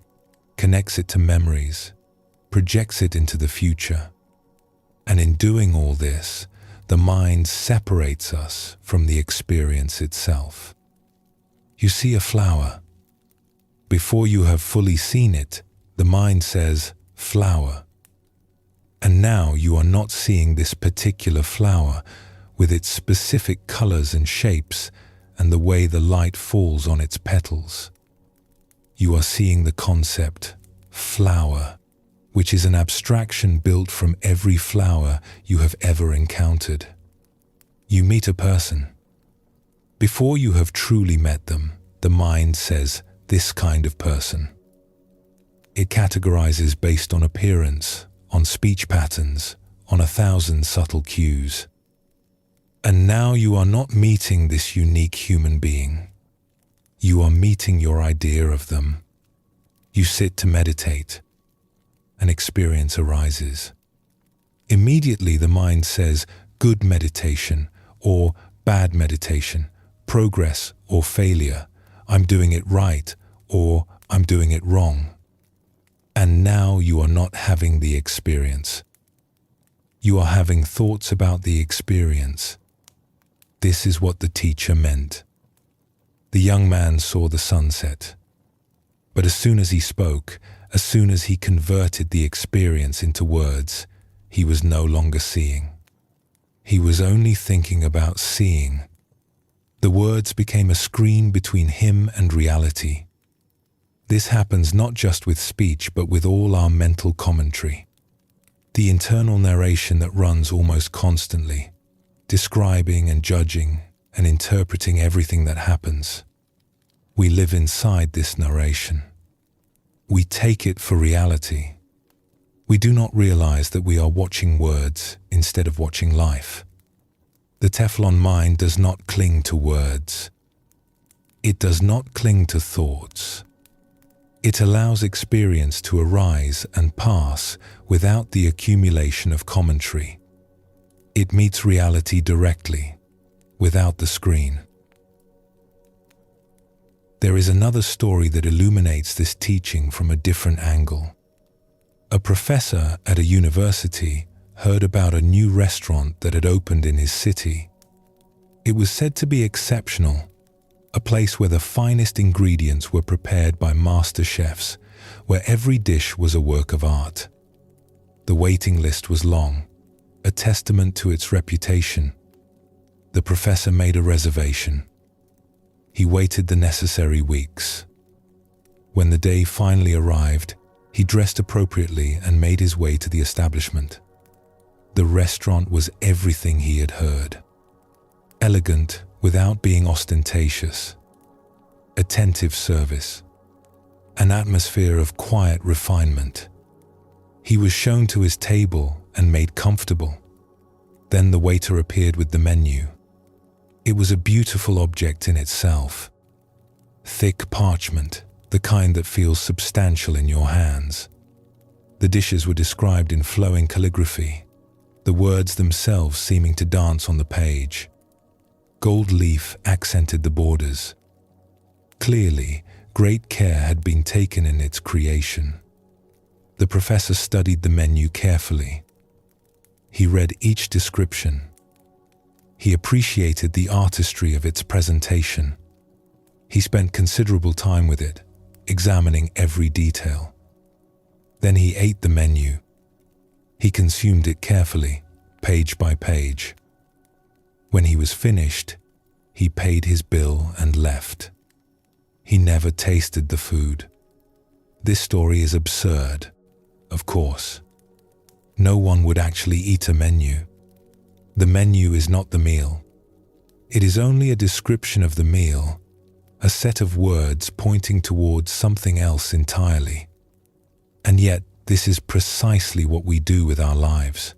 connects it to memories, projects it into the future. And in doing all this, the mind separates us from the experience itself. You see a flower. Before you have fully seen it, the mind says, "flower." And now you are not seeing this particular flower with its specific colors and shapes and the way the light falls on its petals. You are seeing the concept, flower, which is an abstraction built from every flower you have ever encountered. You meet a person. Before you have truly met them, the mind says, "this kind of person." It categorizes based on appearance, on speech patterns, on 1,000 subtle cues. And now you are not meeting this unique human being. You are meeting your idea of them. You sit to meditate. An experience arises. Immediately the mind says, "good meditation," or bad meditation, progress or failure, I'm doing it right or I'm doing it wrong. And now you are not having the experience. You are having thoughts about the experience. This is what the teacher meant. The young man saw the sunset. But as soon as he spoke, as soon as he converted the experience into words, he was no longer seeing. He was only thinking about seeing. The words became a screen between him and reality. This happens not just with speech, but with all our mental commentary. The internal narration that runs almost constantly, describing and judging and interpreting everything that happens. We live inside this narration. We take it for reality. We do not realize that we are watching words instead of watching life. The Teflon mind does not cling to words. It does not cling to thoughts. It allows experience to arise and pass without the accumulation of commentary. It meets reality directly, without the screen. There is another story that illuminates this teaching from a different angle. A professor at a university heard about a new restaurant that had opened in his city. It was said to be exceptional, a place where the finest ingredients were prepared by master chefs, where every dish was a work of art. The waiting list was long, a testament to its reputation. The professor made a reservation. He waited the necessary weeks. When the day finally arrived, he dressed appropriately and made his way to the establishment. The restaurant was everything he had heard. Elegant without being ostentatious. Attentive service. An atmosphere of quiet refinement. He was shown to his table and made comfortable. Then the waiter appeared with the menu. It was a beautiful object in itself. Thick parchment, the kind that feels substantial in your hands. The dishes were described in flowing calligraphy, the words themselves seeming to dance on the page. Gold leaf accented the borders. Clearly, great care had been taken in its creation. The professor studied the menu carefully. He read each description. He appreciated the artistry of its presentation. He spent considerable time with it, examining every detail. Then he ate the menu. He consumed it carefully, page by page. When he was finished, he paid his bill and left. He never tasted the food. This story is absurd, of course. No one would actually eat a menu. The menu is not the meal. It is only a description of the meal, a set of words pointing towards something else entirely. And yet, this is precisely what we do with our lives.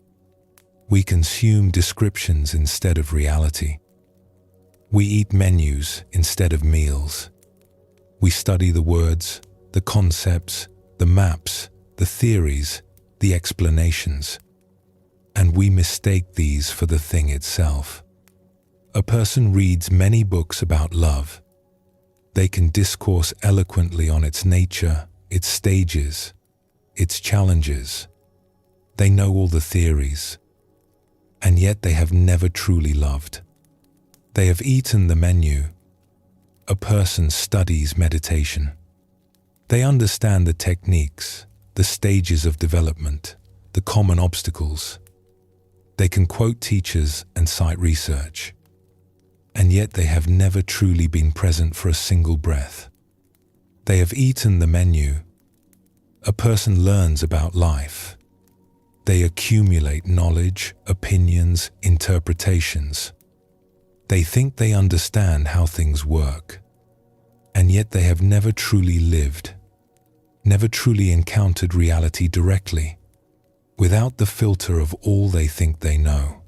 We consume descriptions instead of reality. We eat menus instead of meals. We study the words, the concepts, the maps, the theories, the explanations, and we mistake these for the thing itself. A person reads many books about love. They can discourse eloquently on its nature, its stages, its challenges. They know all the theories, and yet they have never truly loved. They have eaten the menu. A person studies meditation. They understand the techniques, the stages of development, the common obstacles. They can quote teachers and cite research, and yet they have never truly been present for a single breath. They have eaten the menu. A person learns about life. They accumulate knowledge, opinions, interpretations. They think they understand how things work, and yet they have never truly lived, never truly encountered reality directly, without the filter of all they think they know.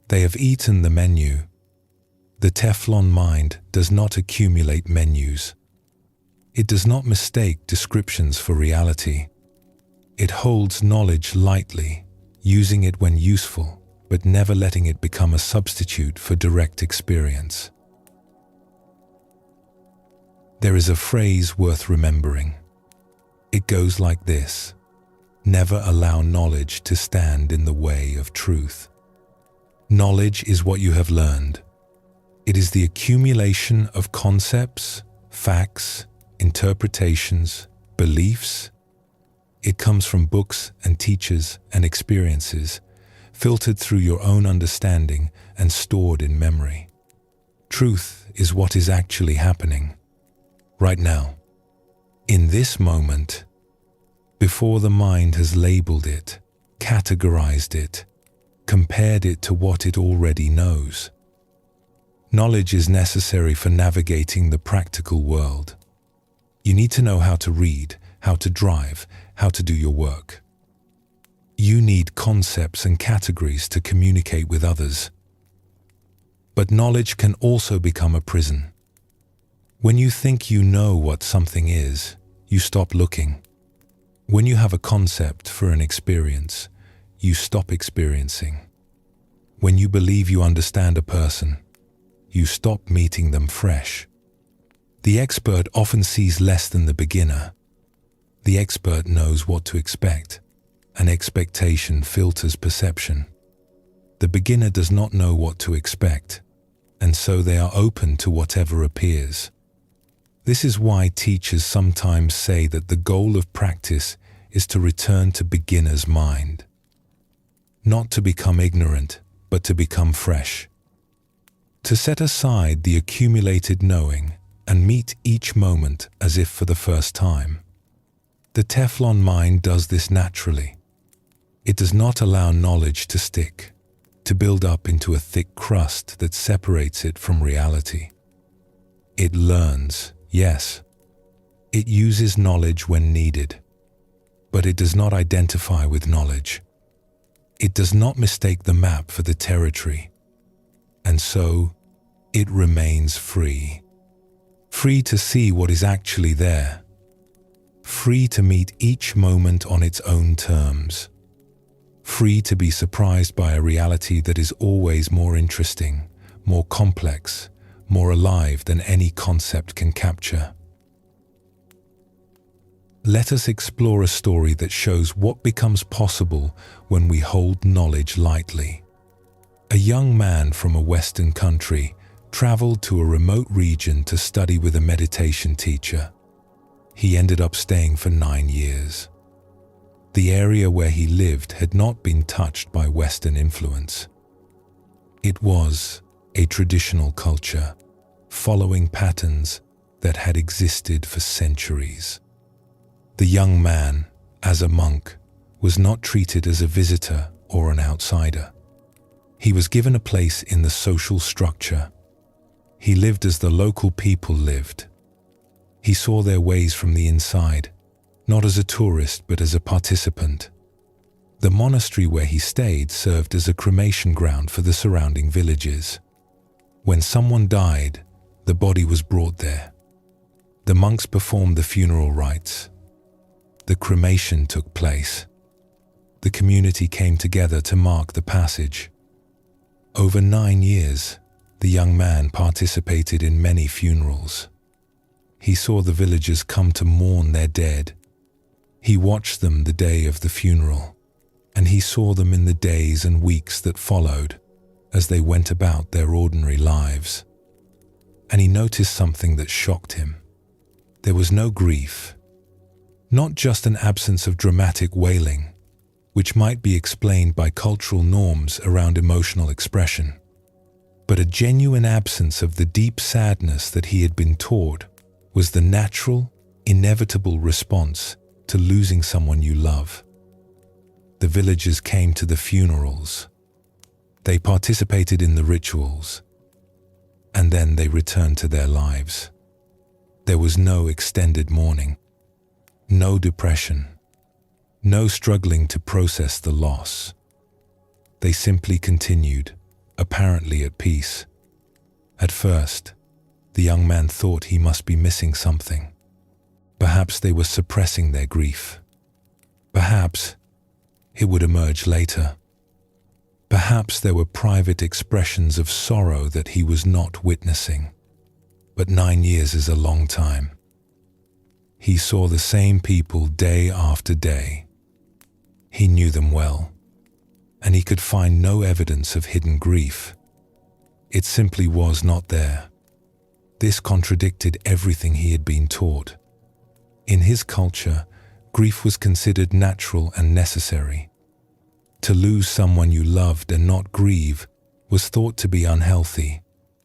They have eaten the menu. The Teflon mind does not accumulate menus. It does not mistake descriptions for reality. It holds knowledge lightly, using it when useful, but never letting it become a substitute for direct experience. There is a phrase worth remembering. It goes like this: never allow knowledge to stand in the way of truth. Knowledge is what you have learned. It is the accumulation of concepts, facts, interpretations, beliefs. It comes from books and teachers and experiences, filtered through your own understanding and stored in memory. Truth is what is actually happening right now, in this moment, before the mind has labeled it, categorized it, compared it to what it already knows. Knowledge is necessary for navigating the practical world. You need to know how to read, how to drive, how to do your work. You need concepts and categories to communicate with others. But knowledge can also become a prison. When you think you know what something is, you stop looking. When you have a concept for an experience, you stop experiencing. When you believe you understand a person, you stop meeting them fresh. The expert often sees less than the beginner. The expert knows what to expect. An expectation filters perception. The beginner does not know what to expect, and so they are open to whatever appears. This is why teachers sometimes say that the goal of practice is to return to beginner's mind. Not to become ignorant, but to become fresh. To set aside the accumulated knowing and meet each moment as if for the first time. The Teflon mind does this naturally. It does not allow knowledge to stick, to build up into a thick crust that separates it from reality. It learns, yes. It uses knowledge when needed, but it does not identify with knowledge. It does not mistake the map for the territory, and so it remains free. Free to see what is actually there. Free to meet each moment on its own terms. Free to be surprised by a reality that is always more interesting, more complex, more alive than any concept can capture. Let us explore a story that shows what becomes possible when we hold knowledge lightly. A young man from a Western country traveled to a remote region to study with a meditation teacher. He ended up staying for 9 years. The area where he lived had not been touched by Western influence. It was a traditional culture, following patterns that had existed for centuries. The young man, as a monk, was not treated as a visitor or an outsider. He was given a place in the social structure. He lived as the local people lived. He saw their ways from the inside, not as a tourist but as a participant. The monastery where he stayed served as a cremation ground for the surrounding villages. When someone died, the body was brought there. The monks performed the funeral rites. The cremation took place. The community came together to mark the passage. Over 9 years, the young man participated in many funerals. He saw the villagers come to mourn their dead. He watched them the day of the funeral, and he saw them in the days and weeks that followed as they went about their ordinary lives. And he noticed something that shocked him. There was no grief, not just an absence of dramatic wailing, which might be explained by cultural norms around emotional expression, but a genuine absence of the deep sadness that he had been taught was the natural, inevitable response to losing someone you love. The villagers came to the funerals. They participated in the rituals, and then they returned to their lives. There was no extended mourning, no depression, no struggling to process the loss. They simply continued, apparently at peace. At first, the young man thought he must be missing something. Perhaps they were suppressing their grief. Perhaps it would emerge later. Perhaps there were private expressions of sorrow that he was not witnessing. But 9 years is a long time. He saw the same people day after day. He knew them well, and he could find no evidence of hidden grief. It simply was not there. This contradicted everything he had been taught. In his culture, grief was considered natural and necessary. To lose someone you loved and not grieve was thought to be unhealthy,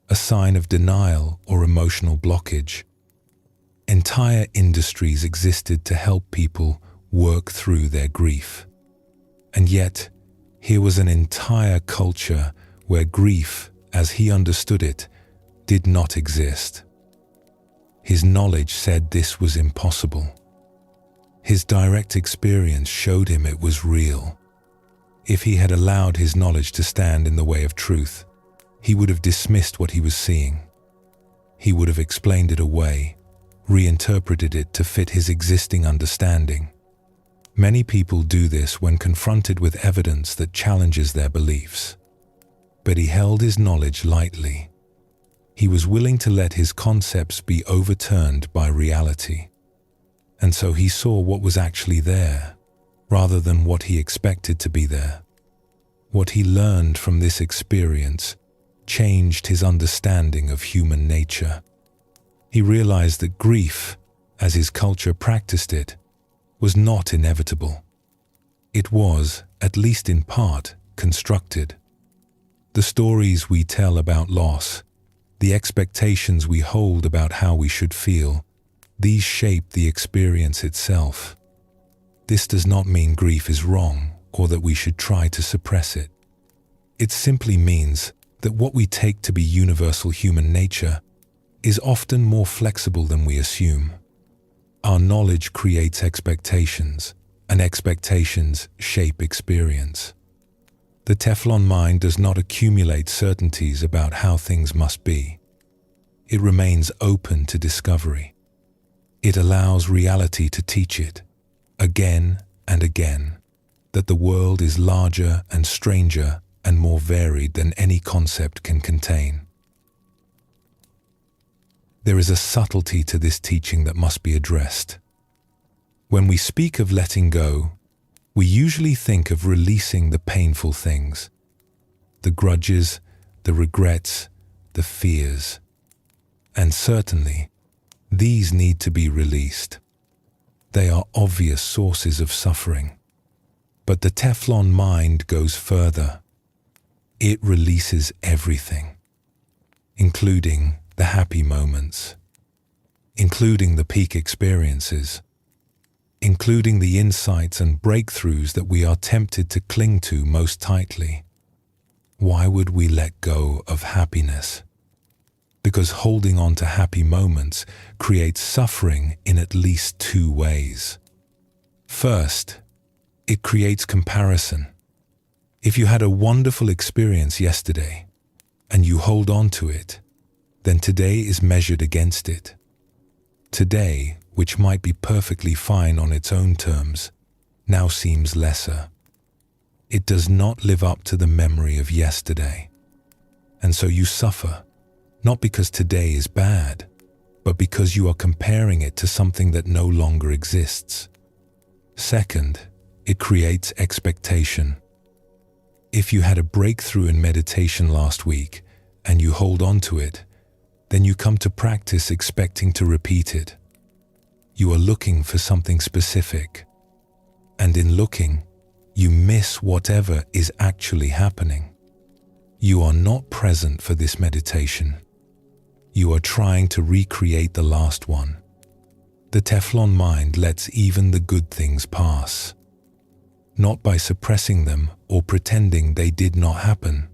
a sign of denial or emotional blockage. Entire industries existed to help people work through their grief. And yet, here was an entire culture where grief, as he understood it, did not exist. His knowledge said this was impossible. His direct experience showed him it was real. If he had allowed his knowledge to stand in the way of truth, he would have dismissed what he was seeing. He would have explained it away, reinterpreted it to fit his existing understanding. Many people do this when confronted with evidence that challenges their beliefs. But he held his knowledge lightly. He was willing to let his concepts be overturned by reality. And so he saw what was actually there, rather than what he expected to be there. What he learned from this experience changed his understanding of human nature. He realized that grief, as his culture practiced it, was not inevitable. It was, at least in part, constructed. The stories we tell about loss, the expectations we hold about how we should feel, these shape the experience itself. This does not mean grief is wrong or that we should try to suppress it. It simply means that what we take to be universal human nature is often more flexible than we assume. Our knowledge creates expectations, and expectations shape experience. The Teflon mind does not accumulate certainties about how things must be. It remains open to discovery. It allows reality to teach it, again and again, that the world is larger and stranger and more varied than any concept can contain. There is a subtlety to this teaching that must be addressed. When we speak of letting go, we usually think of releasing the painful things, the grudges, the regrets, the fears. And certainly, these need to be released. They are obvious sources of suffering. But the Teflon mind goes further. It releases everything, including the happy moments, including the peak experiences, including the insights and breakthroughs that we are tempted to cling to most tightly. Why would we let go of happiness? Because holding on to happy moments creates suffering in at least 2 ways. First, it creates comparison. If you had a wonderful experience yesterday and you hold on to it, then today is measured against it. Today, which might be perfectly fine on its own terms, now seems lesser. It does not live up to the memory of yesterday. And so you suffer, not because today is bad, but because you are comparing it to something that no longer exists. Second, it creates expectation. If you had a breakthrough in meditation last week and you hold on to it, then you come to practice expecting to repeat it. You are looking for something specific, and in looking, you miss whatever is actually happening. You are not present for this meditation. You are trying to recreate the last one. The Teflon mind lets even the good things pass, not by suppressing them or pretending they did not happen,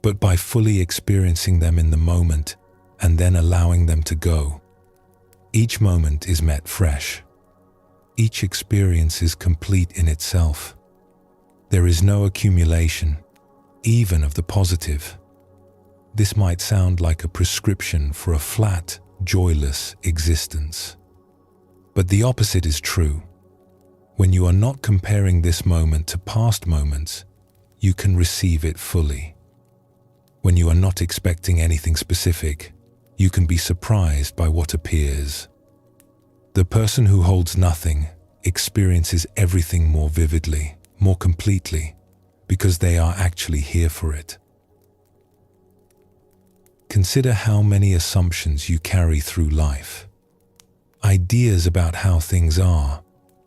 but by fully experiencing them in the moment and then allowing them to go. Each moment is met fresh. Each experience is complete in itself. There is no accumulation, even of the positive. This might sound like a prescription for a flat, joyless existence. But the opposite is true. When you are not comparing this moment to past moments, you can receive it fully. When you are not expecting anything specific, you can be surprised by what appears. The person who holds nothing experiences everything more vividly, more completely, because they are actually here for it. Consider how many assumptions you carry through life. Ideas about how things are,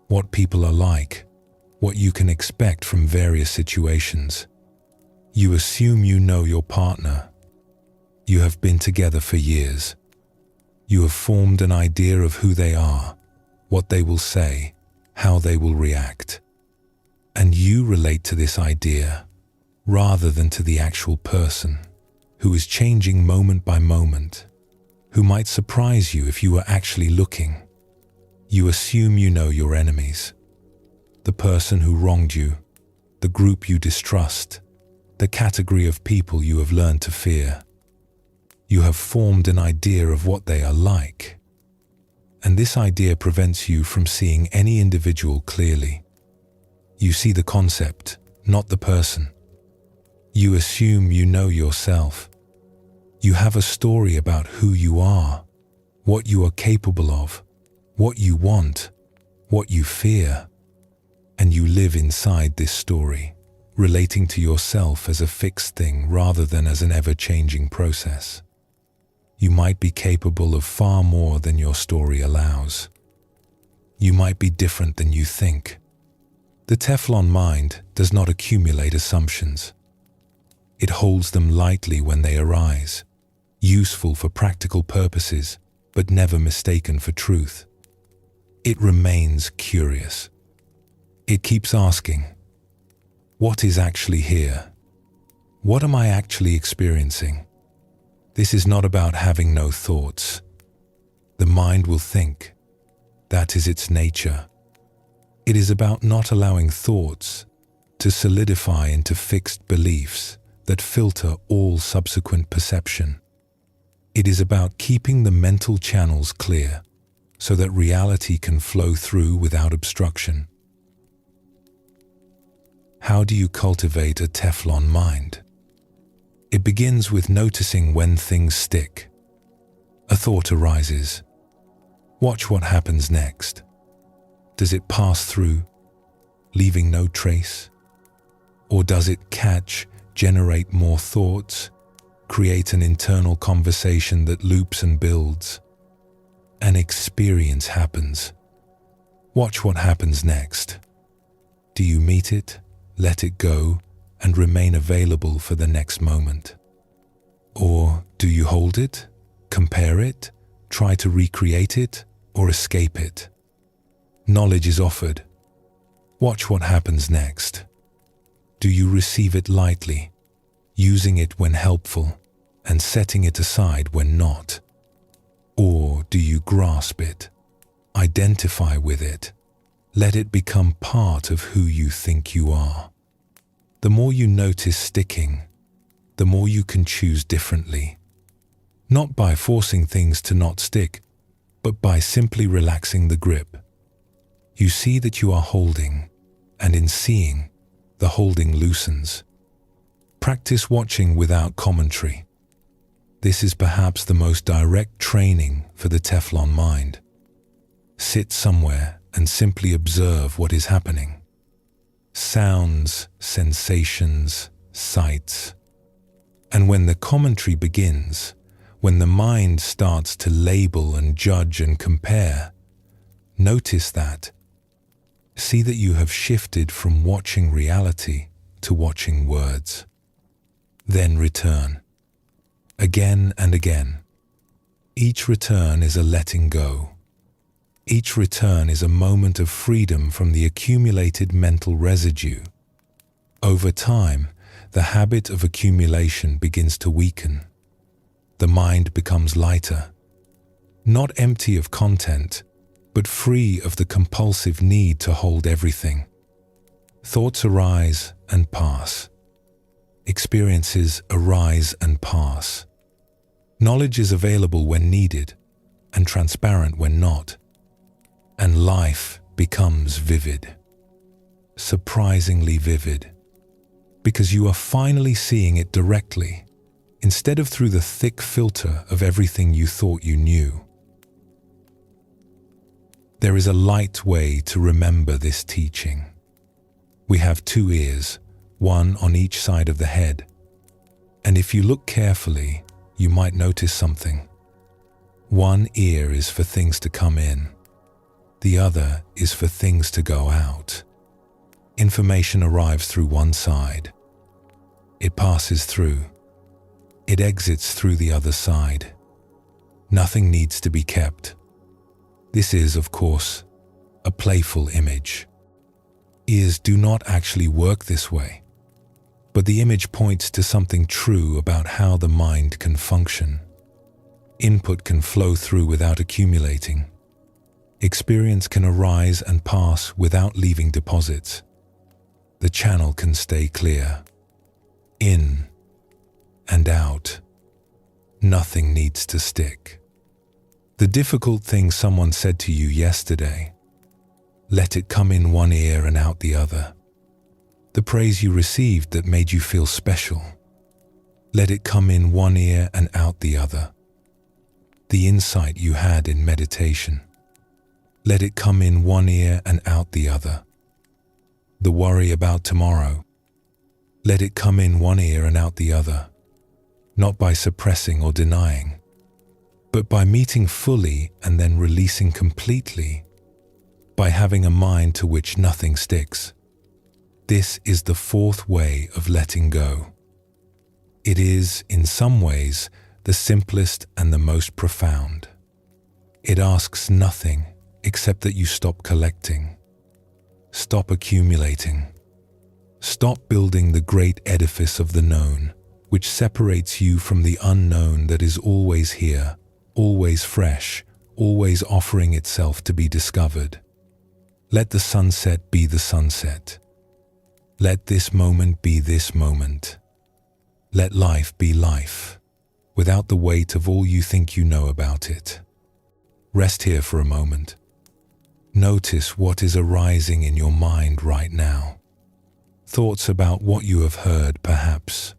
what people are like, what you can expect from various situations. You assume you know your partner. You have been together for years. You have formed an idea of who they are, what they will say, how they will react. And you relate to this idea rather than to the actual person, who is changing moment by moment, who might surprise you if you were actually looking. You assume you know your enemies, the person who wronged you, the group you distrust, the category of people you have learned to fear. You have formed an idea of what they are like, and this idea prevents you from seeing any individual clearly. You see the concept, not the person. You assume you know yourself. You have a story about who you are, what you are capable of, what you want, what you fear, and you live inside this story, relating to yourself as a fixed thing rather than as an ever-changing process. You might be capable of far more than your story allows. You might be different than you think. The Teflon mind does not accumulate assumptions. It holds them lightly when they arise, useful for practical purposes, but never mistaken for truth. It remains curious. It keeps asking, what is actually here? What am I actually experiencing? This is not about having no thoughts. The mind will think. That is its nature. It is about not allowing thoughts to solidify into fixed beliefs that filter all subsequent perception. It is about keeping the mental channels clear so that reality can flow through without obstruction. How do you cultivate a Teflon mind? It begins with noticing when things stick. A thought arises. Watch what happens next. Does it pass through, leaving no trace? Or does it catch, generate more thoughts, create an internal conversation that loops and builds? An experience happens. Watch what happens next. Do you meet it, let it go, and remain available for the next moment? Or do you hold it, compare it, try to recreate it, or escape it? Knowledge is offered. Watch what happens next. Do you receive it lightly, using it when helpful, and setting it aside when not? Or do you grasp it, identify with it, let it become part of who you think you are? The more you notice sticking, the more you can choose differently. Not by forcing things to not stick, but by simply relaxing the grip. You see that you are holding, and in seeing, the holding loosens. Practice watching without commentary. This is perhaps the most direct training for the Teflon mind. Sit somewhere and simply observe what is happening. Sounds, sensations, sights. And when the commentary begins, when the mind starts to label and judge and compare, notice that. See that you have shifted from watching reality to watching words. Then return. Again and again. Each return is a letting go. Each return is a moment of freedom from the accumulated mental residue. Over time, the habit of accumulation begins to weaken. The mind becomes lighter, not empty of content, but free of the compulsive need to hold everything. Thoughts arise and pass. Experiences arise and pass. Knowledge is available when needed and transparent when not. And life becomes vivid. Surprisingly vivid. because you are finally seeing it directly, instead of through the thick filter of everything you thought you knew. There is a light way to remember this teaching. We have 2 ears, one on each side of the head, and if you look carefully, you might notice something. One ear is for things to come in. The other is for things to go out. Information arrives through one side. It passes through. It exits through the other side. Nothing needs to be kept. This is, of course, a playful image. Ears do not actually work this way, but the image points to something true about how the mind can function. Input can flow through without accumulating. Experience can arise and pass without leaving deposits. The channel can stay clear. In and out. Nothing needs to stick. The difficult thing someone said to you yesterday, let it come in one ear and out the other. The praise you received that made you feel special, let it come in one ear and out the other. The insight you had in meditation, let it come in one ear and out the other. The worry about tomorrow, let it come in one ear and out the other, not by suppressing or denying, but by meeting fully and then releasing completely, by having a mind to which nothing sticks. This is the 4th way of letting go. It is, in some ways, the simplest and the most profound. It asks nothing except that you stop collecting, stop accumulating, stop building the great edifice of the known, which separates you from the unknown that is always here, always fresh, always offering itself to be discovered. Let the sunset be the sunset. Let this moment be this moment. Let life be life, without the weight of all you think you know about it. Rest here for a moment. Notice what is arising in your mind right now. Thoughts about what you have heard, perhaps.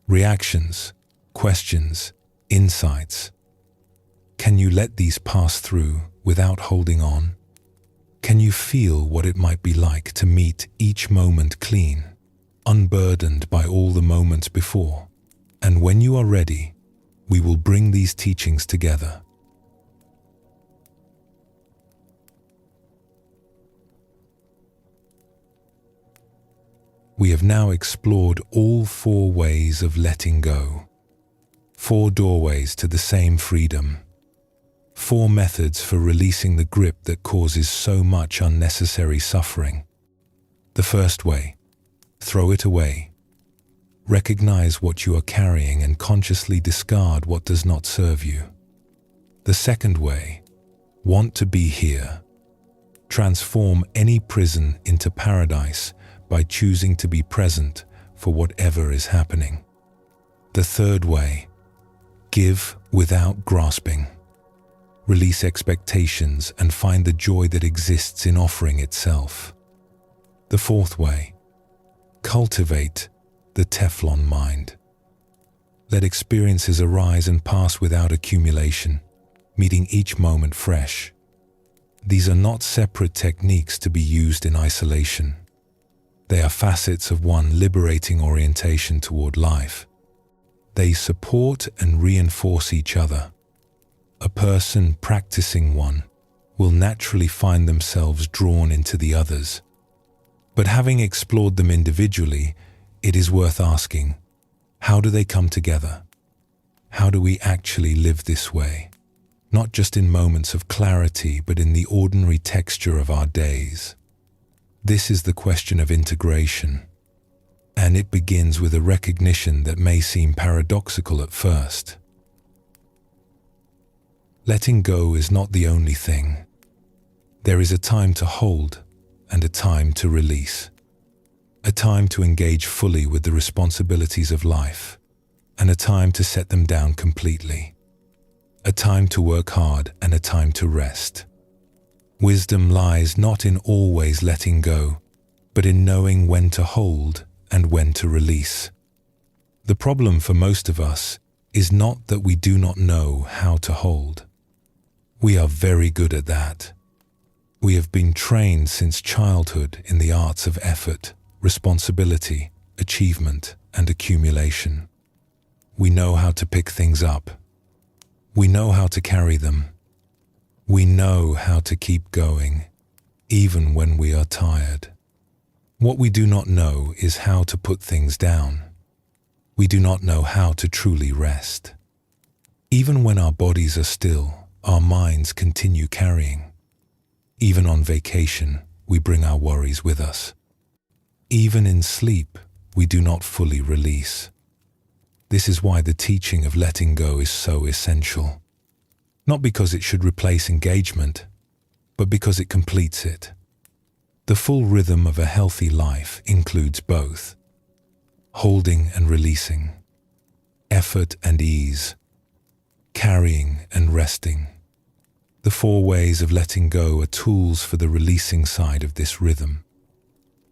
Reactions, questions, insights. Can you let these pass through without holding on? Can you feel what it might be like to meet each moment clean, unburdened by all the moments before? And when you are ready, we will bring these teachings together. We have now explored all 4 ways of letting go. 4 doorways to the same freedom. 4 methods for releasing the grip that causes so much unnecessary suffering. The first way, throw it away. Recognize what you are carrying and consciously discard what does not serve you. The second way, want to be here. Transform any prison into paradise by choosing to be present for whatever is happening. The third way, give without grasping. Release expectations and find the joy that exists in offering itself. The fourth way, cultivate the Teflon mind. Let experiences arise and pass without accumulation, meeting each moment fresh. These are not separate techniques to be used in isolation. They are facets of one liberating orientation toward life. They support and reinforce each other. A person practicing one will naturally find themselves drawn into the others. But having explored them individually, it is worth asking, how do they come together? How do we actually live this way? Not just in moments of clarity, but in the ordinary texture of our days. This is the question of integration, and it begins with a recognition that may seem paradoxical at first. Letting go is not the only thing. There is a time to hold and a time to release. A time to engage fully with the responsibilities of life, and a time to set them down completely. A time to work hard and a time to rest. Wisdom lies not in always letting go, but in knowing when to hold and when to release. The problem for most of us is not that we do not know how to hold. We are very good at that. We have been trained since childhood in the arts of effort, responsibility, achievement, and accumulation. We know how to pick things up. We know how to carry them. We know how to keep going, even when we are tired. What we do not know is how to put things down. We do not know how to truly rest. Even when our bodies are still, our minds continue carrying. Even on vacation, we bring our worries with us. Even in sleep, we do not fully release. This is why the teaching of letting go is so essential. Not because it should replace engagement, but because it completes it. The full rhythm of a healthy life includes both: holding and releasing, effort and ease, carrying and resting. The 4 ways of letting go are tools for the releasing side of this rhythm.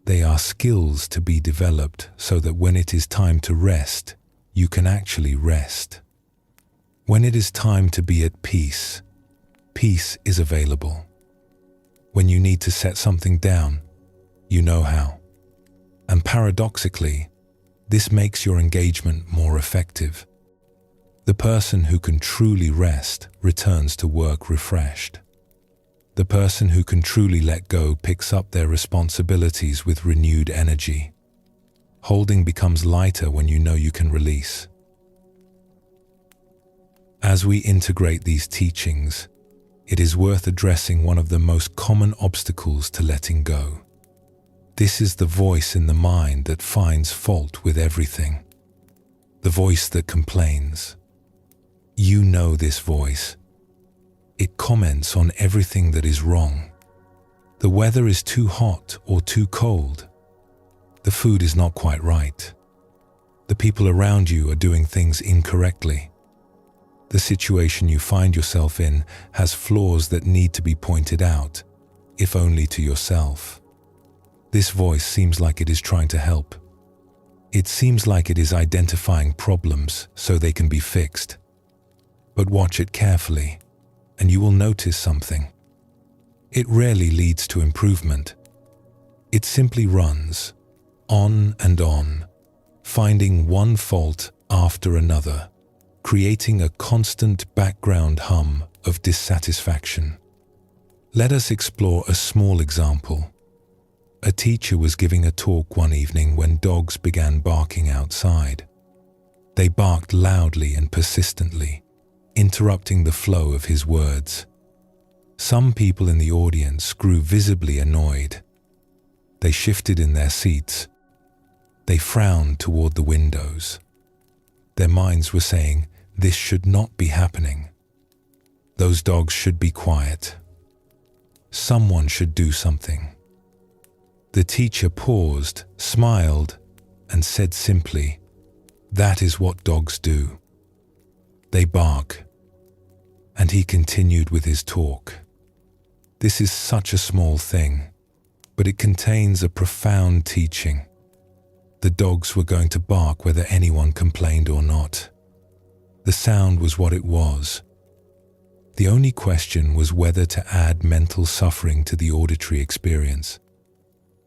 They are skills to be developed so that when it is time to rest, you can actually rest. When it is time to be at peace, peace is available. When you need to set something down, you know how. And paradoxically, this makes your engagement more effective. The person who can truly rest returns to work refreshed. The person who can truly let go picks up their responsibilities with renewed energy. Holding becomes lighter when you know you can release. As we integrate these teachings, it is worth addressing one of the most common obstacles to letting go. This is the voice in the mind that finds fault with everything. The voice that complains. You know this voice. It comments on everything that is wrong. The weather is too hot or too cold. The food is not quite right. The people around you are doing things incorrectly. The situation you find yourself in has flaws that need to be pointed out, if only to yourself. This voice seems like it is trying to help. It seems like it is identifying problems so they can be fixed. But watch it carefully, and you will notice something. It rarely leads to improvement. It simply runs, on and on, finding one fault after another, creating a constant background hum of dissatisfaction. Let us explore a small example. A teacher was giving a talk one evening when dogs began barking outside. They barked loudly and persistently, interrupting the flow of his words. Some people in the audience grew visibly annoyed. They shifted in their seats. They frowned toward the windows. Their minds were saying, "This should not be happening. Those dogs should be quiet. Someone should do something." The teacher paused, smiled, and said simply, "That is what dogs do. They bark." And he continued with his talk. This is such a small thing, but it contains a profound teaching. The dogs were going to bark whether anyone complained or not. The sound was what it was. The only question was whether to add mental suffering to the auditory experience.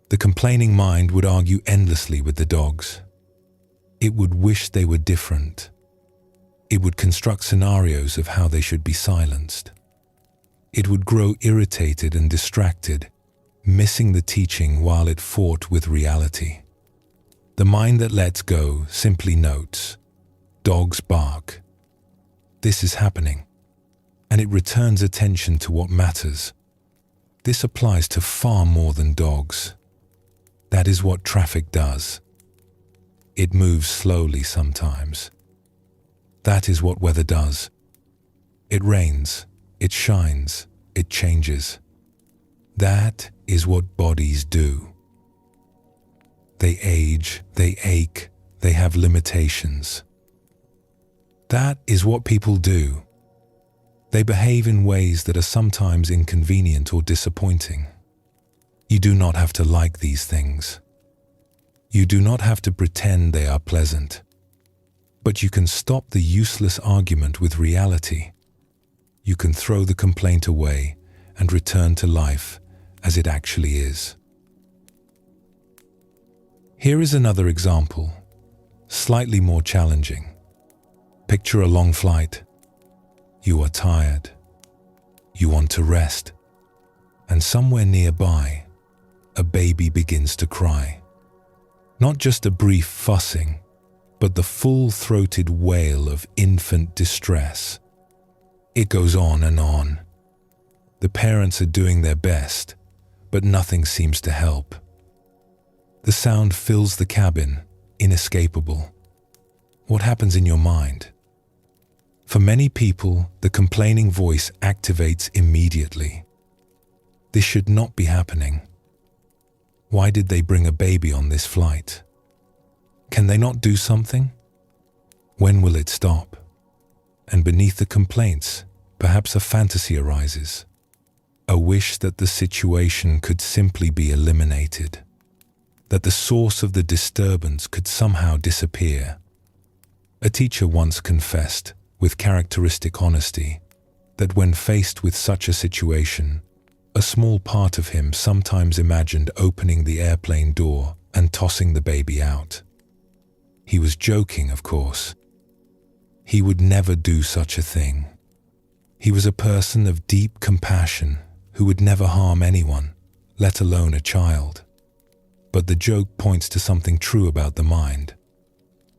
The complaining mind would argue endlessly with the dogs. It would wish they were different. It would construct scenarios of how they should be silenced. It would grow irritated and distracted, missing the teaching while it fought with reality. The mind that lets go simply notes, "Dogs bark. This is happening," and it returns attention to what matters. This applies to far more than dogs. That is what traffic does. It moves slowly sometimes. That is what weather does. It rains, it shines, it changes. That is what bodies do. They age, they ache, they have limitations. That is what people do. They behave in ways that are sometimes inconvenient or disappointing. You do not have to like these things. You do not have to pretend they are pleasant, but you can stop the useless argument with reality. You can throw the complaint away and return to life as it actually is. Here is another example, slightly more challenging. Picture a long flight. You are tired. You want to rest. And somewhere nearby, a baby begins to cry. Not just a brief fussing, but the full-throated wail of infant distress. It goes on and on. The parents are doing their best, but nothing seems to help. The sound fills the cabin, inescapable. What happens in your mind? For many people, the complaining voice activates immediately. This should not be happening. Why did they bring a baby on this flight? Can they not do something? When will it stop? And beneath the complaints, perhaps a fantasy arises. A wish that the situation could simply be eliminated. That the source of the disturbance could somehow disappear. A teacher once confessed, with characteristic honesty, that when faced with such a situation, a small part of him sometimes imagined opening the airplane door and tossing the baby out. He was joking, of course. He would never do such a thing. He was a person of deep compassion who would never harm anyone, let alone a child. But the joke points to something true about the mind.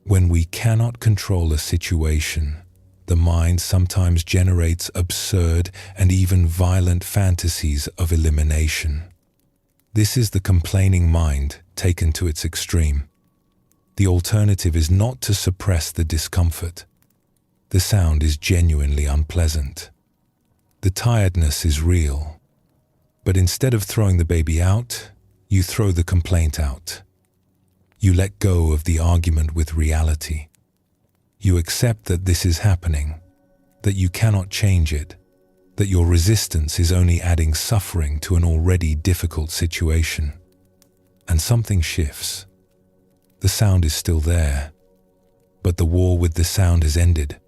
When we cannot control a situation, the mind sometimes generates absurd and even violent fantasies of elimination. This is the complaining mind taken to its extreme. The alternative is not to suppress the discomfort. The sound is genuinely unpleasant. The tiredness is real. But instead of throwing the baby out, you throw the complaint out. You let go of the argument with reality. You accept that this is happening, that you cannot change it, that your resistance is only adding suffering to an already difficult situation. And something shifts. The sound is still there, but the war with the sound has ended.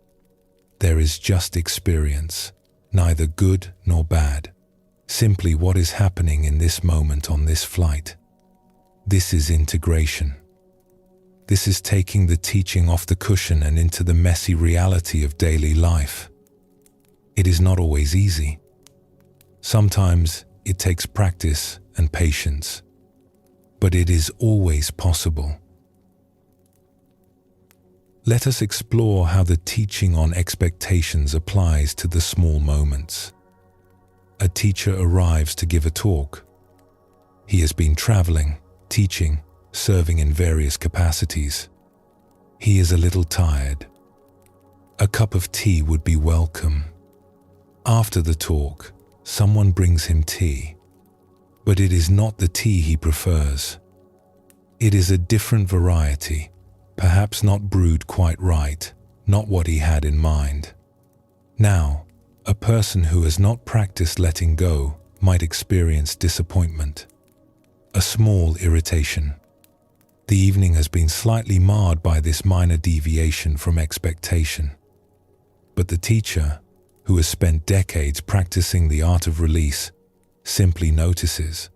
There is just experience, neither good nor bad, simply what is happening in this moment on this flight. This is integration. This is taking the teaching off the cushion and into the messy reality of daily life. It is not always easy. Sometimes it takes practice and patience, but it is always possible. Let us explore how the teaching on expectations applies to the small moments. A teacher arrives to give a talk. He has been traveling, teaching, serving in various capacities. He is a little tired. A cup of tea would be welcome. After the talk, someone brings him tea. But it is not the tea he prefers. It is a different variety, perhaps not brewed quite right, not what he had in mind. Now, a person who has not practiced letting go might experience disappointment, a small irritation. The evening has been slightly marred by this minor deviation from expectation. But the teacher, who has spent decades practicing the art of release, simply notices,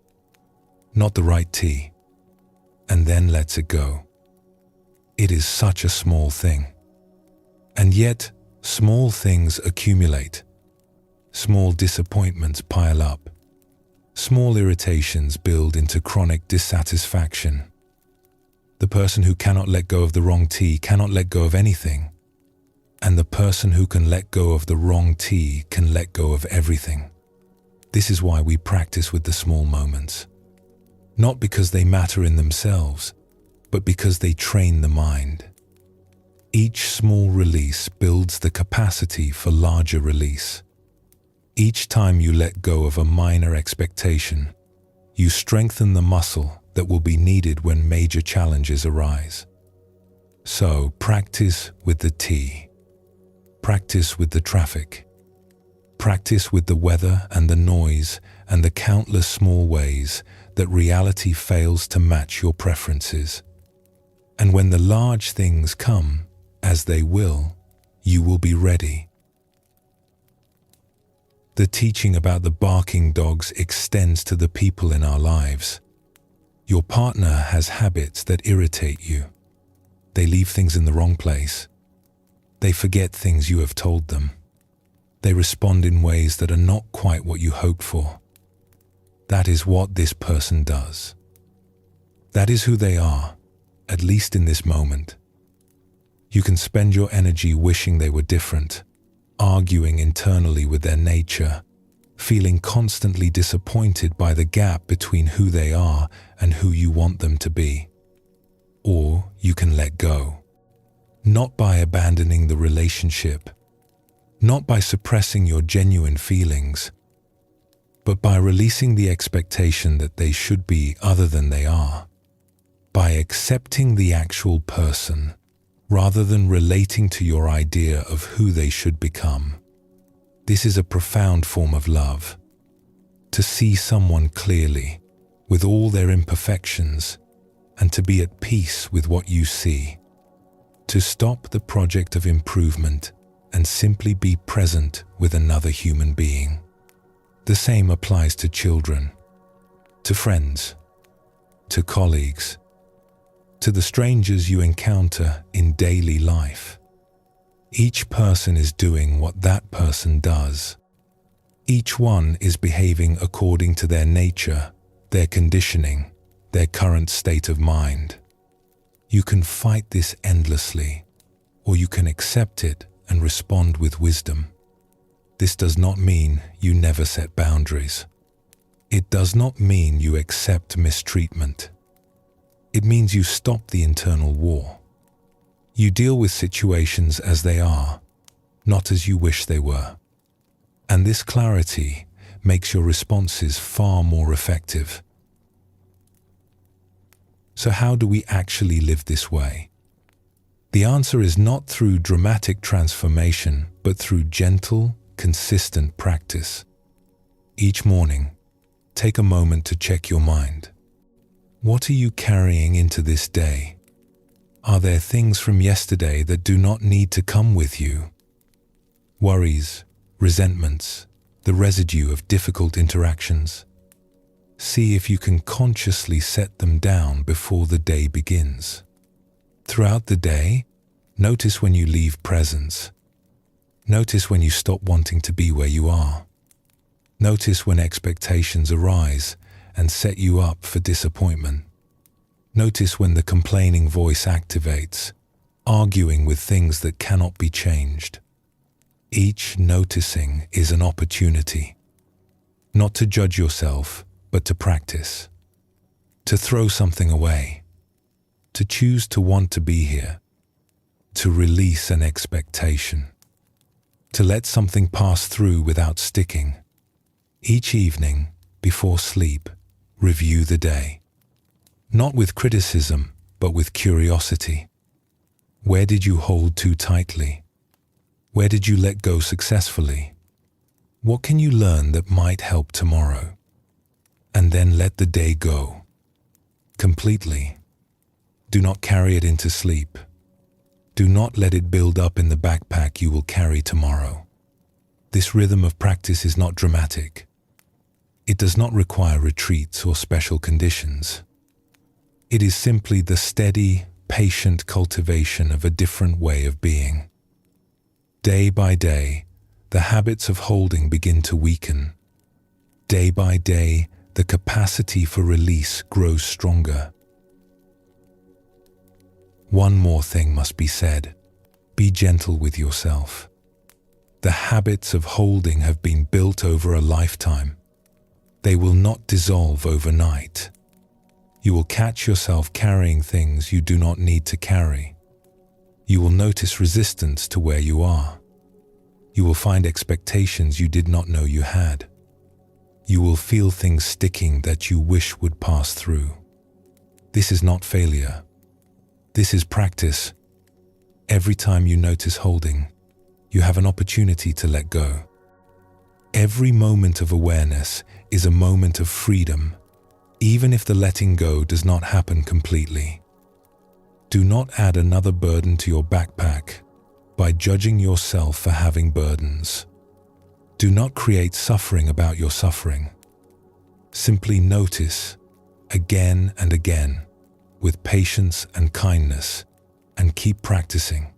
not the right tea, and then lets it go. It is such a small thing. And yet, small things accumulate. Small disappointments pile up. Small irritations build into chronic dissatisfaction. The person who cannot let go of the wrong tea cannot let go of anything. And the person who can let go of the wrong tea can let go of everything. This is why we practice with the small moments. Not because they matter in themselves, but because they train the mind. Each small release builds the capacity for larger release. Each time you let go of a minor expectation, you strengthen the muscle that will be needed when major challenges arise. So, practice with the tea. Practice with the traffic. Practice with the weather and the noise and the countless small ways that reality fails to match your preferences. And when the large things come, as they will, you will be ready. The teaching about the barking dogs extends to the people in our lives. Your partner has habits that irritate you. They leave things in the wrong place. They forget things you have told them. They respond in ways that are not quite what you hoped for. That is what this person does. That is who they are, at least in this moment. You can spend your energy wishing they were different, arguing internally with their nature, feeling constantly disappointed by the gap between who they are and who you want them to be. Or you can let go, not by abandoning the relationship, not by suppressing your genuine feelings, but by releasing the expectation that they should be other than they are, by accepting the actual person, rather than relating to your idea of who they should become. This is a profound form of love. To see someone clearly, with all their imperfections, and to be at peace with what you see. To stop the project of improvement and simply be present with another human being. The same applies to children, to friends, to colleagues, to the strangers you encounter in daily life. Each person is doing what that person does. Each one is behaving according to their nature, their conditioning, their current state of mind. You can fight this endlessly, or you can accept it and respond with wisdom. This does not mean you never set boundaries. It does not mean you accept mistreatment. It means you stop the internal war. You deal with situations as they are, not as you wish they were. And this clarity makes your responses far more effective. So how do we actually live this way? The answer is not through dramatic transformation, but through gentle, consistent practice. Each morning, take a moment to check your mind. What are you carrying into this day? Are there things from yesterday that do not need to come with you? Worries, resentments, the residue of difficult interactions. See if you can consciously set them down before the day begins. Throughout the day, notice when you leave presence. Notice when you stop wanting to be where you are. Notice when expectations arise and set you up for disappointment. Notice when the complaining voice activates, arguing with things that cannot be changed. Each noticing is an opportunity, not to judge yourself, but to practice, to throw something away, to choose to want to be here, to release an expectation, to let something pass through without sticking. Each evening, before sleep, review the day. Not with criticism, but with curiosity. Where did you hold too tightly? Where did you let go successfully? What can you learn that might help tomorrow? And then let the day go. Completely. Do not carry it into sleep. Do not let it build up in the backpack you will carry tomorrow. This rhythm of practice is not dramatic. It does not require retreats or special conditions. It is simply the steady, patient cultivation of a different way of being. Day by day, the habits of holding begin to weaken. Day by day, the capacity for release grows stronger. One more thing must be said. Be gentle with yourself. The habits of holding have been built over a lifetime. They will not dissolve overnight. You will catch yourself carrying things you do not need to carry. You will notice resistance to where you are. You will find expectations you did not know you had. You will feel things sticking that you wish would pass through. This is not failure. This is practice. Every time you notice holding, you have an opportunity to let go. Every moment of awareness is a moment of freedom, even if the letting go does not happen completely. Do not add another burden to your backpack by judging yourself for having burdens. Do not create suffering about your suffering. Simply notice again and again with patience and kindness, and keep practicing.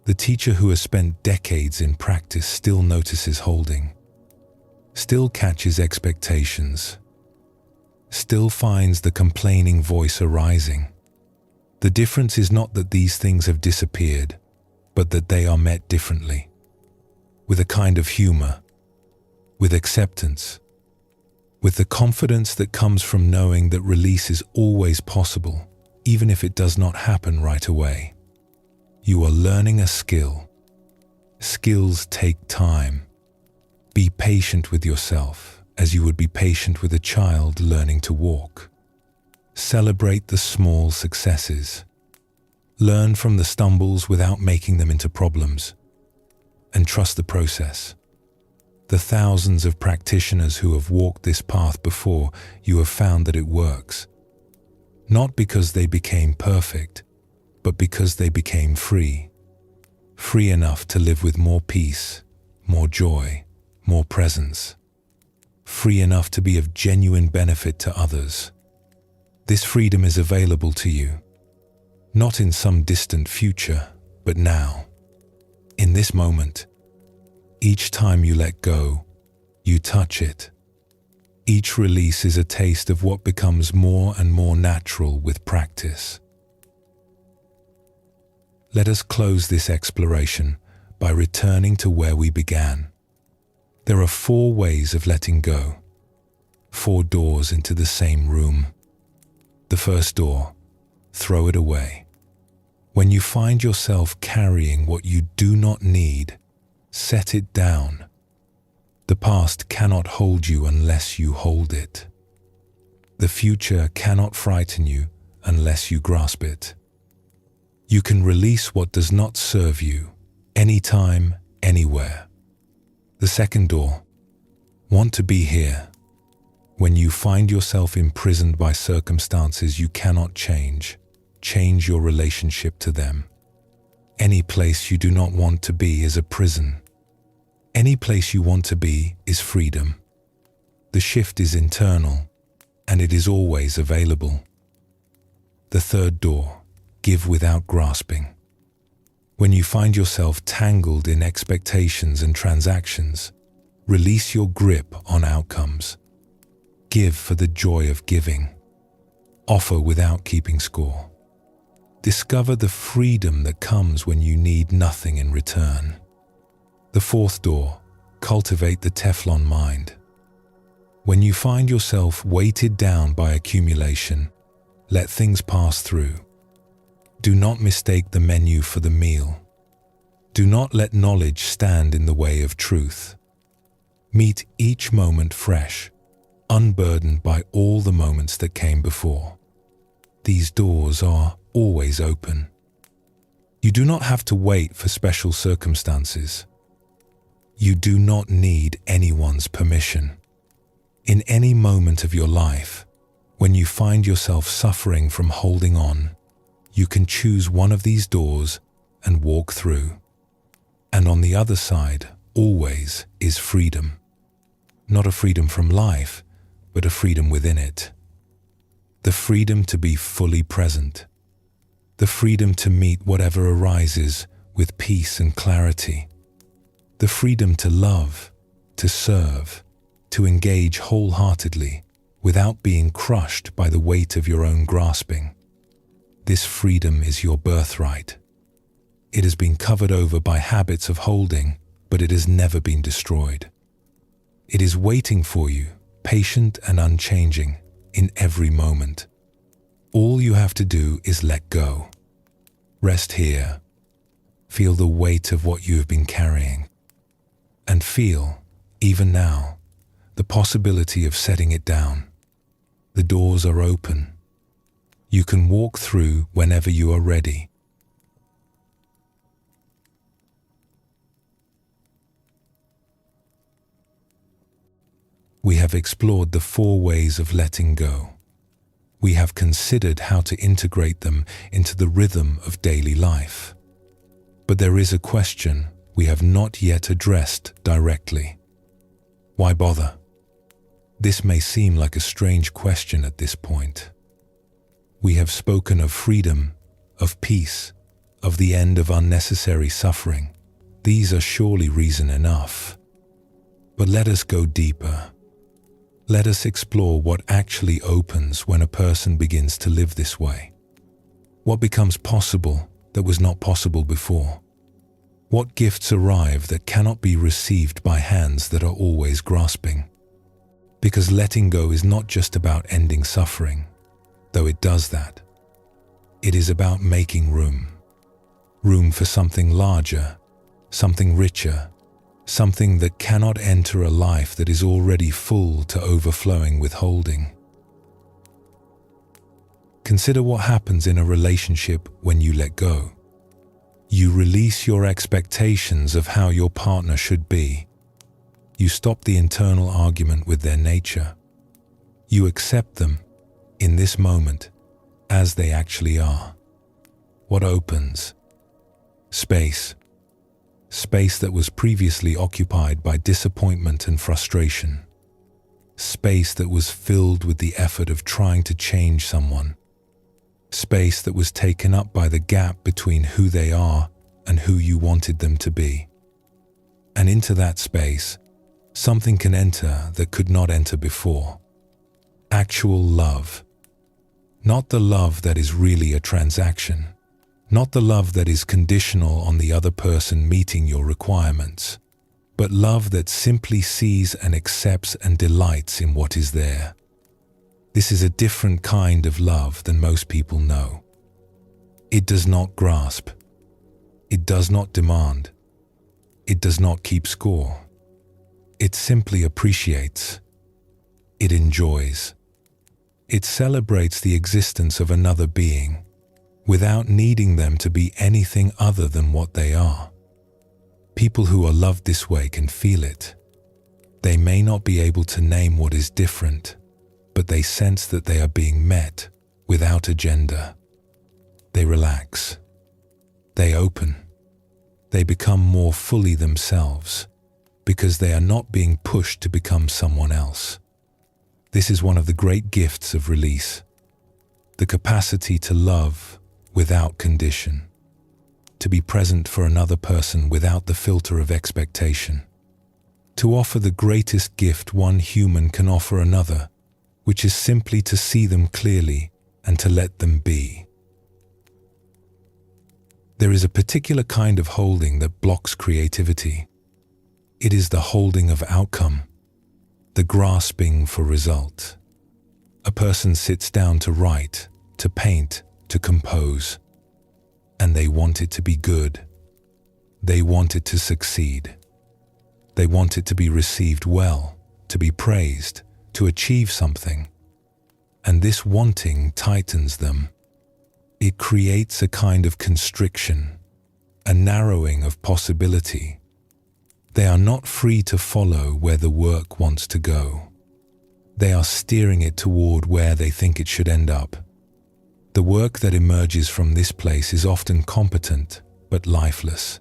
The teacher who has spent decades in practice still notices holding, still catches expectations, still finds the complaining voice arising. The difference is not that these things have disappeared, but that they are met differently, with a kind of humor, with acceptance, with the confidence that comes from knowing that release is always possible, even if it does not happen right away. You are learning a skill. Skills take time. Be patient with yourself as you would be patient with a child learning to walk. Celebrate the small successes. Learn from the stumbles without making them into problems, and trust the process. The thousands of practitioners who have walked this path before you have found that it works. Not because they became perfect, but because they became free. Free enough to live with more peace, more joy, more presence. Free enough to be of genuine benefit to others. This freedom is available to you, not in some distant future, but now, in this moment. Each time you let go, you touch it. Each release is a taste of what becomes more and more natural with practice. Let us close this exploration by returning to where we began. There are 4 ways of letting go, 4 doors into the same room. The first door, throw it away. When you find yourself carrying what you do not need, set it down. The past cannot hold you unless you hold it. The future cannot frighten you unless you grasp it. You can release what does not serve you, anytime, anywhere. The second door, want to be here. When you find yourself imprisoned by circumstances you cannot change, change your relationship to them. Any place you do not want to be is a prison. Any place you want to be is freedom. The shift is internal, and it is always available. The third door, give without grasping. When you find yourself tangled in expectations and transactions, release your grip on outcomes. Give for the joy of giving. Offer without keeping score. Discover the freedom that comes when you need nothing in return. The fourth door, cultivate the Teflon mind. When you find yourself weighted down by accumulation, let things pass through. Do not mistake the menu for the meal. Do not let knowledge stand in the way of truth. Meet each moment fresh, unburdened by all the moments that came before. These doors are always open. You do not have to wait for special circumstances. You do not need anyone's permission. In any moment of your life, when you find yourself suffering from holding on, you can choose one of these doors and walk through. And on the other side, always, is freedom. Not a freedom from life, but a freedom within it. The freedom to be fully present. The freedom to meet whatever arises with peace and clarity. The freedom to love, to serve, to engage wholeheartedly without being crushed by the weight of your own grasping. This freedom is your birthright. It has been covered over by habits of holding, but it has never been destroyed. It is waiting for you, patient and unchanging, in every moment. All you have to do is let go. Rest here. Feel the weight of what you have been carrying. And feel, even now, the possibility of setting it down. The doors are open. You can walk through whenever you are ready. We have explored the 4 ways of letting go. We have considered how to integrate them into the rhythm of daily life. But there is a question we have not yet addressed directly. Why bother? This may seem like a strange question at this point. We have spoken of freedom, of peace, of the end of unnecessary suffering. These are surely reason enough. But let us go deeper. Let us explore what actually opens when a person begins to live this way. What becomes possible that was not possible before? What gifts arrive that cannot be received by hands that are always grasping? Because letting go is not just about ending suffering, though it does that. It is about making room. Room for something larger, something richer, something that cannot enter a life that is already full to overflowing with holding. Consider what happens in a relationship when you let go. You release your expectations of how your partner should be. You stop the internal argument with their nature. You accept them, in this moment, as they actually are. What opens? Space. Space that was previously occupied by disappointment and frustration. Space that was filled with the effort of trying to change someone. Space that was taken up by the gap between who they are and who you wanted them to be. And into that space, something can enter that could not enter before. Actual love. Not the love that is really a transaction. Not the love that is conditional on the other person meeting your requirements, but love that simply sees and accepts and delights in what is there. This is a different kind of love than most people know. It does not grasp. It does not demand. It does not keep score. It simply appreciates. It enjoys. It celebrates the existence of another being without needing them to be anything other than what they are. People who are loved this way can feel it. They may not be able to name what is different, but they sense that they are being met without agenda. They relax. They open. They become more fully themselves because they are not being pushed to become someone else. This is one of the great gifts of release. The capacity to love without condition. To be present for another person without the filter of expectation. To offer the greatest gift one human can offer another, which is simply to see them clearly and to let them be. There is a particular kind of holding that blocks creativity. It is the holding of outcome, the grasping for result. A person sits down to write, to paint, to compose, and they want it to be good. They want it to succeed. They want it to be received well, to be praised, to achieve something. And this wanting tightens them. It creates a kind of constriction, a narrowing of possibility. They are not free to follow where the work wants to go. They are steering it toward where they think it should end up. The work that emerges from this place is often competent, but lifeless.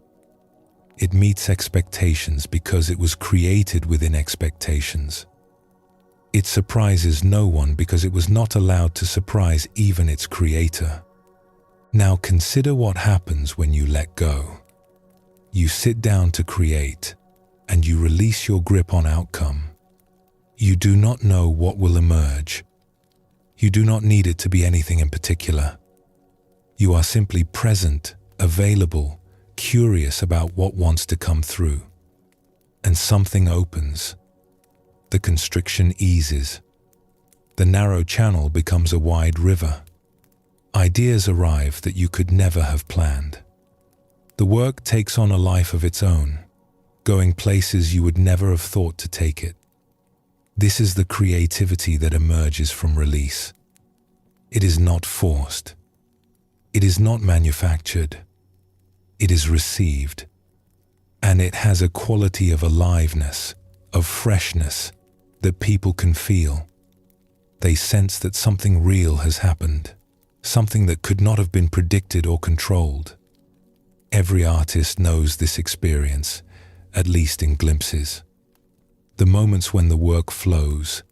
It meets expectations because it was created within expectations. It surprises no one because it was not allowed to surprise even its creator. Now consider what happens when you let go. You sit down to create, and you release your grip on outcome. You do not know what will emerge. You do not need it to be anything in particular. You are simply present, available, curious about what wants to come through. And something opens. The constriction eases. The narrow channel becomes a wide river. Ideas arrive that you could never have planned. The work takes on a life of its own, going places you would never have thought to take it. This is the creativity that emerges from release. It is not forced. It is not manufactured. It is received. And it has a quality of aliveness, of freshness, that people can feel. They sense that something real has happened, something that could not have been predicted or controlled. Every artist knows this experience, at least in glimpses. The moments when the work flows,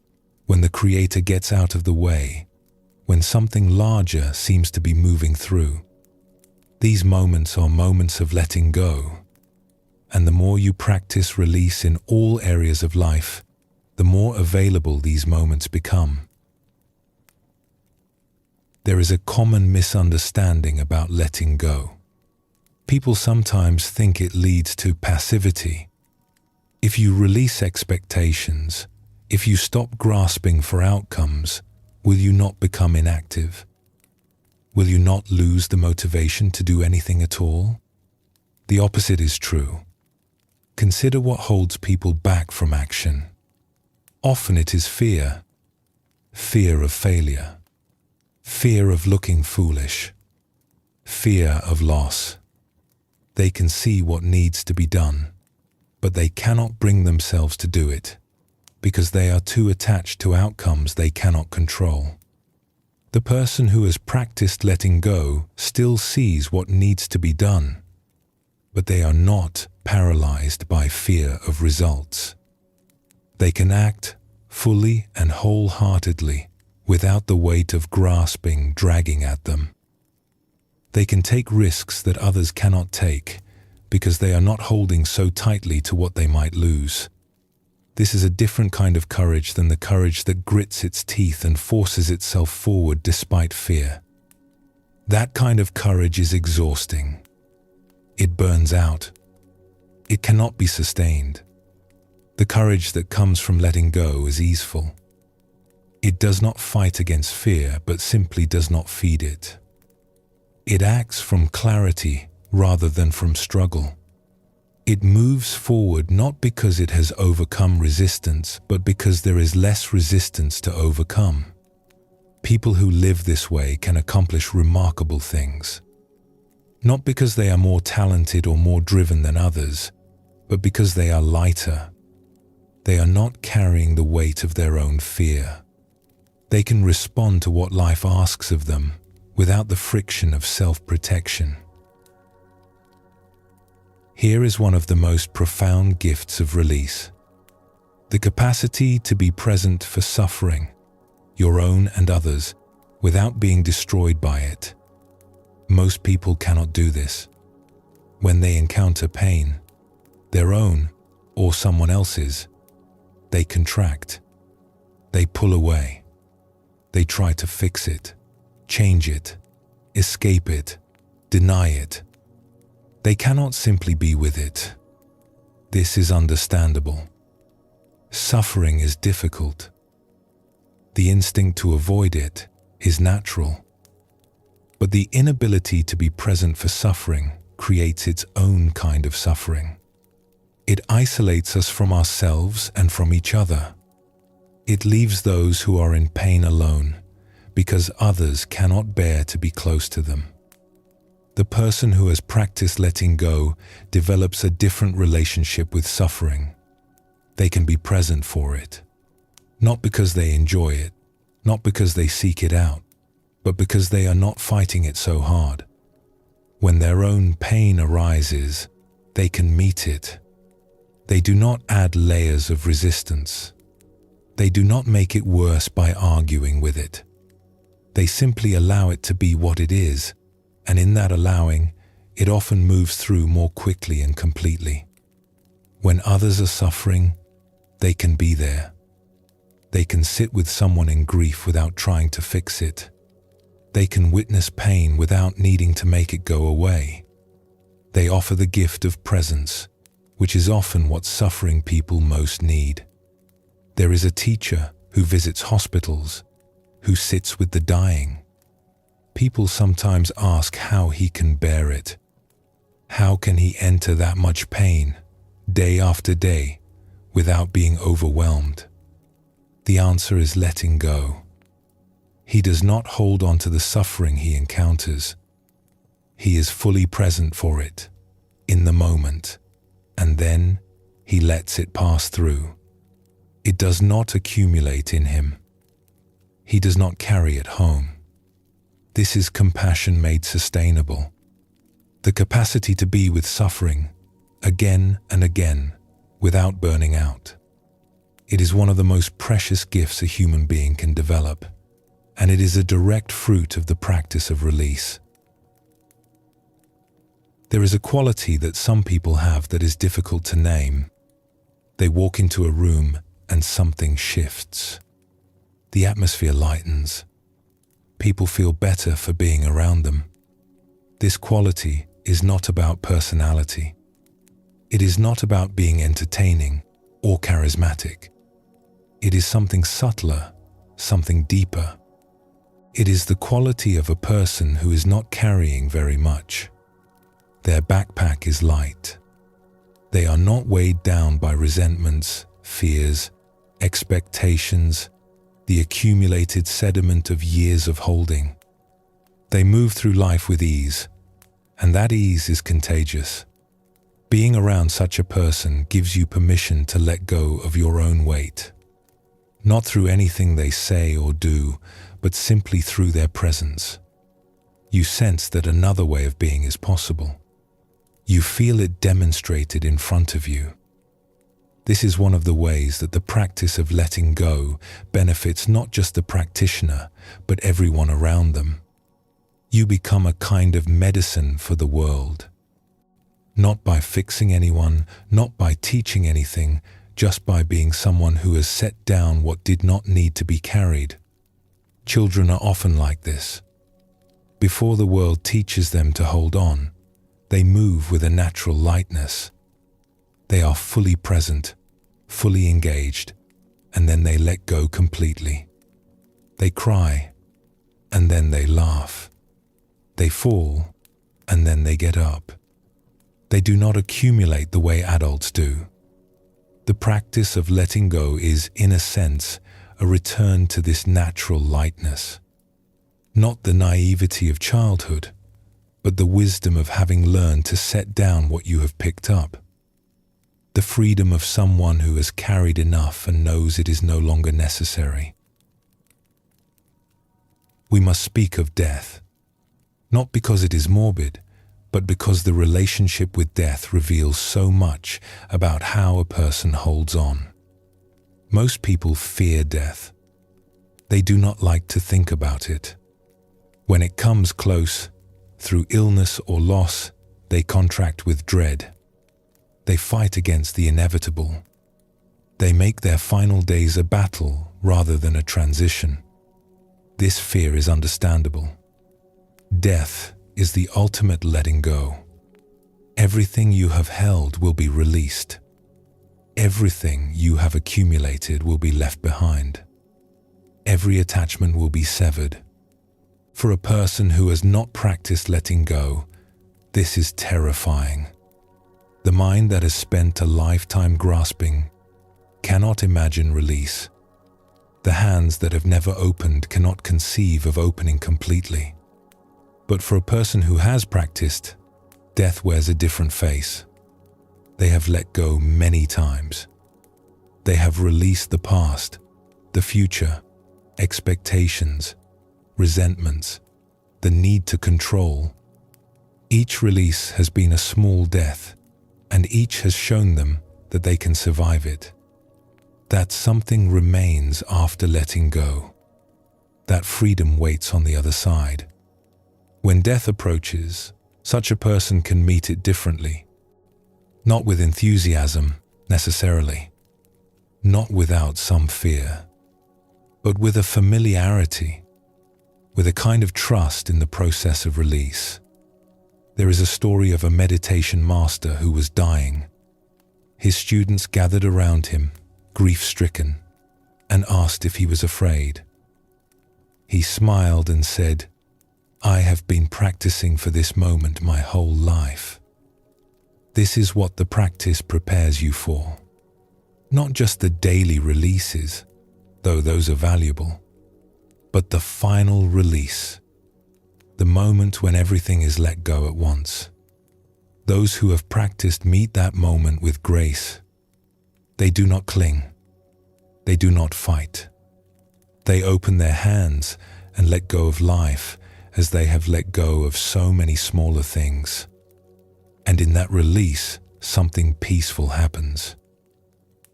when the creator gets out of the way, when something larger seems to be moving through. These moments are moments of letting go. And the more you practice release in all areas of life, the more available these moments become. There is a common misunderstanding about letting go. People sometimes think it leads to passivity. If you release expectations, if you stop grasping for outcomes, will you not become inactive? Will you not lose the motivation to do anything at all? The opposite is true. Consider what holds people back from action. Often it is fear. Fear of failure. Fear of looking foolish. Fear of loss. They can see what needs to be done, but they cannot bring themselves to do it because they are too attached to outcomes they cannot control. The person who has practiced letting go still sees what needs to be done, but they are not paralyzed by fear of results. They can act fully and wholeheartedly without the weight of grasping dragging at them. They can take risks that others cannot take because they are not holding so tightly to what they might lose. This is a different kind of courage than the courage that grits its teeth and forces itself forward despite fear. That kind of courage is exhausting. It burns out. It cannot be sustained. The courage that comes from letting go is easeful. It does not fight against fear, but simply does not feed it. It acts from clarity rather than from struggle. It moves forward not because it has overcome resistance, but because there is less resistance to overcome. People who live this way can accomplish remarkable things. Not because they are more talented or more driven than others, but because they are lighter. They are not carrying the weight of their own fear. They can respond to what life asks of them without the friction of self-protection. Here is one of the most profound gifts of release: the capacity to be present for suffering, your own and others, without being destroyed by it. Most people cannot do this. When they encounter pain, their own or someone else's, they contract. They pull away. They try to fix it, change it, escape it, deny it. They cannot simply be with it. This is understandable. Suffering is difficult. The instinct to avoid it is natural. But the inability to be present for suffering creates its own kind of suffering. It isolates us from ourselves and from each other. It leaves those who are in pain alone because others cannot bear to be close to them. The person who has practiced letting go develops a different relationship with suffering. They can be present for it, not because they enjoy it, not because they seek it out, but because they are not fighting it so hard. When their own pain arises, they can meet it. They do not add layers of resistance. They do not make it worse by arguing with it. They simply allow it to be what it is, and in that allowing, it often moves through more quickly and completely. When others are suffering, they can be there. They can sit with someone in grief without trying to fix it. They can witness pain without needing to make it go away. They offer the gift of presence, which is often what suffering people most need. There is a teacher who visits hospitals, who sits with the dying. People sometimes ask how he can bear it. How can he enter that much pain, day after day, without being overwhelmed? The answer is letting go. He does not hold on to the suffering he encounters. He is fully present for it, in the moment, and then he lets it pass through. It does not accumulate in him. he does not carry it home. This is compassion made sustainable. The capacity to be with suffering, again and again, without burning out. It is one of the most precious gifts a human being can develop, and it is a direct fruit of the practice of release. There is a quality that some people have that is difficult to name. They walk into a room and something shifts. The atmosphere lightens. People feel better for being around them. This quality is not about personality. It is not about being entertaining or charismatic. It is something subtler, something deeper. It is the quality of a person who is not carrying very much. Their backpack is light. They are not weighed down by resentments, fears, expectations, the accumulated sediment of years of holding. They move through life with ease, and that ease is contagious. Being around such a person gives you permission to let go of your own weight. Not through anything they say or do, but simply through their presence. You sense that another way of being is possible. You feel it demonstrated in front of you. This is one of the ways that the practice of letting go benefits not just the practitioner, but everyone around them. You become a kind of medicine for the world. Not by fixing anyone, not by teaching anything, just by being someone who has set down what did not need to be carried. Children are often like this. Before the world teaches them to hold on, they move with a natural lightness. They are fully present, fully engaged, and then they let go completely. They cry, and then they laugh. They fall, and then they get up. They do not accumulate the way adults do. The practice of letting go is, in a sense, a return to this natural lightness. Not the naivety of childhood, but the wisdom of having learned to set down what you have picked up. The freedom of someone who has carried enough and knows it is no longer necessary. We must speak of death, not because it is morbid, but because the relationship with death reveals so much about how a person holds on. Most people fear death. They do not like to think about it. When it comes close, through illness or loss, they contract with dread. They fight against the inevitable. They make their final days a battle rather than a transition. This fear is understandable. Death is the ultimate letting go. Everything you have held will be released. Everything you have accumulated will be left behind. Every attachment will be severed. For a person who has not practiced letting go, this is terrifying. The mind that has spent a lifetime grasping cannot imagine release. The hands that have never opened cannot conceive of opening completely. But for a person who has practiced, death wears a different face. They have let go many times. They have released the past, the future, expectations, resentments, the need to control. Each release has been a small death, and each has shown them that they can survive it. That something remains after letting go. That freedom waits on the other side. When death approaches, such a person can meet it differently. Not with enthusiasm, necessarily. Not without some fear. But with a familiarity. With a kind of trust in the process of release. There is a story of a meditation master who was dying. His students gathered around him, grief-stricken, and asked if he was afraid. He smiled and said, "I have been practicing for this moment my whole life." This is what the practice prepares you for. Not just the daily releases, though those are valuable, but the final release, the moment when everything is let go at once. Those who have practiced meet that moment with grace. They do not cling. They do not fight. They open their hands and let go of life as they have let go of so many smaller things. And in that release, something peaceful happens.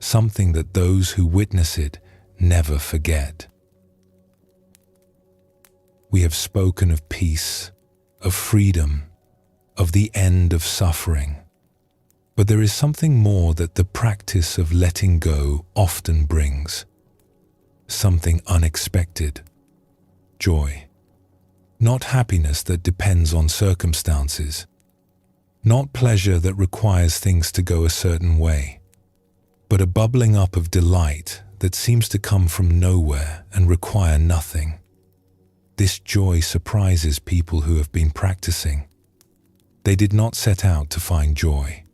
Something that those who witness it never forget. We have spoken of peace, of freedom, of the end of suffering. But there is something more that the practice of letting go often brings. Something unexpected. Joy. Not happiness that depends on circumstances. Not pleasure that requires things to go a certain way. But a bubbling up of delight that seems to come from nowhere and require nothing. This joy surprises people who have been practicing. They did not set out to find joy.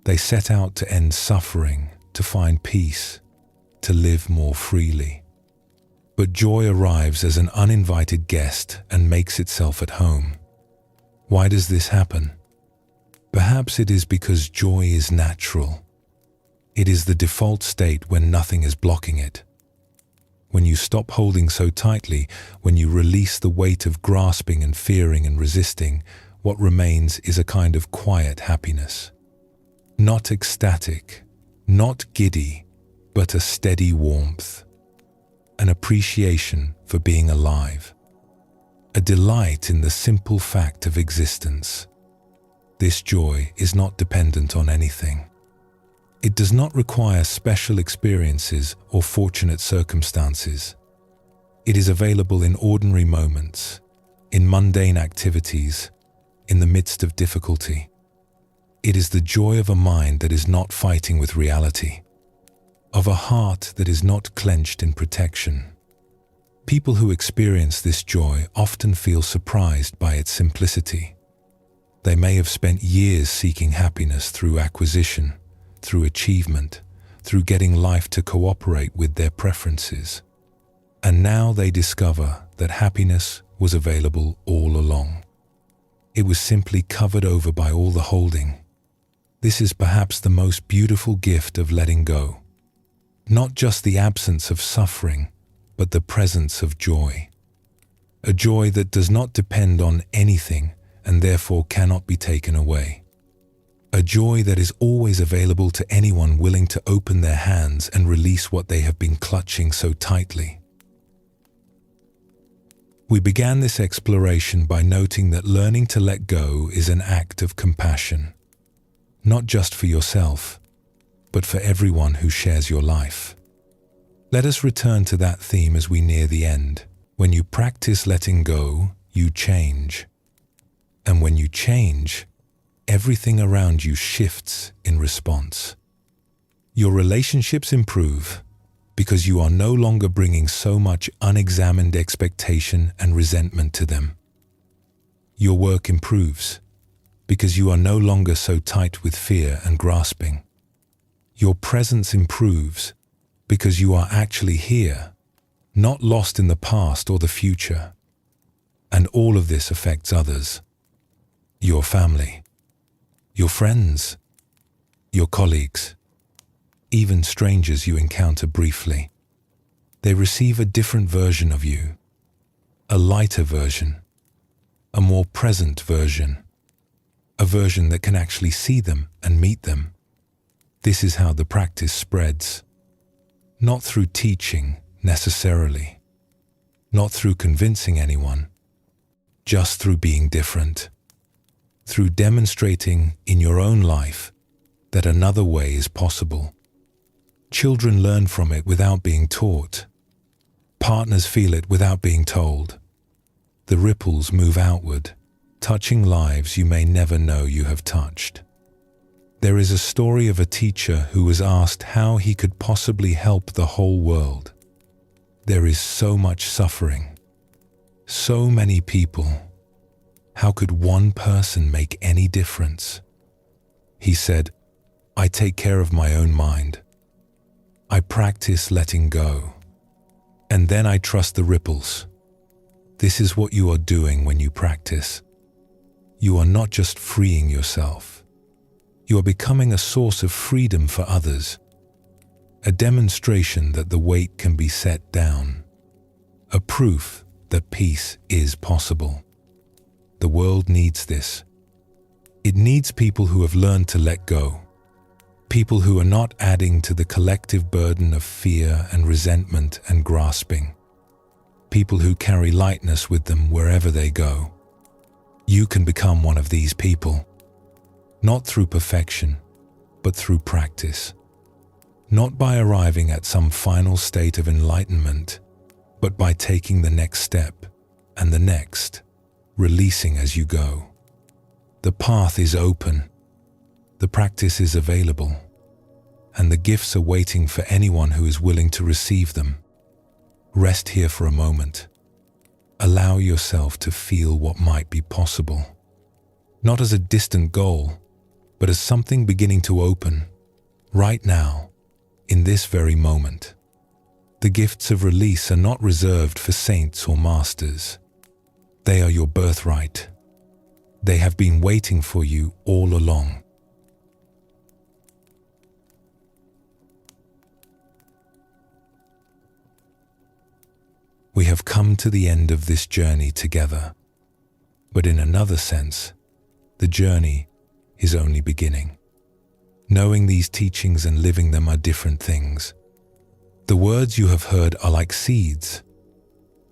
They set out to end suffering, to find peace, to live more freely. But joy arrives as an uninvited guest and makes itself at home. Why does this happen? Perhaps it is because joy is natural. It is the default state when nothing is blocking it. When you stop holding so tightly, when you release the weight of grasping and fearing and resisting, what remains is a kind of quiet happiness. Not ecstatic, not giddy, but a steady warmth. An appreciation for being alive. A delight in the simple fact of existence. This joy is not dependent on anything. It does not require special experiences or fortunate circumstances. It is available in ordinary moments, in mundane activities, in the midst of difficulty. It is the joy of a mind that is not fighting with reality, of a heart that is not clenched in protection. People who experience this joy often feel surprised by its simplicity. They may have spent years seeking happiness through acquisition, through achievement, through getting life to cooperate with their preferences. And now they discover that happiness was available all along. It was simply covered over by all the holding. This is perhaps the most beautiful gift of letting go. Not just the absence of suffering, but the presence of joy. A joy that does not depend on anything and therefore cannot be taken away. A joy that is always available to anyone willing to open their hands and release what they have been clutching so tightly. We began this exploration by noting that learning to let go is an act of compassion. Not just for yourself, but for everyone who shares your life. Let us return to that theme as we near the end. When you practice letting go, you change. And when you change, everything around you shifts in response. Your relationships improve because you are no longer bringing so much unexamined expectation and resentment to them. Your work improves because you are no longer so tight with fear and grasping. Your presence improves because you are actually here, not lost in the past or the future. And all of this affects others. Your family, your friends, your colleagues, even strangers you encounter briefly. They receive a different version of you, a lighter version, a more present version, a version that can actually see them and meet them. This is how the practice spreads. Not through teaching, necessarily. Not through convincing anyone. Just through being different. Through demonstrating in your own life that another way is possible. Children learn from it without being taught. Partners feel it without being told. The ripples move outward, touching lives you may never know you have touched. There is a story of a teacher who was asked how he could possibly help the whole world. There is so much suffering, so many people. How could one person make any difference? He said, I take care of my own mind. I practice letting go. And then I trust the ripples. This is what you are doing when you practice. You are not just freeing yourself. You are becoming a source of freedom for others. A demonstration that the weight can be set down. a proof that peace is possible. The world needs this. It needs people who have learned to let go, people who are not adding to the collective burden of fear and resentment and grasping, people who carry lightness with them wherever they go. You can become one of these people, not through perfection, but through practice. Not by arriving at some final state of enlightenment, but by taking the next step and the next, releasing as you go. The path is open, the practice is available, and the gifts are waiting for anyone who is willing to receive them. Rest here for a moment. Allow yourself to feel what might be possible, not as a distant goal, but as something beginning to open, right now, in this very moment. The gifts of release are not reserved for saints or masters. They are your birthright. They have been waiting for you all along. We have come to the end of this journey together, but in another sense, the journey is only beginning. Knowing these teachings and living them are different things. The words you have heard are like seeds.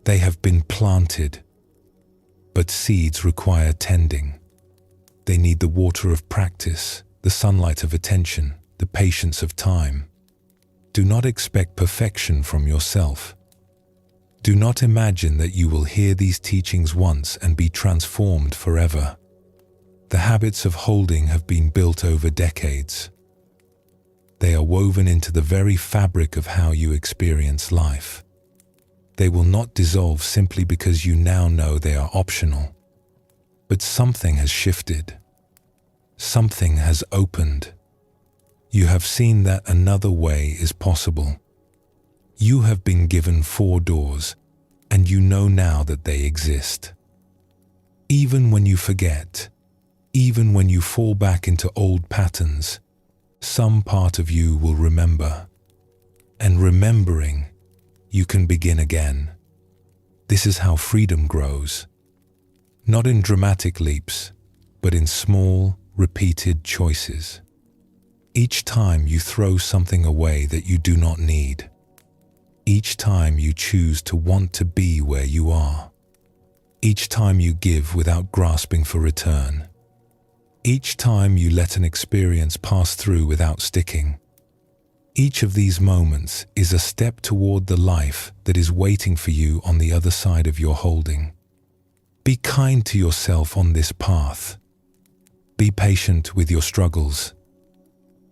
They have been planted, but seeds require tending. They need the water of practice, the sunlight of attention, the patience of time. Do not expect perfection from yourself. Do not imagine that you will hear these teachings once and be transformed forever. The habits of holding have been built over decades. They are woven into the very fabric of how you experience life. They will not dissolve simply because you now know they are optional. But something has shifted. Something has opened. You have seen that another way is possible. You have been given 4 doors, and you know now that they exist. Even when you forget, even when you fall back into old patterns, some part of you will remember. And remembering, you can begin again. This is how freedom grows. Not in dramatic leaps, but in small, repeated choices. Each time you throw something away that you do not need. Each time you choose to want to be where you are. Each time you give without grasping for return. Each time you let an experience pass through without sticking. Each of these moments is a step toward the life that is waiting for you on the other side of your holding. Be kind to yourself on this path. Be patient with your struggles.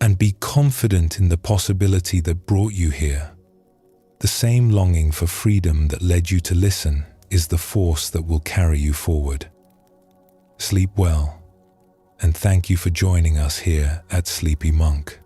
And be confident in the possibility that brought you here. The same longing for freedom that led you to listen is the force that will carry you forward. Sleep well, and thank you for joining us here at Sleepy Monk.